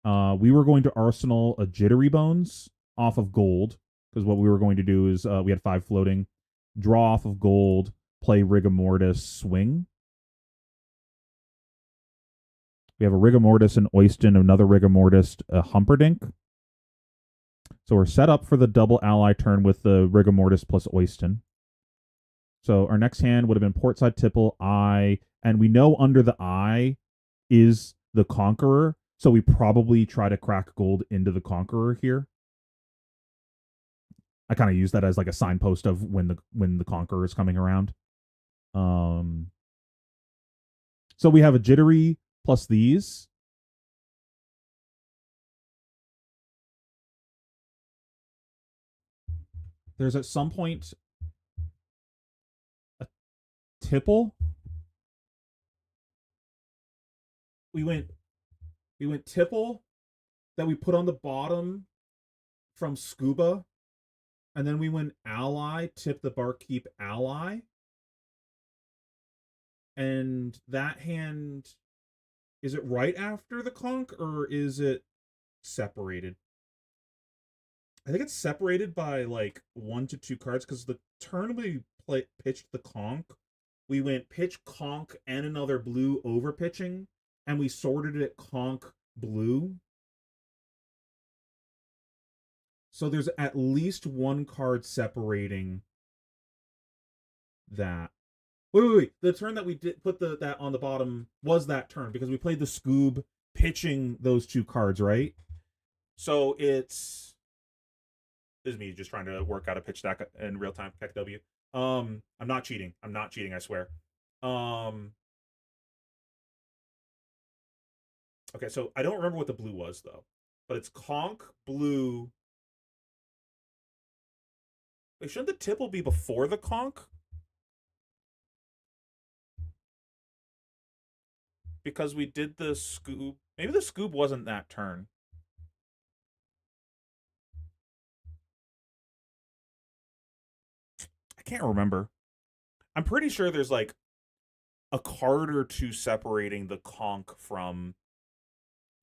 A: We were going to arsenal a jittery bones off of gold because what we were going to do is we had 5 floating, draw off of gold, play rigor mortis, swing. We have a rigor mortis, an Oyston, another rigor mortis, a Humperdinck. So we're set up for the double ally turn with the rigor mortis plus Oyston. So our next hand would have been Portside Tipple, Eye, and we know under the Eye is the Conqueror, so we probably try to crack gold into the Conqueror here. I kind of use that as like a signpost of when the Conqueror is coming around. So we have a Jittery plus these. There's at some point a Tipple. We went Tipple that we put on the bottom from Scuba, and then we went Ally, tip the Barkeep Ally, and that hand, is it right after the conch or is it separated? I think it's separated by like 1 to 2 cards because the turn we pitched the conch, we went pitch conch and another blue over pitching, and we sorted it conch blue. So there's at least one card separating that. Wait. The turn that we did put that on the bottom was that turn because we played the Scoob pitching those two cards, right? So this is me just trying to work out a pitch deck in real time. KW. I'm not cheating. I swear. Um, okay, so I don't remember what the blue was though, but it's conch blue. Wait, shouldn't the tipple be before the conch? Because we did the Scoob. Maybe the Scoob wasn't that turn. I can't remember. I'm pretty sure there's like a card or two separating the conch from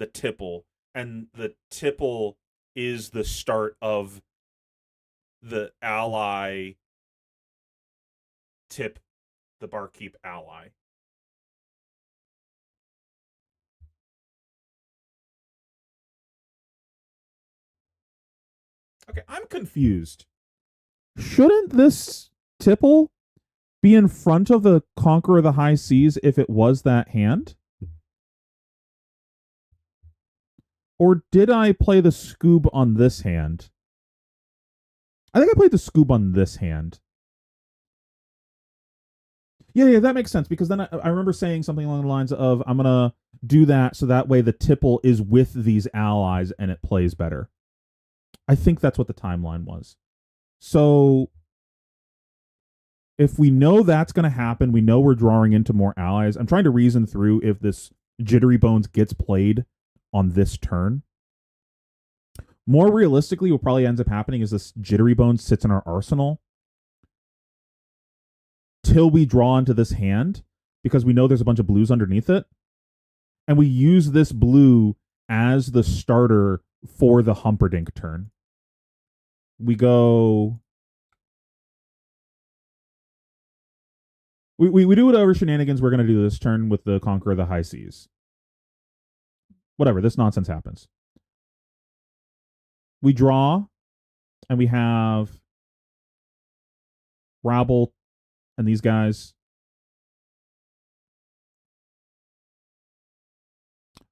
A: the tipple, and the tipple is the start of the ally tip the barkeep ally. Okay, I'm confused. Shouldn't this tipple be in front of the Conqueror of the High Seas if it was that hand? Or did I play the Scoob on this hand? I think I played the Scoob on this hand. Yeah, that makes sense because then I remember saying something along the lines of I'm gonna do that so that way the tipple is with these allies and it plays better. I think that's what the timeline was. So if we know that's going to happen, we know we're drawing into more allies. I'm trying to reason through if this Jittery Bones gets played on this turn. More realistically, what probably ends up happening is this Jittery Bones sits in our arsenal till we draw into this hand because we know there's a bunch of blues underneath it. And we use this blue as the starter for the Humperdinck turn. We go. We do whatever shenanigans we're going to do this turn with the Conqueror of the High Seas. Whatever, this nonsense happens. We draw, and we have Rabble and these guys.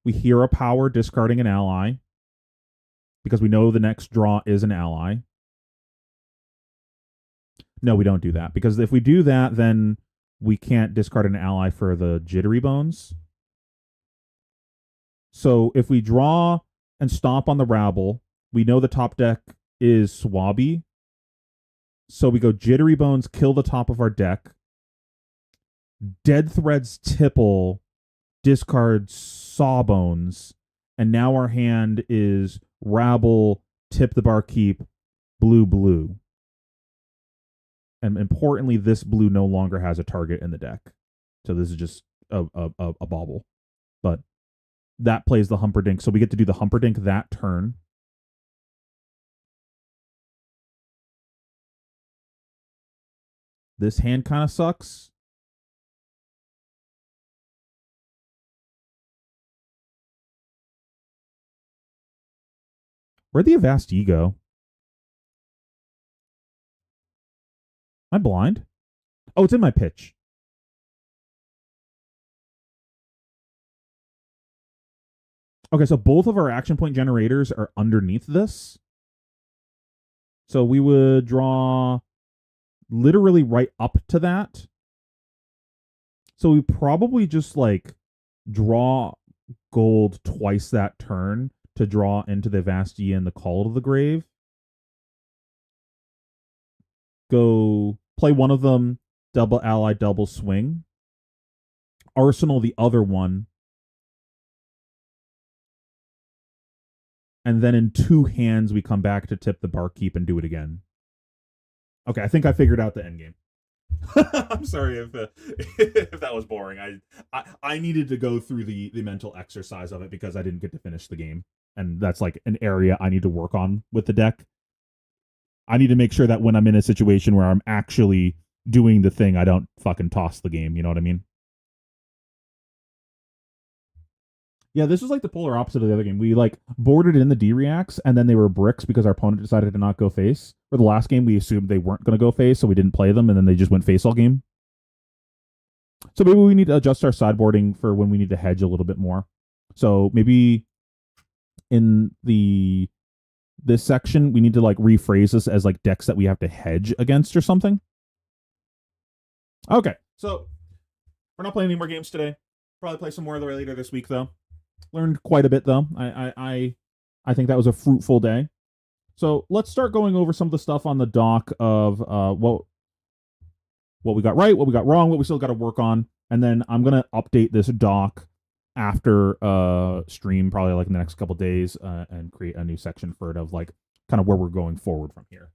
A: We hear a power discarding an ally because we know the next draw is an ally. No, we don't do that because if we do that, then we can't discard an ally for the Jittery Bones. So if we draw and stomp on the Rabble, we know the top deck is Swabby. So we go Jittery Bones, kill the top of our deck. Dead Threads Tipple, discard Sawbones. And now our hand is Rabble, Tip the Barkeep, blue. And importantly, this blue no longer has a target in the deck. So this is just a bauble. But that plays the Humperdinck. So we get to do the Humperdinck that turn. This hand kind of sucks. Where'd the Avast go? Am I blind? Oh, it's in my pitch. Okay, so both of our action point generators are underneath this. So we would draw literally right up to that. So we probably just like draw gold twice that turn to draw into the Vastia and the Call to the Grave. Go play one of them, double ally, double swing. Arsenal the other one. And then in two hands, we come back to tip the Barkeep and do it again. Okay, I think I figured out the end game. I'm sorry if that was boring. I needed to go through the mental exercise of it because I didn't get to finish the game, and that's like an area I need to work on with the deck. I need to make sure that when I'm in a situation where I'm actually doing the thing, I don't fucking toss the game. You know what I mean? Yeah, this was like the polar opposite of the other game. We like boarded in the D reacts and then they were bricks because our opponent decided to not go face. For the last game, we assumed they weren't going to go face, so we didn't play them, and then they just went face all game. So maybe we need to adjust our sideboarding for when we need to hedge a little bit more. So maybe in the this section, we need to like rephrase this as like decks that we have to hedge against or something. Okay, so we're not playing any more games today. Probably play some more later this week though. Learned quite a bit though. I think that was a fruitful day. So let's start going over some of the stuff on the dock of what we got right, what we got wrong, what we still got to work on, and then I'm gonna update this doc after stream, probably like in the next couple days, and create a new section for it of like kind of where we're going forward from here.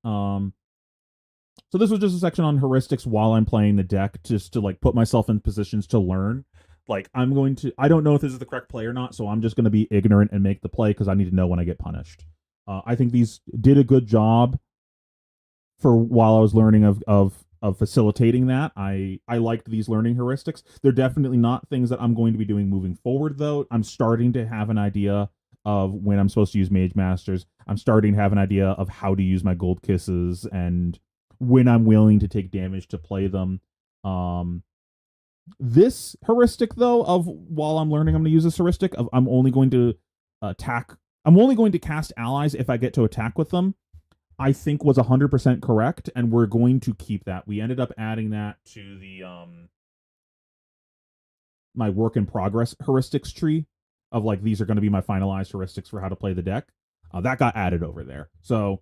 A: So this was just a section on heuristics while I'm playing the deck, just to like put myself in positions to learn. Like I don't know if this is the correct play or not, so I'm just going to be ignorant and make the play because I need to know when I get punished. I think these did a good job for while I was learning of facilitating that. I liked these learning heuristics. They're definitely not things that I'm going to be doing moving forward, though. I'm starting to have an idea of when I'm supposed to use Mage Masters. I'm starting to have an idea of how to use my Gold Kisses and when I'm willing to take damage to play them. This heuristic, though, of while I'm learning, I'm going to use this heuristic of I'm only going to attack. I'm only going to cast allies if I get to attack with them. I think was 100% correct, and we're going to keep that. We ended up adding that to the my work in progress heuristics tree of like these are going to be my finalized heuristics for how to play the deck. That got added over there. So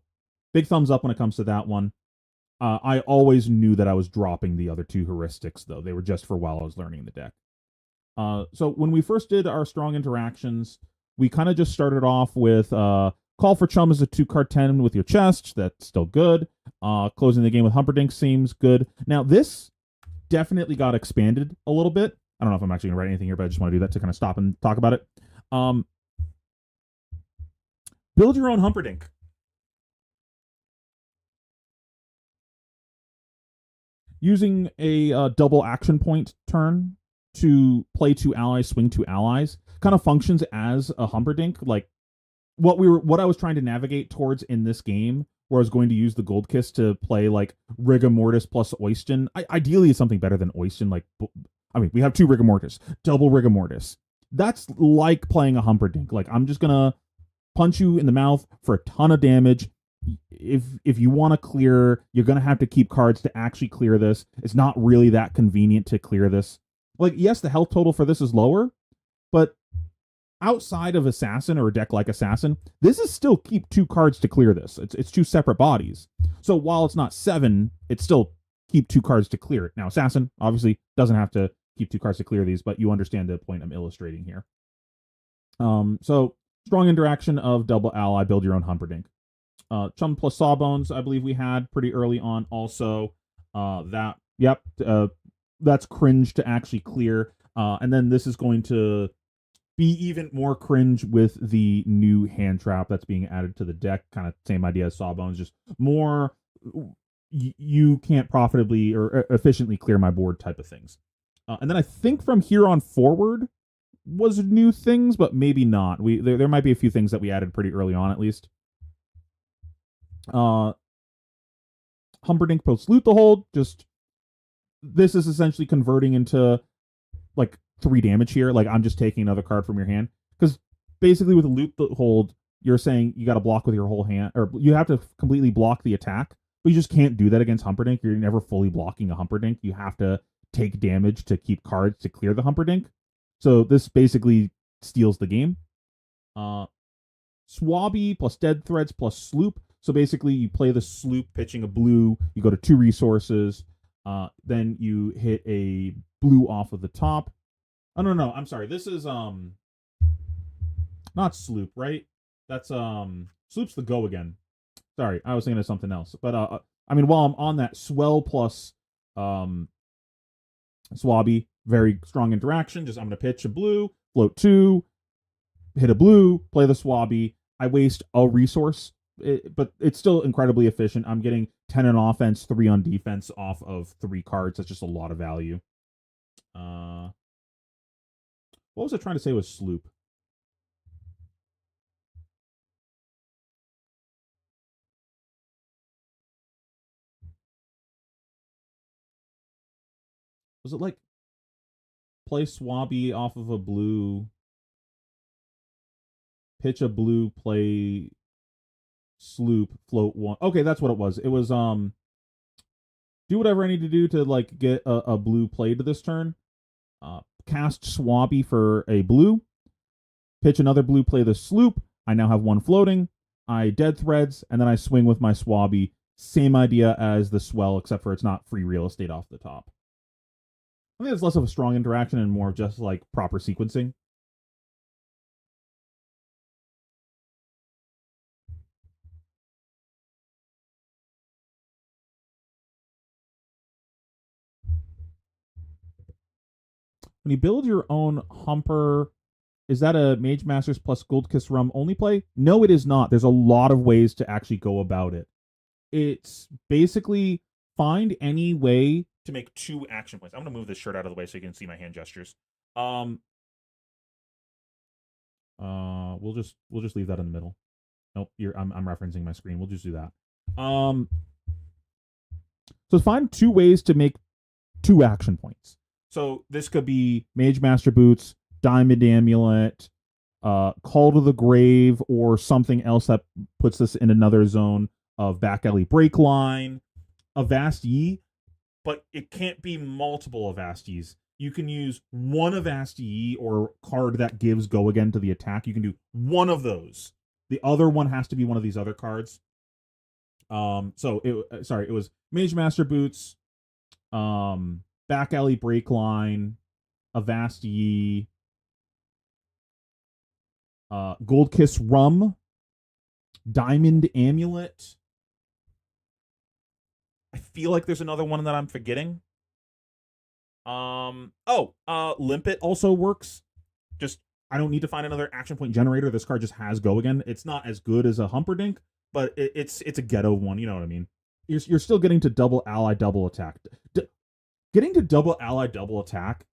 A: big thumbs up when it comes to that one. I always knew that I was dropping the other two heuristics, though. They were just for while I was learning the deck. So when we first did our strong interactions, we kind of just started off with Call for Chum is a 2-card 10 with your chest. That's still good. Closing the game with Humperdinck seems good. Now, this definitely got expanded a little bit. I don't know if I'm actually going to write anything here, but I just want to do that to kind of stop and talk about it. Build your own Humperdinck. Using a double action point turn to play 2 allies, swing 2 allies, kind of functions as a Humperdinck. Like what I was trying to navigate towards in this game, where I was going to use the Gold Kiss to play like Rigor Mortis plus Oyston. Ideally, it's something better than Oyston. Like, I mean, we have 2 Rigor Mortis, double Rigor Mortis. That's like playing a Humperdinck. Like, I'm just gonna punch you in the mouth for a ton of damage. If you want to clear, you're gonna have to keep cards to actually clear this. It's not really that convenient to clear this. Like, yes, the health total for this is lower, but outside of Assassin or a deck like Assassin, this is still keep 2 cards to clear this. It's 2 separate bodies. So while it's not 7, it's still keep 2 cards to clear it. Now, Assassin obviously doesn't have to keep 2 cards to clear these, but you understand the point I'm illustrating here. So strong interaction of double ally, build your own Humperdinck. Chum plus Sawbones, I believe we had pretty early on also. That's cringe to actually clear. And then this is going to be even more cringe with the new hand trap that's being added to the deck. Kind of same idea as Sawbones, just more you can't profitably or efficiently clear my board type of things. And then I think from here on forward was new things, but maybe not. There might be a few things that we added pretty early on at least. Humperdinck post Loot the Hold. Just this is essentially converting into like 3 damage here. Like I'm just taking another card from your hand, because basically with a Loot the Hold, you're saying you got to block with your whole hand, or you have to completely block the attack. But you just can't do that against Humperdinck. You're never fully blocking a Humperdinck. You have to take damage to keep cards to clear the Humperdinck. So this basically steals the game. Swabby plus Dead Threads plus Sloop. So basically, you play the Sloop, pitching a blue. You go to 2 resources. Then you hit a blue off of the top. Oh no, I'm sorry. This is not Sloop, right? That's Sloop's the Go Again. Sorry, I was thinking of something else. But I mean, while I'm on that, Swell plus Swabby, very strong interaction. Just I'm gonna pitch a blue, float 2, hit a blue, play the Swabby. I waste a resource, but it's still incredibly efficient. I'm getting 10 on offense, 3 on defense off of 3 cards. That's just a lot of value. What was I trying to say with sloop? Was it like play Swabby off of a blue, pitch a blue, play sloop, float one? Okay, that's what it was. It was do whatever I need to do to like get a blue play to this turn. Cast Swabby for a blue, pitch another blue, play the sloop. I now have one floating. I dead threads, and then I swing with my Swabby. Same idea as the swell, except for it's not free real estate off the top. I think it's less of a strong interaction and more of just like proper sequencing. When you build your own Humper, is that a Mage Masters plus Gold Kiss Rum only play? No, it is not. There's a lot of ways to actually go about it. It's basically find any way to make 2 action points. I'm gonna move this shirt out of the way so you can see my hand gestures. Um, we'll just leave that in the middle. Nope, I'm referencing my screen. We'll just do that. So find 2 ways to make 2 action points. So this could be Mage Master Boots, Diamond Amulet, Call to the Grave, or something else that puts this in another zone of Back Alley Break Line, Avast Ye, but it can't be multiple Avast Ye's. You can use one Avast Ye or card that gives go again to the attack. You can do one of those. The other one has to be one of these other cards. It was Mage Master Boots, Back Alley Break Line, Avast Ye, Gold Kiss Rum, Diamond Amulet. I feel like there's another one that I'm forgetting. Limpet also works. Just I don't need to find another action point generator. This card just has go again. It's not as good as a Humperdinck, but it's a ghetto one. You know what I mean? You're still getting to double ally, double attack. Getting to double ally, double attack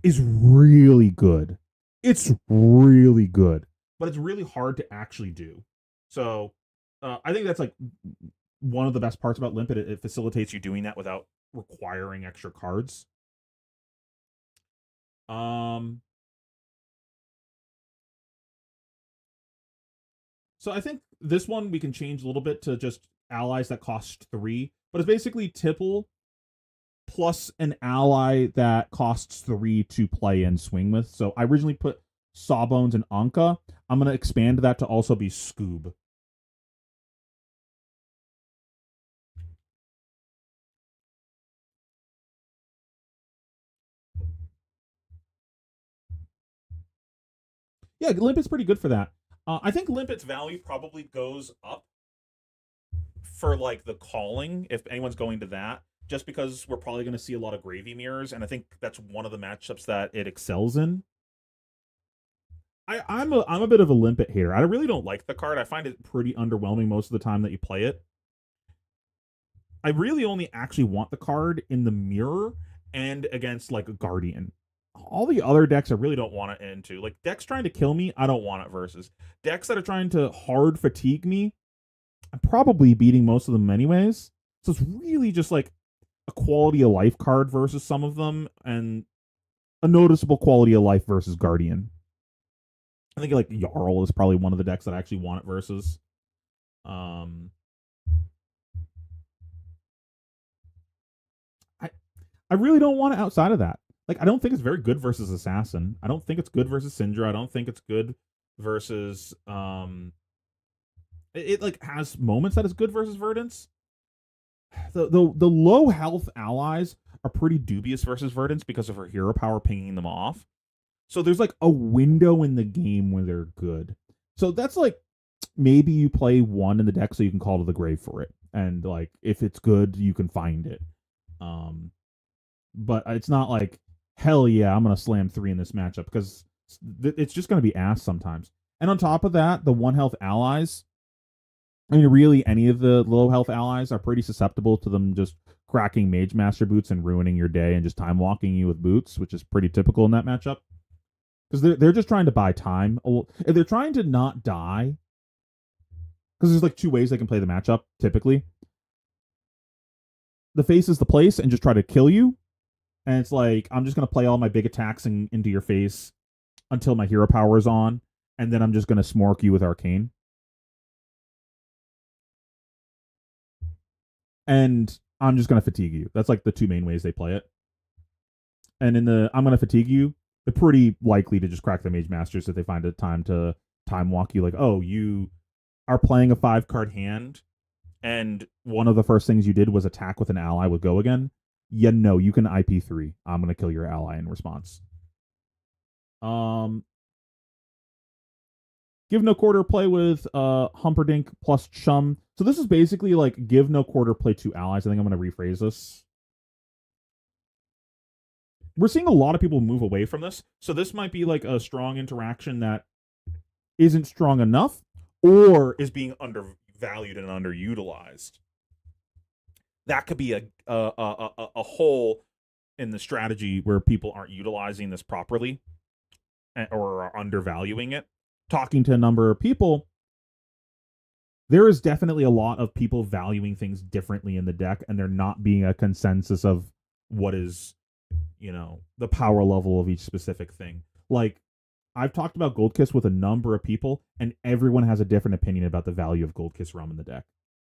A: is really good. It's really good, but it's really hard to actually do. So I think that's like one of the best parts about Limpet. It facilitates you doing that without requiring extra cards. So I think this one we can change a little bit to just allies that cost 3, but it's basically Tipple plus an ally that costs 3 to play and swing with. So I originally put Sawbones and Anka. I'm going to expand that to also be Scoob. Yeah, Limpet's pretty good for that. I think Limpet's value probably goes up for like the calling if anyone's going to that, just because we're probably going to see a lot of gravy mirrors, and I think that's one of the matchups that it excels in. I'm a bit of a Limpet hater. I really don't like the card. I find it pretty underwhelming most of the time that you play it. I really only actually want the card in the mirror and against like a Guardian. All the other decks I really don't want it into. Like decks trying to kill me, I don't want it versus. Decks that are trying to hard fatigue me, I'm probably beating most of them anyways. So it's really just like a quality of life card versus some of them, and a noticeable quality of life versus Guardian. I think like Jarl is probably one of the decks that I actually want it versus. I I really don't want it outside of that. Like I don't think it's very good versus Assassin. I don't think it's good versus Syndra. I don't think it's good versus it like has moments that it's good versus Verdance. The low health allies are pretty dubious versus Verdance because of her hero power pinging them off. So there's like a window in the game where they're good. So that's like maybe you play one in the deck so you can call to the grave for it. And like if it's good, you can find it. But it's not like hell yeah, I'm gonna slam 3 in this matchup because it's just gonna be ass sometimes. And on top of that, the 1 health allies, I mean, really, any of the low health allies are pretty susceptible to them just cracking Mage Master Boots and ruining your day and just time walking you with boots, which is pretty typical in that matchup. because they're just trying to buy time. If they're trying to not die, because there's like two ways they can play the matchup typically. The face is the place and just try to kill you, and it's like I'm just gonna play all my big attacks into your face until my hero power is on, and then I'm just gonna smork you with arcane. And I'm just gonna fatigue you. That's like the two main ways they play it. And in the I'm gonna fatigue you, they're pretty likely to just crack the Mage Masters if they find a time to time walk you. Like, oh, you are playing a 5 card hand, and one of the first things you did was attack with an ally with Go again. Yeah, no, you can IP3. I'm gonna kill your ally in response. Give no quarter, play with Humperdinck plus Chum. So this is basically like give no quarter, play 2 allies. I think I'm gonna rephrase this. We're seeing a lot of people move away from this. So this might be like a strong interaction that isn't strong enough or is being undervalued and underutilized. That could be a hole in the strategy where people aren't utilizing this properly or are undervaluing it. Talking to a number of people, there is definitely a lot of people valuing things differently in the deck, and there not being a consensus of what is, the power level of each specific thing. Like, I've talked about Gold Kiss with a number of people, and everyone has a different opinion about the value of Gold Kiss Realm in the deck.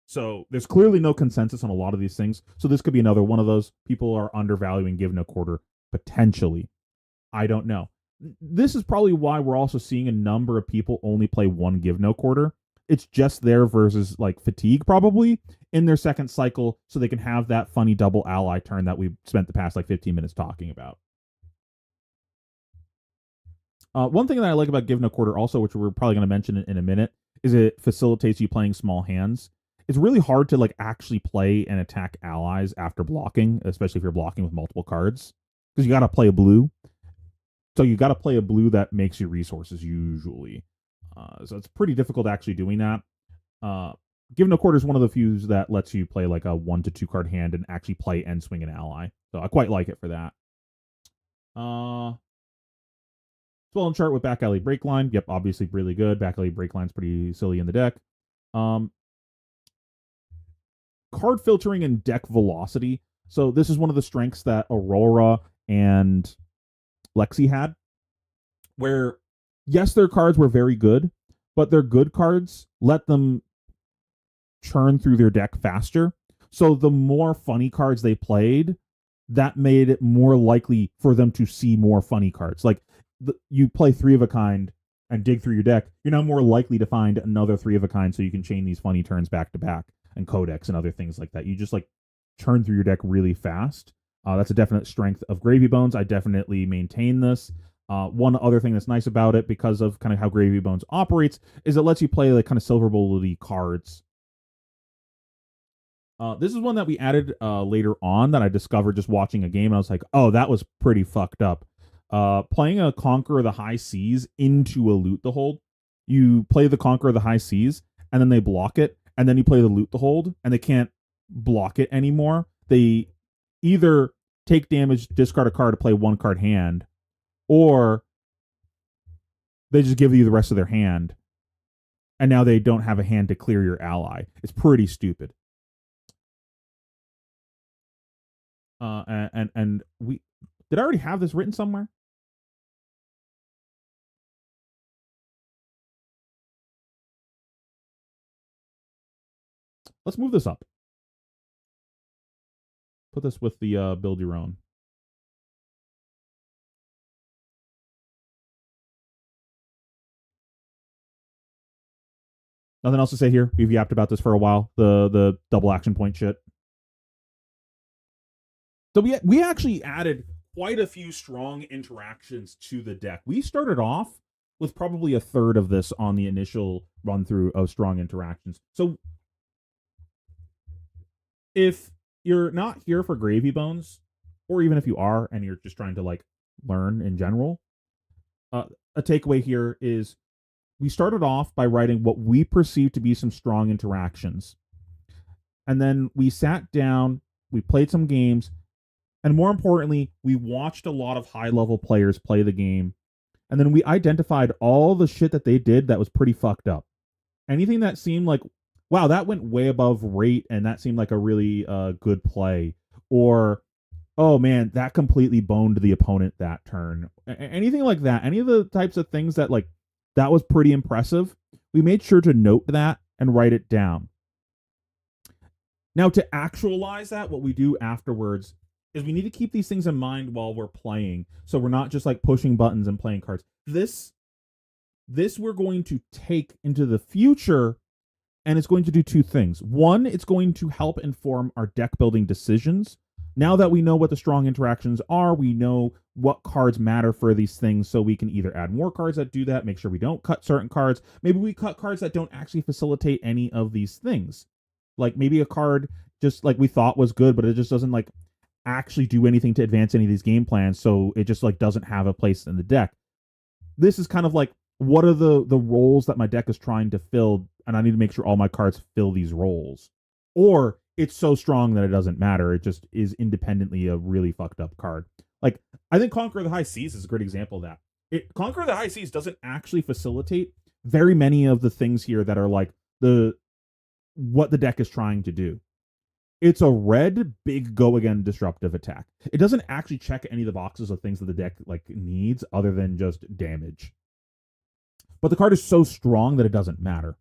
A: So there's clearly no consensus on a lot of these things. So this could be another one of those. People are undervaluing Give No Quarter, potentially. I don't know. This is probably why we're also seeing a number of people only play one Give No Quarter. It's just there versus like Fatigue probably in their second cycle, so they can have that funny double ally turn that we spent the past like 15 minutes talking about. One thing that I like about Give No Quarter also, which we're probably going to mention in a minute, is it facilitates you playing small hands. It's really hard to like actually play and attack allies after blocking, especially if you're blocking with multiple cards, because you got to play a blue. So you got to play a blue that makes you resources usually. So it's pretty difficult actually doing that. Give No Quarter is one of the few that lets you play like a 1 to 2 card hand and actually play and swing an ally. So I quite like it for that. Swell and chart with Back Alley Breakline. Yep, obviously really good. Back Alley Breakline's pretty silly in the deck. Card filtering and deck velocity. So this is one of the strengths that Aurora and Lexi had, where yes, their cards were very good, but their good cards let them churn through their deck faster. So the more funny cards they played, that made it more likely for them to see more funny cards. Like you play 3 of a kind and dig through your deck, you're now more likely to find another 3 of a kind, so you can chain these funny turns back to back and codex and other things like that. You just like churn through your deck really fast. That's a definite strength of Gravy Bones. I definitely maintain this. One other thing that's nice about it, because of kind of how Gravy Bones operates, is it lets you play like kind of silver bullet-y cards. This is one that we added later on that I discovered just watching a game, and I was like, oh, that was pretty fucked up. Playing a Conqueror of the High Seas into a Loot the Hold. You play the Conqueror of the High Seas, and then they block it, and then you play the Loot the Hold, and they can't block it anymore. They either take damage, discard a card to play 1 card hand, or they just give you the rest of their hand, and now they don't have a hand to clear your ally. It's pretty stupid. And we did I already have this written somewhere? Let's move this up. Put this with the build your own. Nothing else to say here. We've yapped about this for a while. The double action point shit. So we actually added quite a few strong interactions to the deck. We started off with probably a third of this on the initial run through of strong interactions. So if you're not here for Gravy Bones, or even if you are and you're just trying to like learn in general, a takeaway here is we started off by writing what we perceive to be some strong interactions. And then we sat down, we played some games, and more importantly, we watched a lot of high level players play the game And then we identified all the shit that they did that was pretty fucked up. Anything that seemed like, wow, that went way above rate and that seemed like a really good play. Or, oh man, that completely boned the opponent that turn. Anything like that. Any of the types of things that, like, that was pretty impressive. We made sure to note that and write it down. Now, to actualize that, what we do afterwards is we need to keep these things in mind while we're playing, so we're not just like pushing buttons and playing cards. This we're going to take into the future, and it's going to do two things. One, it's going to help inform our deck building decisions. Now that we know what the strong interactions are, we know what cards matter for these things, so we can either add more cards that do that, make sure we don't cut certain cards. Maybe we cut cards that don't actually facilitate any of these things. Like maybe a card just like we thought was good, but it just doesn't like actually do anything to advance any of these game plans, so it just like doesn't have a place in the deck. This is kind of like, what are the roles that my deck is trying to fill, and I need to make sure all my cards fill these roles. Or it's so strong that it doesn't matter. It just is independently a really fucked up card. Like, I think Conquer the High Seas is a great example of that. Conquer the High Seas doesn't actually facilitate very many of the things here that are like what the deck is trying to do. It's a red big go again disruptive attack. It doesn't actually check any of the boxes of things that the deck like needs other than just damage. But the card is so strong that it doesn't matter.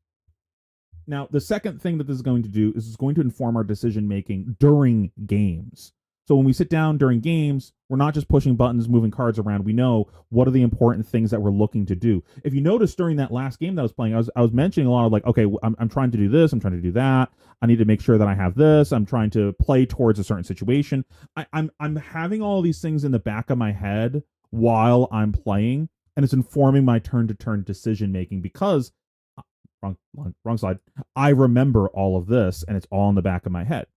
A: Now, the second thing that this is going to do is it's going to inform our decision making during games. So when we sit down during games, we're not just pushing buttons, moving cards around. We know what are the important things that we're looking to do. If you notice during that last game that I was playing, I was mentioning a lot of like, okay, I'm trying to do this, I'm trying to do that. I need to make sure that I have this. I'm trying to play towards a certain situation. I'm having all these things in the back of my head while I'm playing, and it's informing my turn-to-turn decision making because wrong slide. I remember all of this, and it's all in the back of my head.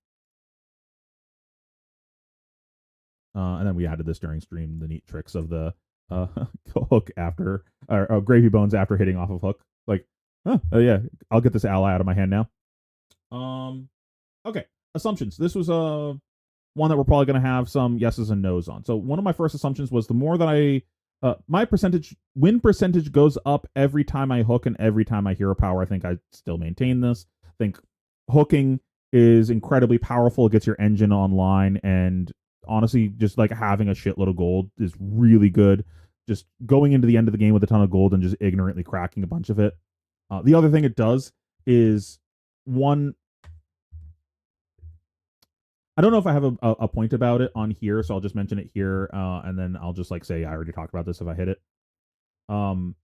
A: And then we added this during stream, the neat tricks of the hook after, or gravy bones after hitting off of hook. Like, oh yeah, I'll get this ally out of my hand now. Okay, assumptions. This was one that we're probably going to have some yeses and nos on. So one of my first assumptions was the more that I my win percentage goes up every time I hook and every time I hero power. I think I still maintain this. I think hooking is incredibly powerful. It gets your engine online, and honestly, just like having a shitload of gold is really good. Just going into the end of the game with a ton of gold and just ignorantly cracking a bunch of it. The other thing it does is one. I don't know if I have a point about it on here, so I'll just mention it here, and then I'll just like say I already talked about this if I hit it. One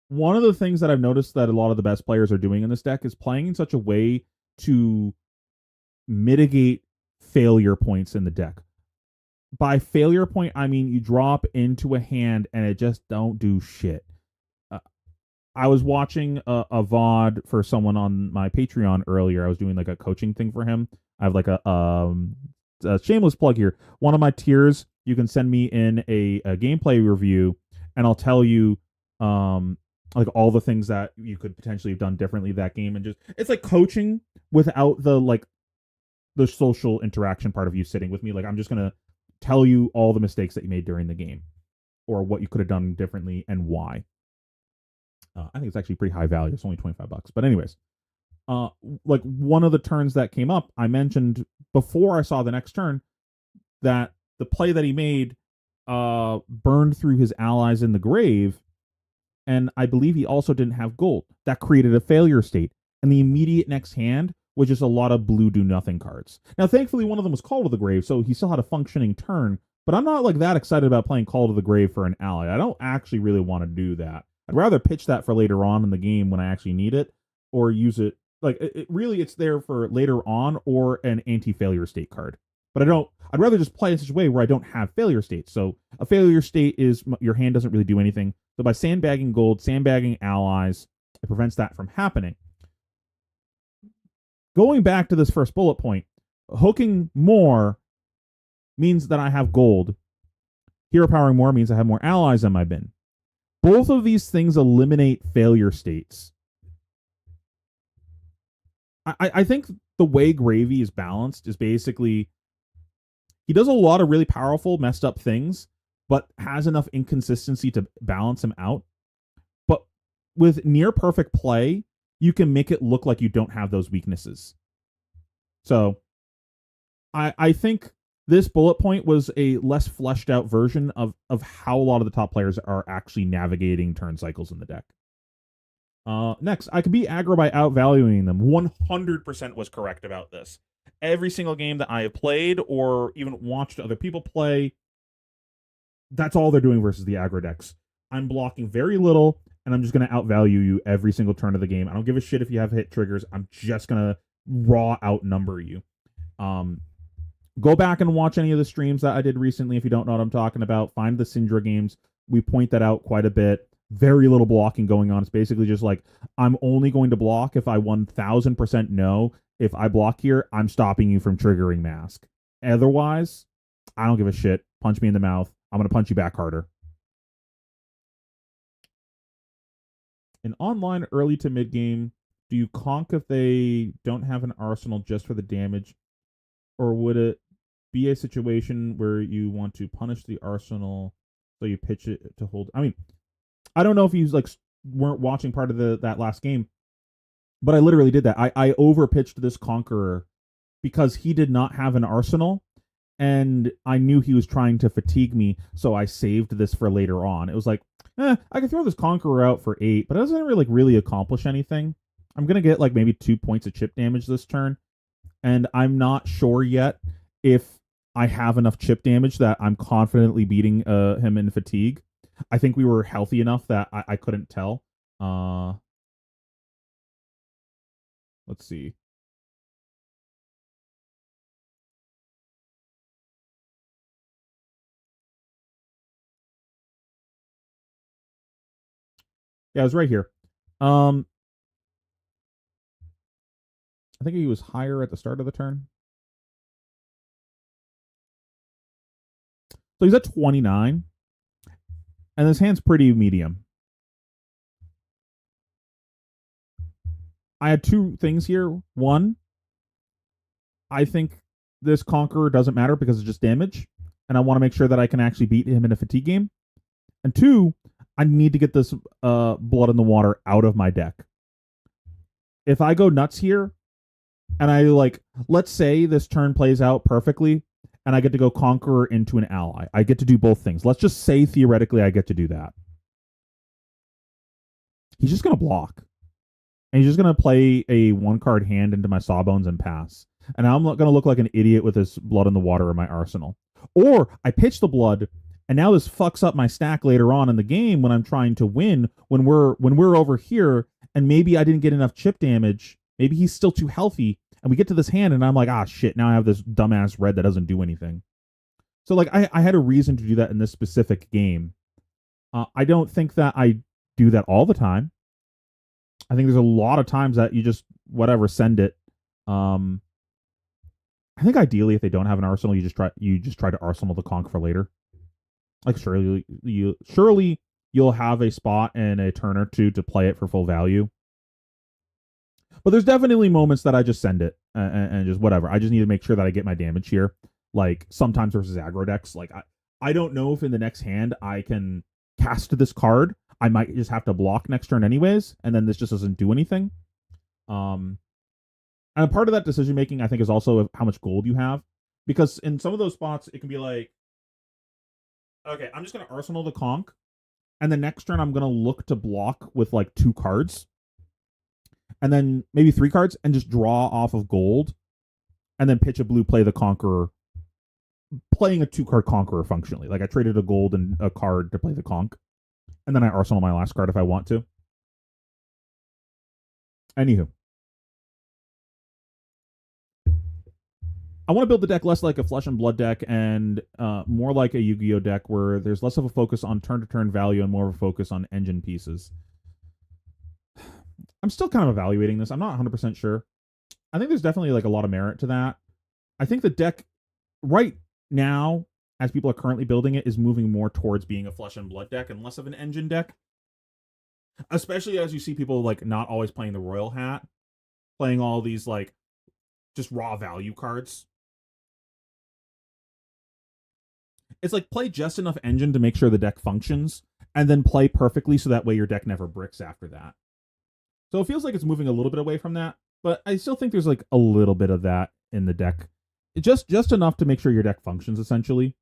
A: of the things that I've noticed that a lot of the best players are doing in this deck is playing in such a way to mitigate failure points in the deck. By failure point, I mean you drop into a hand and it just don't do shit. I was watching a VOD for someone on my Patreon earlier. I was doing like a coaching thing for him. I have like a shameless plug here. One of my tiers, you can send me in a gameplay review, and I'll tell you like all the things that you could potentially have done differently that game, and just it's like coaching without the like the social interaction part of you sitting with me. Like I'm just gonna tell you all the mistakes that you made during the game, or what you could have done differently and why. I think it's actually pretty high value. It's only $25. But anyways, like one of the turns that came up, I mentioned before I saw the next turn that the play that he made burned through his allies in the grave, and I believe he also didn't have gold. That created a failure state, and the immediate next hand was just a lot of blue do nothing cards. Now, thankfully, one of them was Call to the Grave, so he still had a functioning turn. But I'm not like that excited about playing Call to the Grave for an ally. I don't actually really want to do that. I'd rather pitch that for later on in the game when I actually need it, or use it like it's there for later on or an anti-failure state card. But I'd rather just play in such a way where I don't have failure states. So a failure state is your hand doesn't really do anything. So by sandbagging gold, sandbagging allies, it prevents that from happening. Going back to this first bullet point, hooking more means that I have gold. Hero powering more means I have more allies in my bin. Both of these things eliminate failure states. I think the way Gravy is balanced is basically he does a lot of really powerful, messed up things, but has enough inconsistency to balance him out. But with near perfect play, you can make it look like you don't have those weaknesses. So I think this bullet point was a less fleshed out version of how a lot of the top players are actually navigating turn cycles in the deck. Next, I could be aggro by outvaluing them. 100% was correct about this. Every single game that I have played or even watched other people play, that's all they're doing versus the aggro decks. I'm blocking very little, and I'm just going to outvalue you every single turn of the game. I don't give a shit if you have hit triggers. I'm just going to raw outnumber you. Go back and watch any of the streams that I did recently if you don't know what I'm talking about. Find the Syndra games. We point that out quite a bit. Very little blocking going on. It's basically just like, I'm only going to block if I 1000% know if I block here, I'm stopping you from triggering mask. Otherwise, I don't give a shit. Punch me in the mouth. I'm going to punch you back harder. In online early to mid game, do you conk if they don't have an arsenal just for the damage? Or would it be a situation where you want to punish the arsenal so you pitch it to hold? I mean, I don't know if you like weren't watching part of that last game, but I literally did that. I overpitched this Conqueror because he did not have an arsenal, and I knew he was trying to fatigue me, so I saved this for later on. It was like, I can throw this Conqueror out for 8, but it doesn't really accomplish anything. I'm going to get like maybe 2 points of chip damage this turn, and I'm not sure yet if I have enough chip damage that I'm confidently beating him in fatigue. I think we were healthy enough that I couldn't tell. Let's see. Yeah, it was right here. I think he was higher at the start of the turn. So he's at 29. And his hand's pretty medium. I had 2 things here. One, I think this Conqueror doesn't matter because it's just damage, and I want to make sure that I can actually beat him in a fatigue game. And 2, I need to get this Blood in the Water out of my deck. If I go nuts here, and I let's say this turn plays out perfectly, and I get to go Conqueror into an ally. I get to do both things. Let's just say theoretically I get to do that. He's just going to block. And he's just going to play a 1-card hand into my Sawbones and pass. And I'm going to look like an idiot with this Blood in the Water in my arsenal. Or I pitch the blood, and now this fucks up my stack later on in the game when I'm trying to win, when we're over here, and maybe I didn't get enough chip damage. Maybe he's still too healthy, and we get to this hand, and I'm like, shit, now I have this dumbass red that doesn't do anything. So like I had a reason to do that in this specific game. I don't think that I do that all the time. I think there's a lot of times that you just send it. I think ideally, if they don't have an arsenal, you just try to arsenal the conch for later. Like surely you'll have a spot and a turn or two to play it for full value. But there's definitely moments that I just send it and just whatever. I just need to make sure that I get my damage here. Like sometimes versus aggro decks, like I don't know if in the next hand I can cast this card. I might just have to block next turn anyways, and then this just doesn't do anything. And a part of that decision making, I think, is also how much gold you have, because in some of those spots, it can be like, okay, I'm just gonna arsenal the conch, and the next turn I'm gonna look to block with like 2 cards, and then maybe 3 cards, and just draw off of gold, and then pitch a blue, play the Conqueror, playing a 2-card Conqueror functionally. Like I traded a gold and a card to play the conch. And then I arsenal my last card if I want to. Anywho. I want to build the deck less like a Flesh and Blood deck and more like a Yu-Gi-Oh deck where there's less of a focus on turn-to-turn value and more of a focus on engine pieces. I'm still kind of evaluating this. I'm not 100% sure. I think there's definitely like a lot of merit to that. I think the deck right now, as people are currently building it, is moving more towards being a Flesh and Blood deck and less of an engine deck. Especially as you see people like not always playing the Royal Hat, playing all these like just raw value cards. It's like play just enough engine to make sure the deck functions, and then play perfectly so that way your deck never bricks after that. So it feels like it's moving a little bit away from that, but I still think there's like a little bit of that in the deck. Just enough to make sure your deck functions essentially.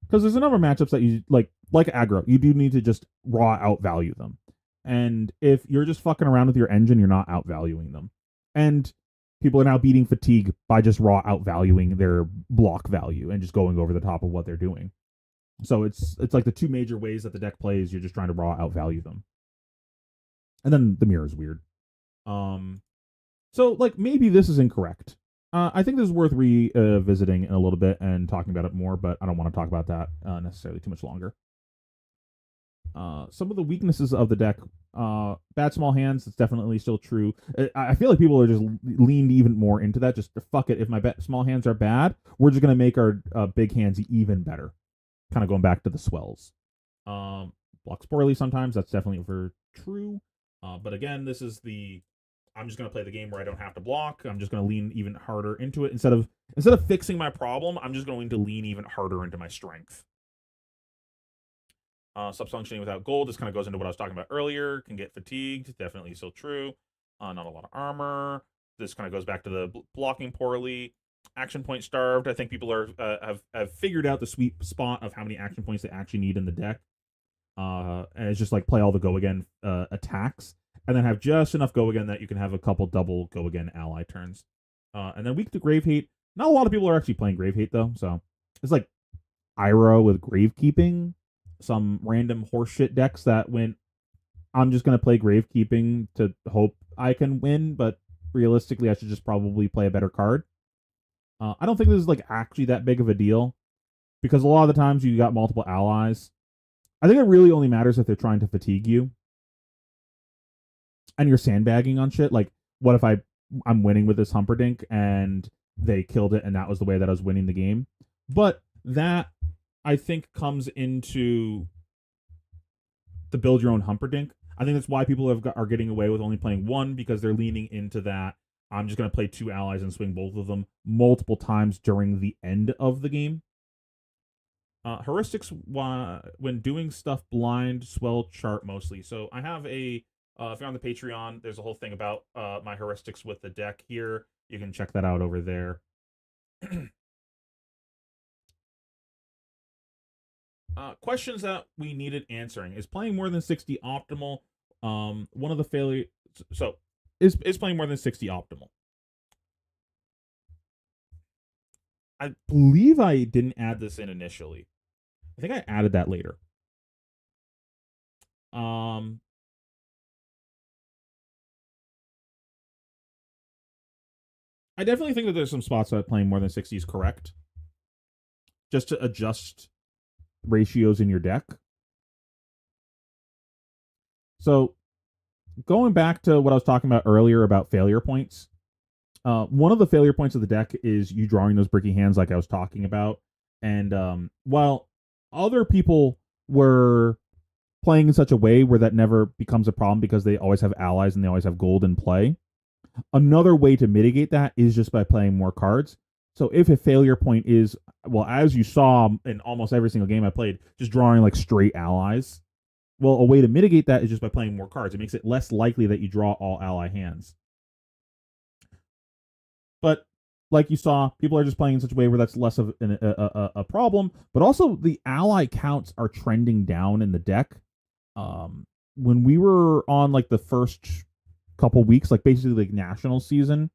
A: Because there's a number of matchups that you like aggro, you do need to just raw outvalue them. And if you're just fucking around with your engine, you're not outvaluing them. And people are now beating fatigue by just raw outvaluing their block value and just going over the top of what they're doing. So it's like the two major ways that the deck plays. You're just trying to raw outvalue them, and then the mirror is weird. So like maybe this is incorrect. I think this is worth revisiting in a little bit and talking about it more, but I don't want to talk about that necessarily too much longer. Some of the weaknesses of the deck, bad small hands. It's definitely still true. I feel like people are just leaned even more into that. Just fuck it. If my small hands are bad, we're just gonna make our big hands even better. Kind of going back to the swells. Blocks poorly sometimes. That's definitely for true. But again, this is the I'm just gonna play the game where I don't have to block. I'm just gonna lean even harder into it instead of fixing my problem. I'm just going to lean even harder into my strength. Subfunctioning without gold. This kind of goes into what I was talking about earlier. Can get fatigued. Definitely still true. Not a lot of armor. This kind of goes back to the blocking poorly. Action point starved. I think people are have figured out the sweet spot of how many action points they actually need in the deck. And it's just like play all the go again attacks, and then have just enough go again that you can have a couple double go again ally turns. And then weak to grave hate. Not a lot of people are actually playing grave hate though, so it's like Ira with gravekeeping. Some random horseshit decks that went, I'm just gonna play gravekeeping to hope I can win, but realistically I should just probably play a better card. I don't think this is like actually that big of a deal, because a lot of the times you got multiple allies. I think it really only matters if they're trying to fatigue you and you're sandbagging on shit. Like, what if I'm winning with this Humperdinck and they killed it and that was the way that I was winning the game? But that I think comes into the build your own Humperdinck. I think that's why people are getting away with only playing one, because they're leaning into that. I'm just going to play two allies and swing both of them multiple times during the end of the game. Heuristics, when doing stuff blind, swell chart mostly. So I have if you're on the Patreon, there's a whole thing about my heuristics with the deck here. You can check that out over there. Questions that we needed answering. Is playing more than 60 optimal? One of the failures. So, is playing more than 60 optimal? I believe I didn't add this in initially. I think I added that later. I definitely think that there's some spots that playing more than 60 is correct. Just to adjust ratios in your deck. So, going back to what I was talking about earlier about failure points, one of the failure points of the deck is you drawing those bricky hands like I was talking about. And while other people were playing in such a way where that never becomes a problem because they always have allies and they always have gold in play, another way to mitigate that is just by playing more cards. So if a failure point is, well, as you saw in almost every single game I played, just drawing like straight allies, well, a way to mitigate that is just by playing more cards. It makes it less likely that you draw all ally hands. But like you saw, people are just playing in such a way where that's less of a problem. But also the ally counts are trending down in the deck. When we were on like the first couple weeks, like basically like national season,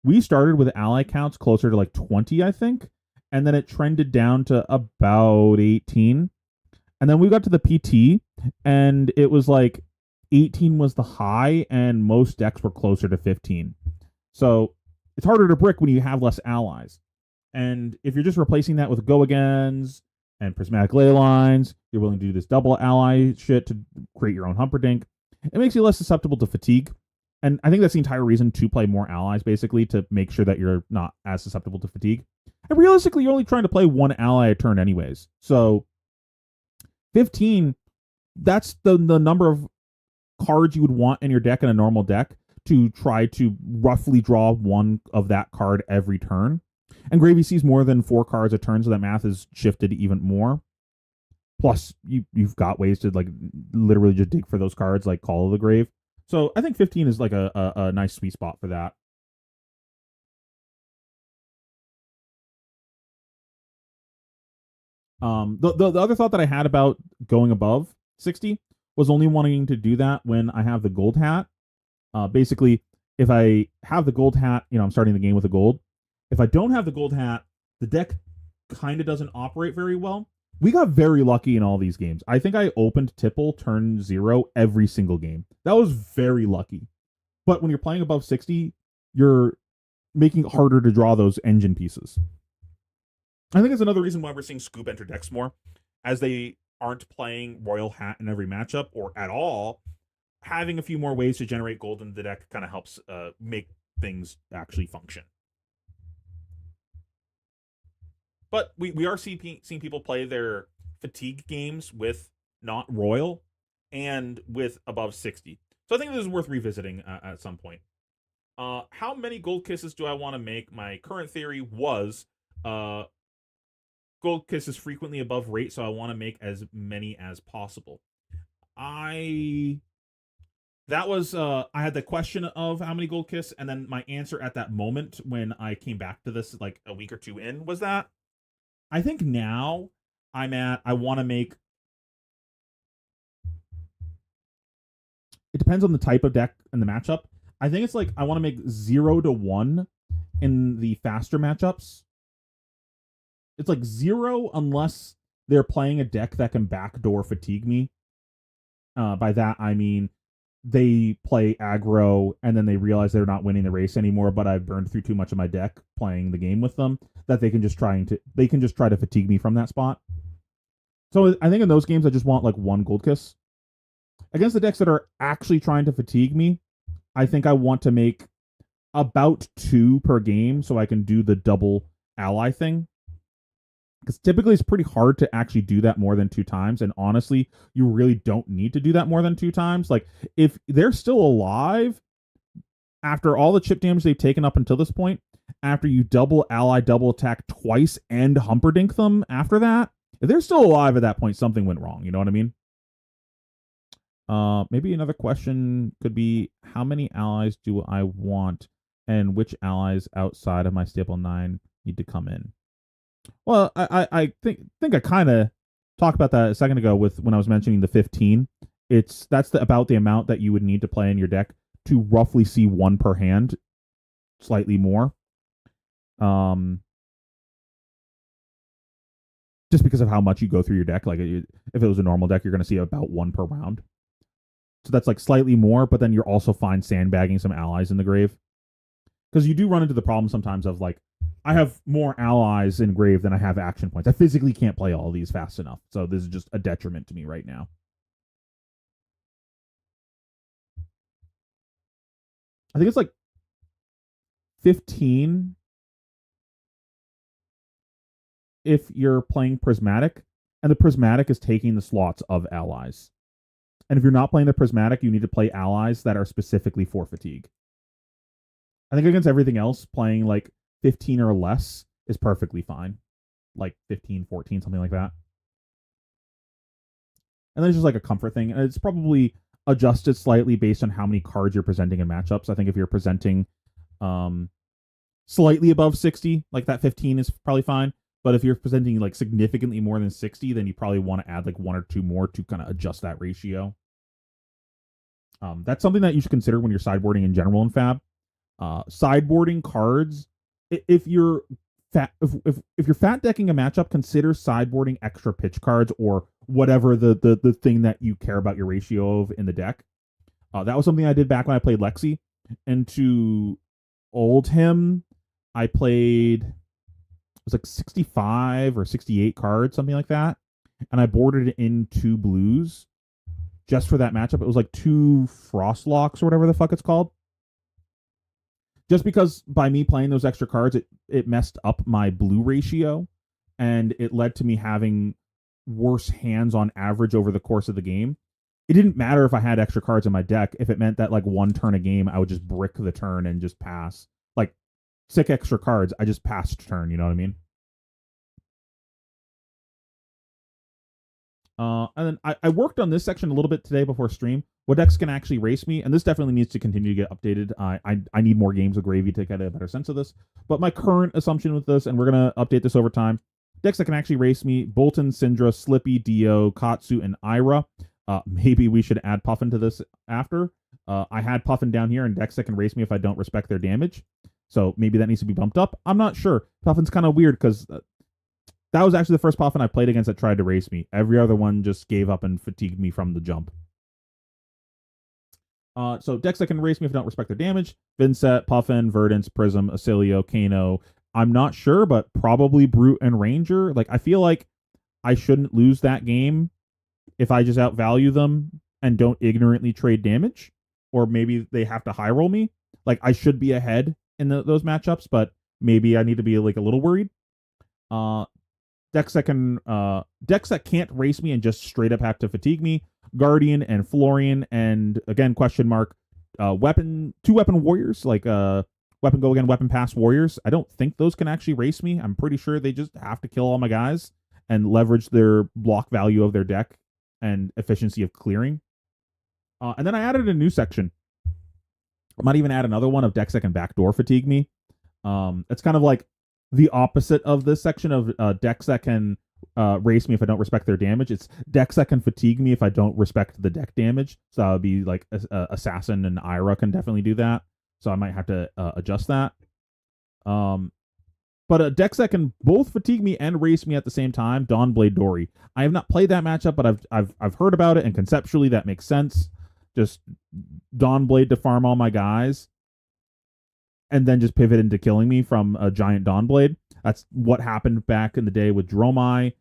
A: we started with ally counts closer to like 20, I think. And then it trended down to about 18. And then we got to the PT, and it was like 18 was the high, and most decks were closer to 15. So it's harder to brick when you have less allies. And if you're just replacing that with go-agains and prismatic ley lines, you're willing to do this double ally shit to create your own Humperdinck, it makes you less susceptible to fatigue. And I think that's the entire reason to play more allies, basically, to make sure that you're not as susceptible to fatigue. And realistically, you're only trying to play one ally a turn anyways. So 15, that's the number of cards you would want in your deck in a normal deck to try to roughly draw one of that card every turn. And Gravy sees more than 4 cards a turn, so that math is shifted even more. Plus, you've got ways to like literally just dig for those cards, like Call of the Grave. So I think 15 is like a nice sweet spot for that. The other thought that I had about going above 60 was only wanting to do that when I have the gold hat. Basically, if I have the gold hat, I'm starting the game with a gold. If I don't have the gold hat, the deck kind of doesn't operate very well. We got very lucky in all these games. I think I opened Tipple turn 0 every single game. That was very lucky. But when you're playing above 60, you're making it harder to draw those engine pieces. I think it's another reason why we're seeing Scoop enter decks more, as they aren't playing Royal Hat in every matchup or at all. Having a few more ways to generate gold in the deck kind of helps make things actually function. But we are seeing people play their fatigue games with not Royal and with above 60. So I think this is worth revisiting at some point. How many gold kisses do I want to make? My current theory was gold kisses frequently above rate, so I want to make as many as possible. I had the question of how many gold kiss, and then my answer at that moment when I came back to this like a week or two in was that I think now I want to make, it depends on the type of deck and the matchup. I think it's like I want to make 0 to 1 in the faster matchups. It's like 0 unless they're playing a deck that can backdoor fatigue me. By that I mean they play aggro and then they realize they're not winning the race anymore, but I've burned through too much of my deck playing the game with them, that they can just try to fatigue me from that spot. So I think in those games I just want like 1 gold kiss. Against the decks that are actually trying to fatigue me, I think I want to make about 2 per game so I can do the double ally thing. Because typically it's pretty hard to actually do that more than 2 times. And honestly, you really don't need to do that more than 2 times. Like, if they're still alive after all the chip damage they've taken up until this point, after you double ally, double attack twice and humperdink them after that, if they're still alive at that point, something went wrong. You know what I mean? Maybe another question could be, how many allies do I want, and which allies outside of my staple 9 need to come in? Well, I think I kind of talked about that a second ago with when I was mentioning the 15. That's about the amount that you would need to play in your deck to roughly see 1 per hand, slightly more. Just because of how much you go through your deck. Like, if it was a normal deck, you're going to see about 1 per round. So that's like slightly more, but then you're also fine sandbagging some allies in the grave. Because you do run into the problem sometimes of like, I have more allies in grave than I have action points. I physically can't play all of these fast enough. So this is just a detriment to me right now. I think it's like 15 if you're playing Prismatic, and the Prismatic is taking the slots of allies. And if you're not playing the Prismatic, you need to play allies that are specifically for fatigue. I think against everything else, playing like 15 or less is perfectly fine. Like 15, 14, something like that. And then it's just like a comfort thing. And it's probably adjusted slightly based on how many cards you're presenting in matchups. I think if you're presenting slightly above 60, like that 15 is probably fine. But if you're presenting like significantly more than 60, then you probably want to add like 1 or 2 more to kind of adjust that ratio. That's something that you should consider when you're sideboarding in general in Fab. Sideboarding cards, if you're if you're fat decking a matchup, consider sideboarding extra pitch cards or whatever the thing that you care about your ratio of in the deck. That was something I did back when I played Lexi. And to old him, I played, it was like 65 or 68 cards, something like that. And I boarded in 2 blues just for that matchup. It was like 2 Frostlocks or whatever the fuck it's called. Just because by me playing those extra cards, it messed up my blue ratio, and it led to me having worse hands on average over the course of the game. It didn't matter if I had extra cards in my deck if it meant that like 1 turn a game I would just brick the turn and just pass. Like sick extra cards, I just passed turn. You know what I mean? And then I worked on this section a little bit today before stream. What decks can actually race me, and this definitely needs to continue to get updated. I need more games with Gravy to get a better sense of this. But my current assumption with this, and we're gonna update this over time, decks that can actually race me: Bolton, Syndra, Slippy, Dio, Katsu, and Ira. Maybe we should add Puffin to this after. I had Puffin down here, and decks that can race me if I don't respect their damage. So maybe that needs to be bumped up. I'm not sure. Puffin's kind of weird because that was actually the first Puffin I played against that tried to race me. Every other one just gave up and fatigued me from the jump. So decks that can race me if I don't respect their damage: Vincent, Puffin, Verdance, Prism, Acilio, Kano. I'm not sure, but probably Brute and Ranger. Like, I feel like I shouldn't lose that game if I just outvalue them and don't ignorantly trade damage. Or maybe they have to high roll me. Like, I should be ahead in those matchups, but maybe I need to be like a little worried. Decks that can't race me and just straight up have to fatigue me: Guardian and Florian, and again, question mark, two weapon warriors, like weapon go again, weapon pass warriors. I don't think those can actually race me. I'm pretty sure they just have to kill all my guys and leverage their block value of their deck and efficiency of clearing. And then I added a new section. I might even add another one of decks that can backdoor fatigue me. It's kind of like the opposite of this section of decks that can race me if I don't respect their damage. It's decks that can fatigue me if I don't respect the deck damage. So that would be like Assassin and Ira can definitely do that. So I might have to adjust that. But decks that can both fatigue me and race me at the same time: Dawnblade Dory. I have not played that matchup, but I've heard about it, and conceptually that makes sense. Just Dawnblade to farm all my guys, and then just pivot into killing me from a giant Dawnblade. That's what happened back in the day with Dromai.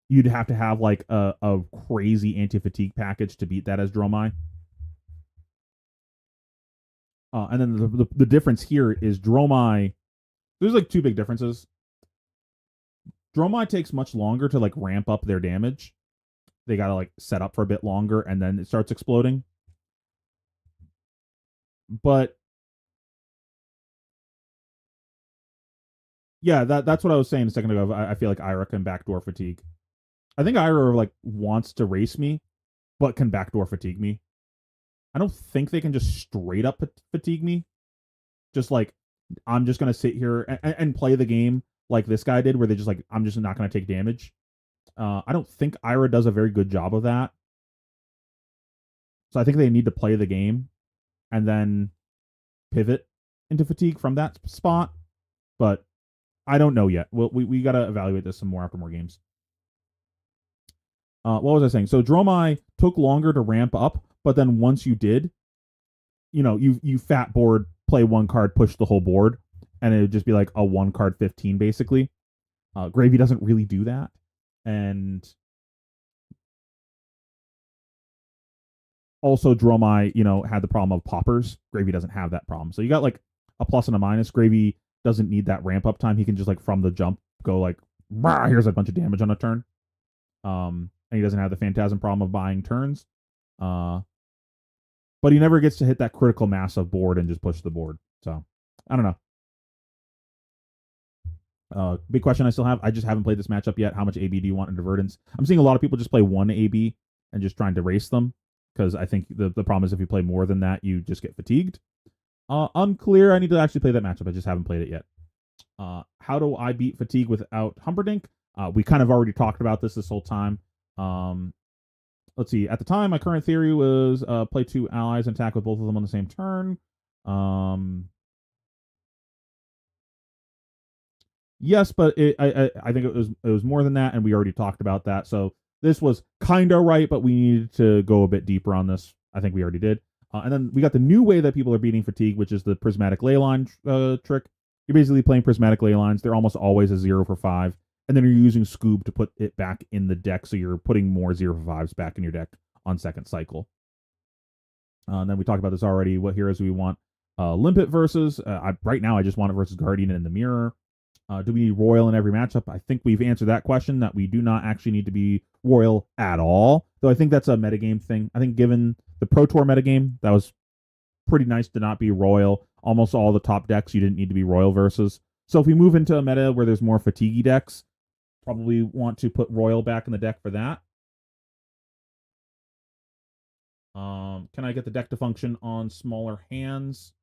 A: You'd have to have like a crazy anti-fatigue package to beat that as Dromai. And then the difference here is Dromai. There's like two big differences. Dromai takes much longer to like ramp up their damage. They gotta like set up for a bit longer, and then it starts exploding. But yeah, that's what I was saying a second ago. I feel like Ira can backdoor fatigue. I think Ira like wants to race me, but can backdoor fatigue me. I don't think they can just straight up fatigue me. Just like, I'm just gonna sit here and play the game like this guy did, where they just like, I'm just not gonna take damage. I don't think Ira does a very good job of that. So I think they need to play the game and then pivot into fatigue from that spot. But I don't know yet. We got to evaluate this some more after more games. What was I saying? So Dromai took longer to ramp up, but then once you did, you fat board, play one card, push the whole board, and it would just be like a one card 15 basically. Gravy doesn't really do that. And also Dromai, had the problem of poppers. Gravy doesn't have that problem. So you got like a plus and a minus. Gravy doesn't need that ramp up time. He can just like from the jump go like, here's a bunch of damage on a turn. And he doesn't have the Phantasm problem of buying turns. But he never gets to hit that critical mass of board and just push the board. So I don't know. Big question I still have. I just haven't played this matchup yet. How much AB do you want in Verdance? I'm seeing a lot of people just play one AB and just trying to race them, because I think the problem is if you play more than that, you just get fatigued. Unclear. I need to actually play that matchup. I just haven't played it yet. How do I beat fatigue without Humperdinck? We kind of already talked about this whole time. Let's see. At the time, my current theory was play two allies and attack with both of them on the same turn. Yes, but I think it was more than that, and we already talked about that. So this was kind of right, but we needed to go a bit deeper on this. I think we already did. And then we got the new way that people are beating fatigue, which is the prismatic leyline trick. You're basically playing prismatic ley lines. They're almost always a 0 for 5. And then you're using Scoob to put it back in the deck, so you're putting more 0 for 5s back in your deck on second cycle. And then we talked about this already. What heroes do we want? Limpet versus. Right now, I just want it versus Guardian and the Mirror. Do we need Royal in every matchup? I think we've answered that question, that we do not actually need to be Royal at all. Though I think that's a metagame thing. I think given the Pro Tour metagame, that was pretty nice to not be Royal. almost all the top decks you didn't need to be Royal versus. So if we move into a meta where there's more fatiguey decks, probably want to put Royal back in the deck for that. Can I get the deck to function on smaller hands?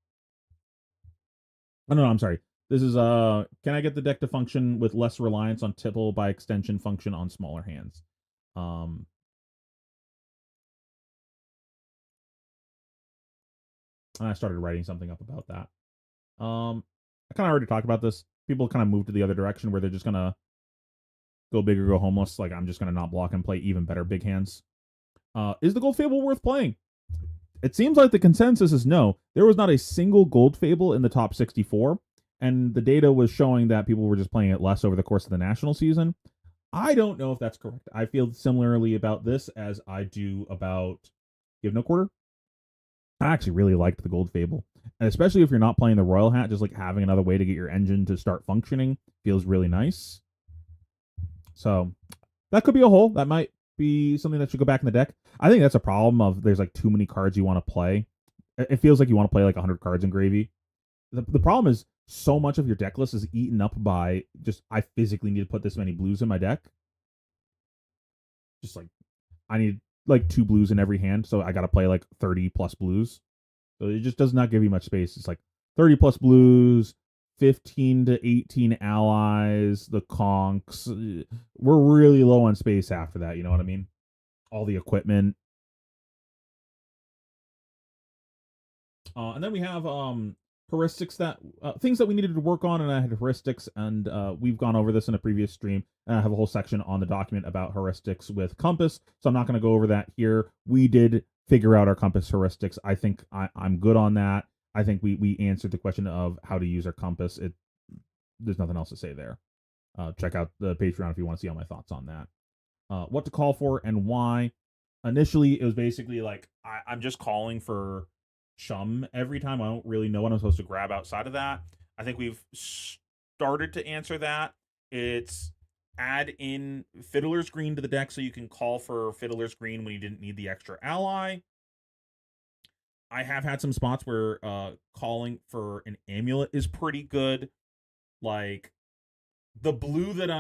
A: Oh, no, I'm sorry. This is can I get the deck to function with less reliance on tipple, by extension function on smaller hands? Um and I started writing something up about that. I kind of already talked about this. People kind of move to the other direction where they're just gonna go big or go homeless. Like I'm just gonna not block and play even better big hands. Is the Gold Fable worth playing? It seems like the consensus is no. There was not a single Gold Fable in the top 64, and the data was showing that people were just playing it less over the course of the national season. I don't know if that's correct. I feel similarly about this as I do about Give No Quarter. I actually really liked the Gold Fable, and especially if you're not playing the Royal Hat, just like having another way to get your engine to start functioning feels really nice. So that could be a hole. That might be something that should go back in the deck. I think that's a problem of there's like too many cards you want to play. It feels like you want to play like 100 cards in Gravy. The problem is so much of your deck list is eaten up by just I physically need to put this many blues in my deck. Just like I need like 2 blues in every hand, so I got to play like 30 plus blues. So it just does not give you much space. It's like 30 plus blues, 15 to 18 allies, the conks. We're really low on space after that. You know what I mean? All the equipment. And then we have heuristics that things that we needed to work on, and I had heuristics, and we've gone over this in a previous stream. And I have a whole section on the document about heuristics with compass, so I'm not going to go over that here. We did figure out our compass heuristics. I think I'm good on that. I think we answered the question of how to use our compass. There's nothing else to say there. Check out the Patreon if you want to see all my thoughts on that. What to call for and why. Initially, it was basically like I'm just calling for chum every time. I don't really know what I'm supposed to grab outside of that. I think we've started to answer that. It's add in Fiddler's Green to the deck so you can call for Fiddler's Green when you didn't need the extra ally. I have had some spots where calling for an amulet is pretty good. Like the blue that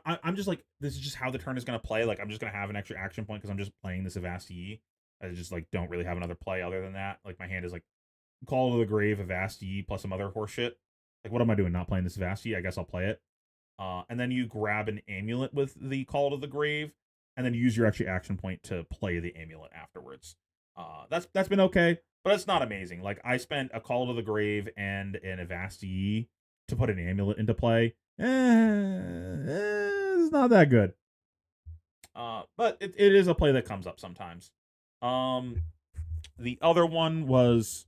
A: I'm just like, this is just how the turn is going to play. Like, I'm just going to have an extra action point because I'm just playing this Avasti. I just, like, don't really have another play other than that. Like, my hand is, like, Call to the Grave, Avasti, plus some other horseshit. Like, what am I doing? Not playing this Avasti? I guess I'll play it. And then you grab an amulet with the Call to the Grave, and then use your extra action point to play the amulet afterwards. That's been okay, but it's not amazing. Like, I spent a Call to the Grave and an Avasti to put an amulet into play. It's not that good. But it is a play that comes up sometimes. The other one was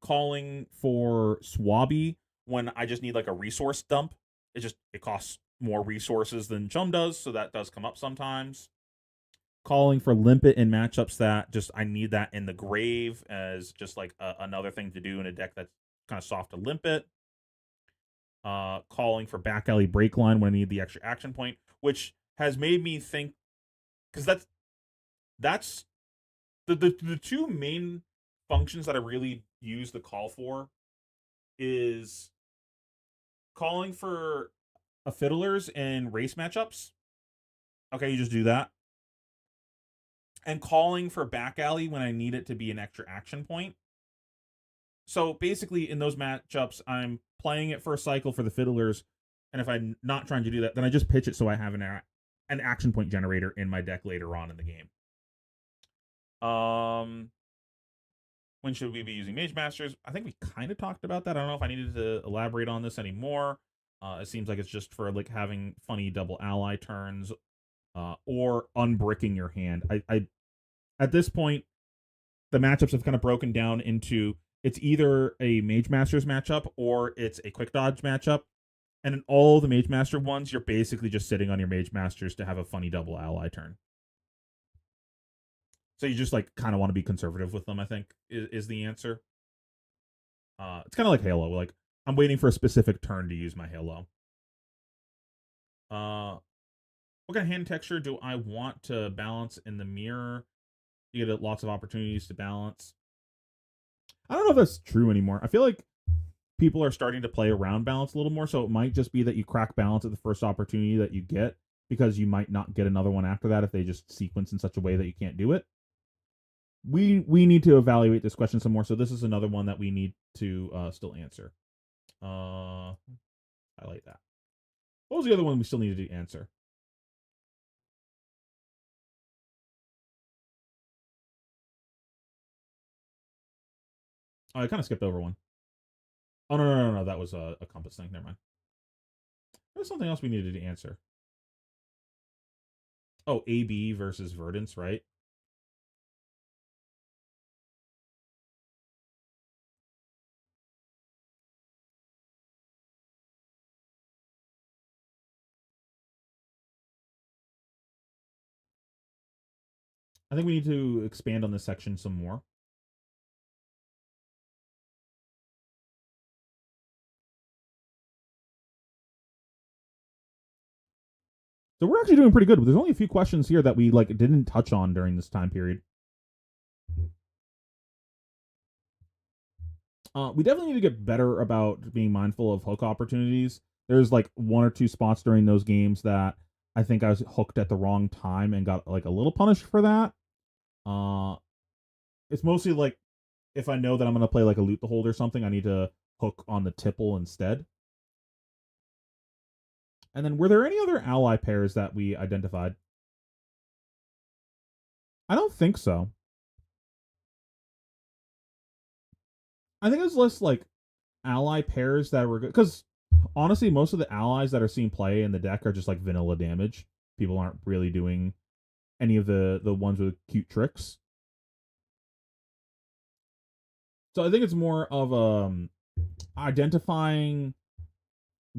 A: calling for Swabby when I just need like a resource dump. It costs more resources than Chum does, so that does come up sometimes. Calling for Limpet in matchups that just I need that in the grave as just like another thing to do in a deck that's kind of soft to Limpet. Calling for back alley break line when I need the extra action point, which has made me think because that's the two main functions that I really use the call for is calling for a fiddlers in race matchups. Okay, you just do that. And calling for back alley when I need it to be an extra action point. So basically, in those matchups, I'm playing it for a cycle for the fiddlers, and if I'm not trying to do that, then I just pitch it so I have an action point generator in my deck later on in the game. When should we be using Mage Masters? I think we kind of talked about that. I don't know if I needed to elaborate on this anymore. It seems like it's just for like having funny double ally turns, or unbricking your hand. I at this point, the matchups have kind of broken down into it's either a Mage Masters matchup or it's a Quick Dodge matchup. And in all the Mage Master ones, you're basically just sitting on your Mage Masters to have a funny double ally turn. So you just like kind of want to be conservative with them, I think, is the answer. It's kind of like Halo. Like I'm waiting for a specific turn to use my Halo. What kind of hand texture do I want to balance in the mirror? You get lots of opportunities to balance. I don't know if that's true anymore. I feel like people are starting to play around balance a little more, so it might just be that you crack balance at the first opportunity that you get because you might not get another one after that if they just sequence in such a way that you can't do it. We need to evaluate this question some more, so this is another one that we need to still answer. I like that. What was the other one we still needed to answer? Oh, I kind of skipped over one. Oh no, that was a compass thing. Never mind. There's something else we needed to answer. Oh, AB versus Verdance, right? I think we need to expand on this section some more. So we're actually doing pretty good. There's only a few questions here that we like didn't touch on during this time period. We definitely need to get better about being mindful of hook opportunities. There's like one or two spots during those games that I think I was hooked at the wrong time and got like a little punished for that. Uh, it's mostly like if I know that I'm gonna play like a loot the hold or something, I need to hook on the tipple instead. And then were there any other ally pairs that we identified? I don't think so. I think it was less like ally pairs that were good because honestly, most of the allies that are seen play in the deck are just like vanilla damage. People aren't really doing any of the ones with cute tricks. So I think it's more of identifying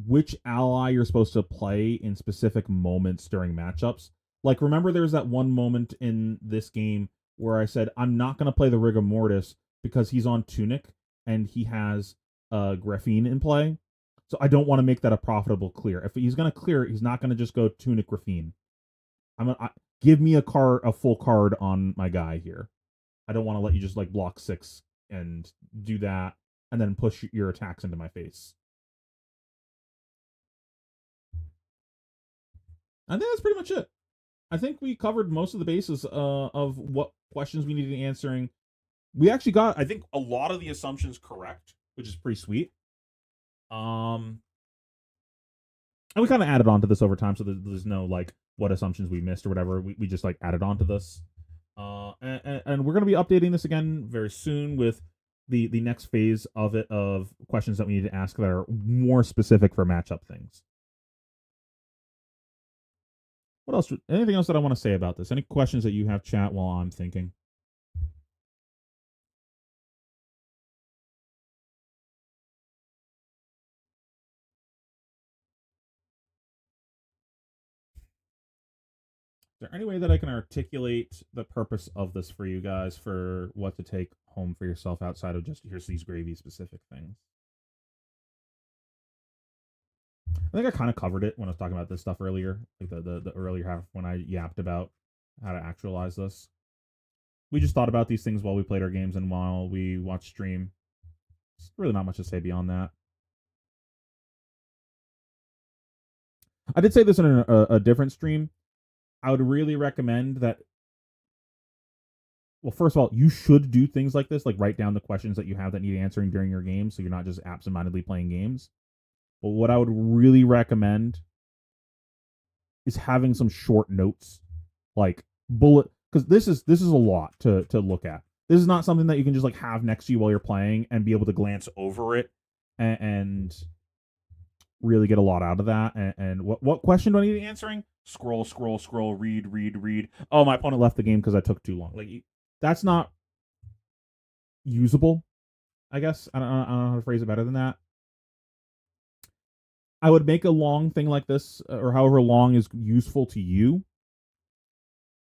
A: which ally you're supposed to play in specific moments during matchups. Like remember there's that one moment in this game where I said I'm not going to play the Rigor Mortis because he's on Tunic and he has Graphene in play. So I don't want to make that a profitable clear. If he's going to clear, he's not going to just go Tunic Graphene. Give me a full card on my guy here. I don't want to let you just like block 6 and do that and then push your attacks into my face. I think that's pretty much it. I think we covered most of the bases of what questions we needed answering. We actually got, I think, a lot of the assumptions correct, which is pretty sweet. And we kind of added on to this over time, so there's no like what assumptions we missed or whatever. We just like added on to this. And we're going to be updating this again very soon with the next phase of it of questions that we need to ask that are more specific for matchup things. What else? Anything else that I want to say about this? Any questions that you have, chat, while I'm thinking? Is there any way that I can articulate the purpose of this for you guys for what to take home for yourself outside of just here's these gravy specific things? I think I kind of covered it when I was talking about this stuff earlier, like the earlier half when I yapped about how to actualize this. We just thought about these things while we played our games and while we watched stream. There's really not much to say beyond that. I did say this in a different stream. I would really recommend that. Well, first of all, you should do things like this, like write down the questions that you have that need answering during your game, so you're not just absentmindedly playing games. But what I would really recommend is having some short notes, like bullet, because this is a lot to look at. This is not something that you can just like have next to you while you're playing and be able to glance over it and really get a lot out of that. And what question do I need answering? Scroll, read. Oh, my opponent left the game because I took too long. Like that's not usable. I guess I don't know how to phrase it better than that. I would make a long thing like this, or however long is useful to you,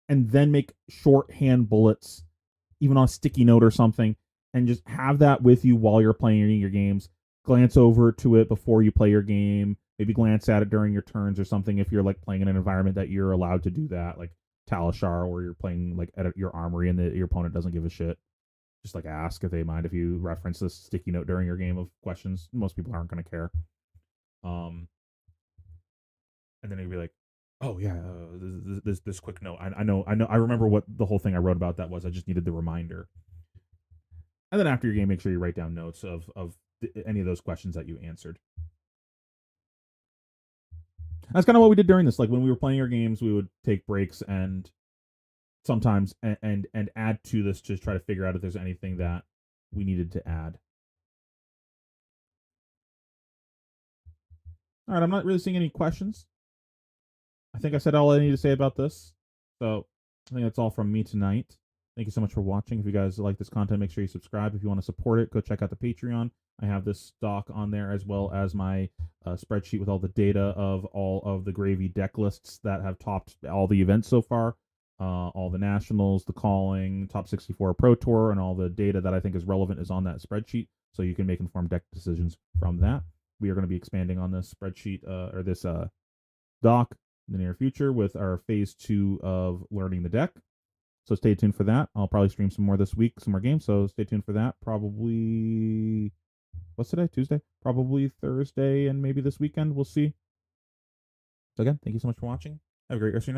A: and then make shorthand bullets, even on a sticky note or something, and just have that with you while you're playing your games. Glance over to it before you play your game. Maybe glance at it during your turns or something if you're like playing in an environment that you're allowed to do that, like Talishar, or you're playing like at your armory and your opponent doesn't give a shit. just like ask if they mind if you reference this sticky note during your game of questions. Most people aren't going to care. And then he'd be like, "Oh yeah, this quick note. I remember what the whole thing I wrote about that was. I just needed the reminder." And then after your game, make sure you write down notes of any of those questions that you answered. That's kind of what we did during this. Like when we were playing our games, we would take breaks and sometimes and add to this to try to figure out if there's anything that we needed to add. All right, I'm not really seeing any questions. I think I said all I need to say about this. So I think that's all from me tonight. Thank you so much for watching. If you guys like this content, make sure you subscribe. If you want to support it, go check out the Patreon. I have this stock on there as well as my spreadsheet with all the data of all of the gravy deck lists that have topped all the events so far. All the nationals, the calling, top 64 pro tour, and all the data that I think is relevant is on that spreadsheet. So you can make informed deck decisions from that. We are going to be expanding on this spreadsheet or this doc in the near future with our phase 2 of learning the deck. So stay tuned for that. I'll probably stream some more this week, some more games. So stay tuned for that. Probably, what's today? Tuesday? Probably Thursday and maybe this weekend. We'll see. So again, thank you so much for watching. Have a great rest of your night.